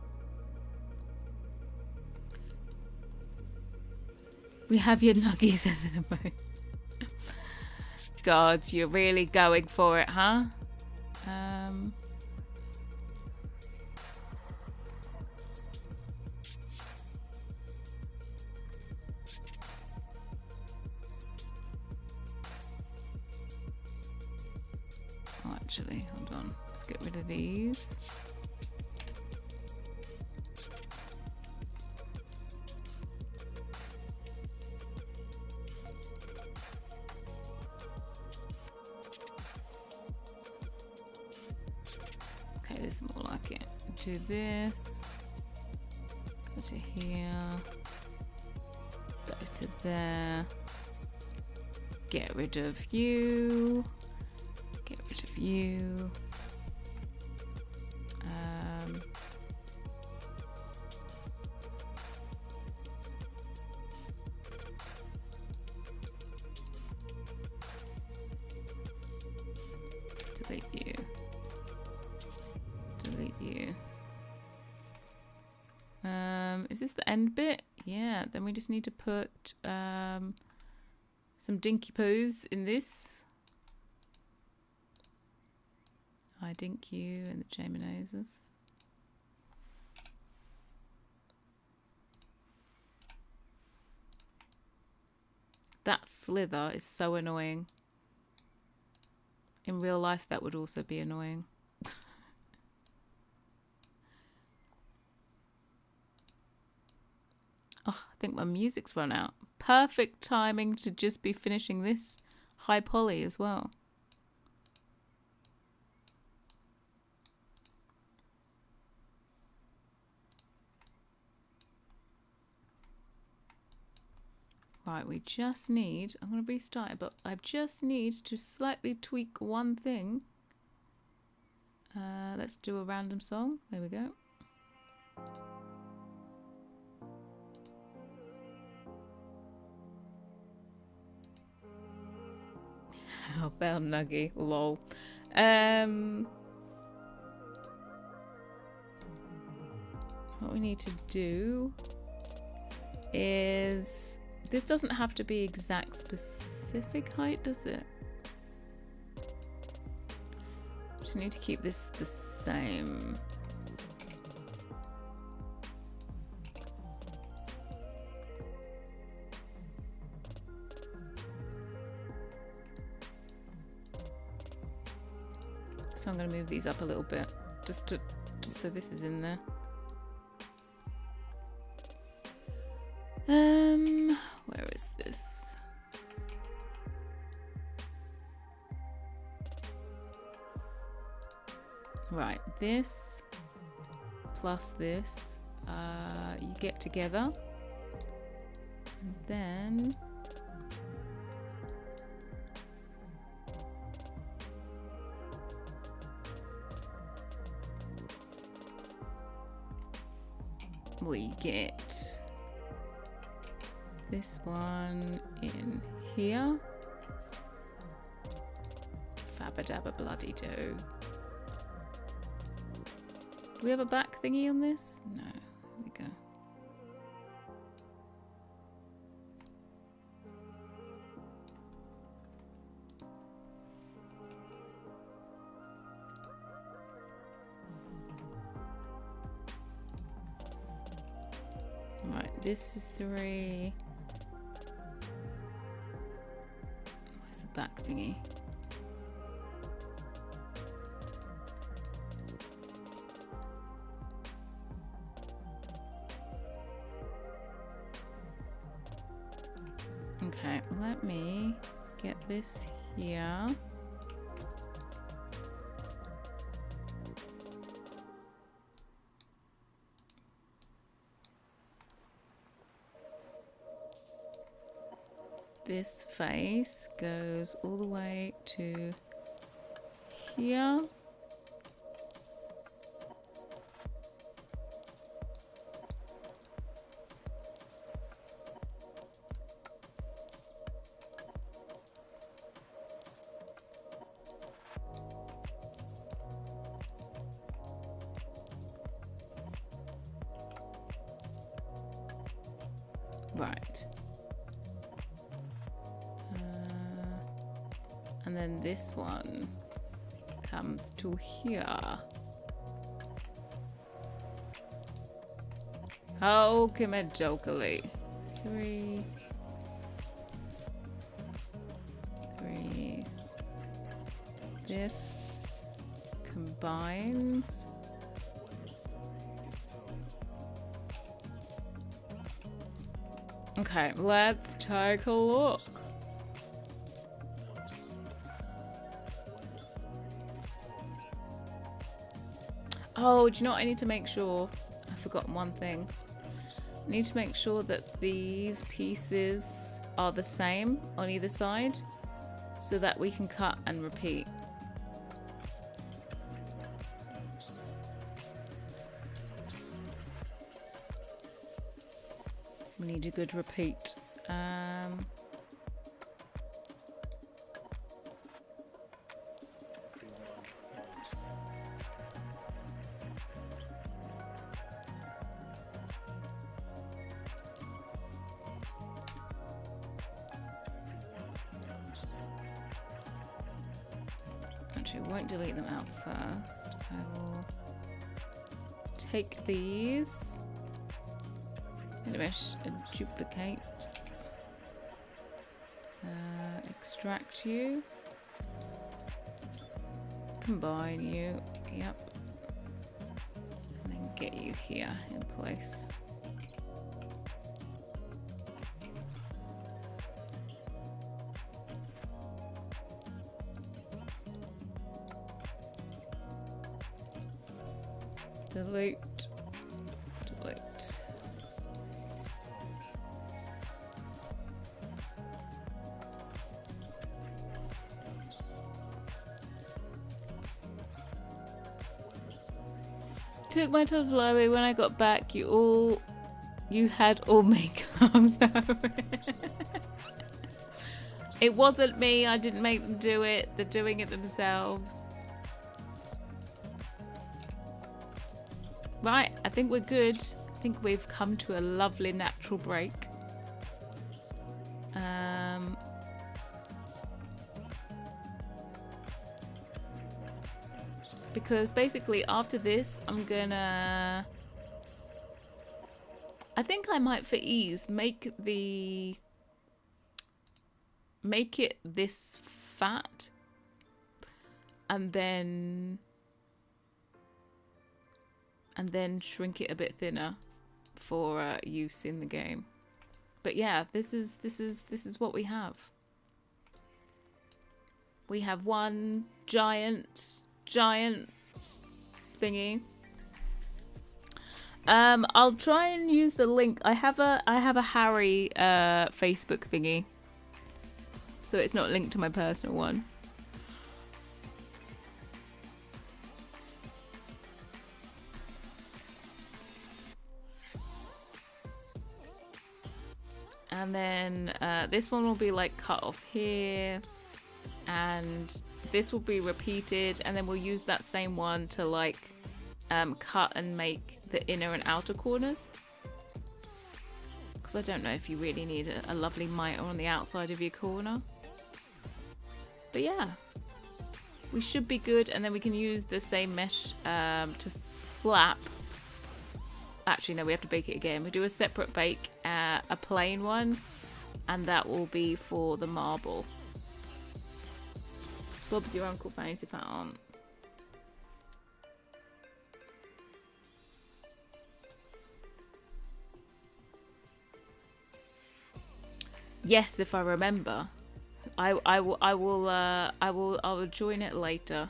We have your nuggies as an emoji. God, you're really going for it, huh? Oh, actually, hold on. Let's get rid of these. Okay, this is more like it. Do this. Go to here. Go to there. Get rid of you. Get rid of you. Delete you. Delete you. Is this the end bit? Yeah, then we just need to put some dinky poos in this. I dink you and the Jaminoses. That slither is so annoying. In real life, that would also be annoying. Oh, I think my music's run out. Perfect timing to just be finishing this high poly as well. Right, we just need, I'm going to restart it, but I just need to slightly tweak one thing. Let's do a random song. There we go. Oh, Bell Nuggy, lol. What we need to do is, this doesn't have to be exact specific height, does it? Just need to keep this the same. So I'm going to move these up a little bit, just so this is in there. Where is this? Right, this plus this, you get together, and then we get this one in here. Fabba-dabba bloody do. Do we have a back thingy on this? No. Here we go. Right, this is 3. Where's the back thingy? Okay, let me get this Yeah. This face goes all the way to here. Right. And then this one comes to here. How can I jokily? 3. This combines. Okay, let's take a look. Oh, do you know what I need to make sure? I've forgotten one thing. I need to make sure that these pieces are the same on either side so that we can cut and repeat. We need a good repeat. Actually, I won't delete them out first. I will take these and duplicate, extract you, combine you, yep, and then get you here in place. Delete, delete. Took my time slowly. When I got back, you had all makeups. It wasn't me. I didn't make them do it. They're doing it themselves. Right, I think we're good. I think we've come to a lovely natural break. Because basically after this, I'm gonna... I think I might, for ease, make it this fat. And then shrink it a bit thinner for use in the game. But yeah, this is what we have. We have one giant thingy. I'll try and use the link. I have a Harrie Facebook thingy, so it's not linked to my personal one. And then this one will be like cut off here, and this will be repeated, and then we'll use that same one to like cut and make the inner and outer corners, because I don't know if you really need a lovely miter on the outside of your corner. But yeah, we should be good, and then we can use the same mesh to slap. Actually, no, we have to bake it again. We do a separate bake, a plain one, and that will be for the marble. Bob's your uncle, fancy if I aren't. Yes, if I remember. I will join it later.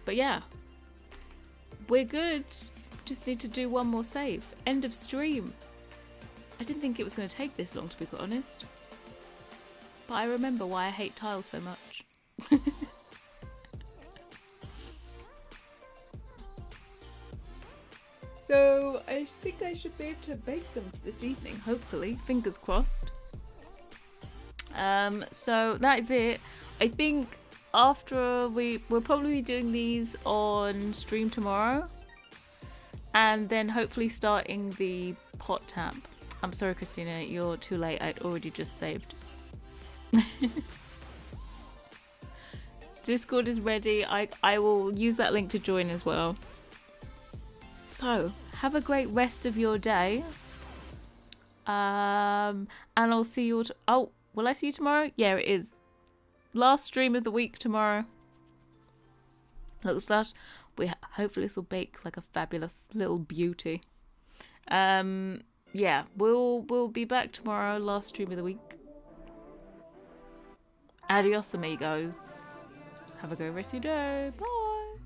But yeah, we're good. Just need to do one more save. End of stream. I didn't think it was going to take this long, to be quite honest. But I remember why I hate tiles so much. So I think I should be able to bake them this evening, hopefully. Fingers crossed. So that is it. I think after we'll probably be doing these on stream tomorrow. And then hopefully starting the pot tap. I'm sorry, Christina, you're too late. I'd already just saved. Discord is ready. I will use that link to join as well. So, have a great rest of your day. And I'll see you... Oh, will I see you tomorrow? Yeah, it is. Last stream of the week tomorrow. Looks like hopefully this will bake like a fabulous little beauty. Yeah, we'll be back tomorrow. Last stream of the week. Adios, amigos. Have a great rest of your day. Bye.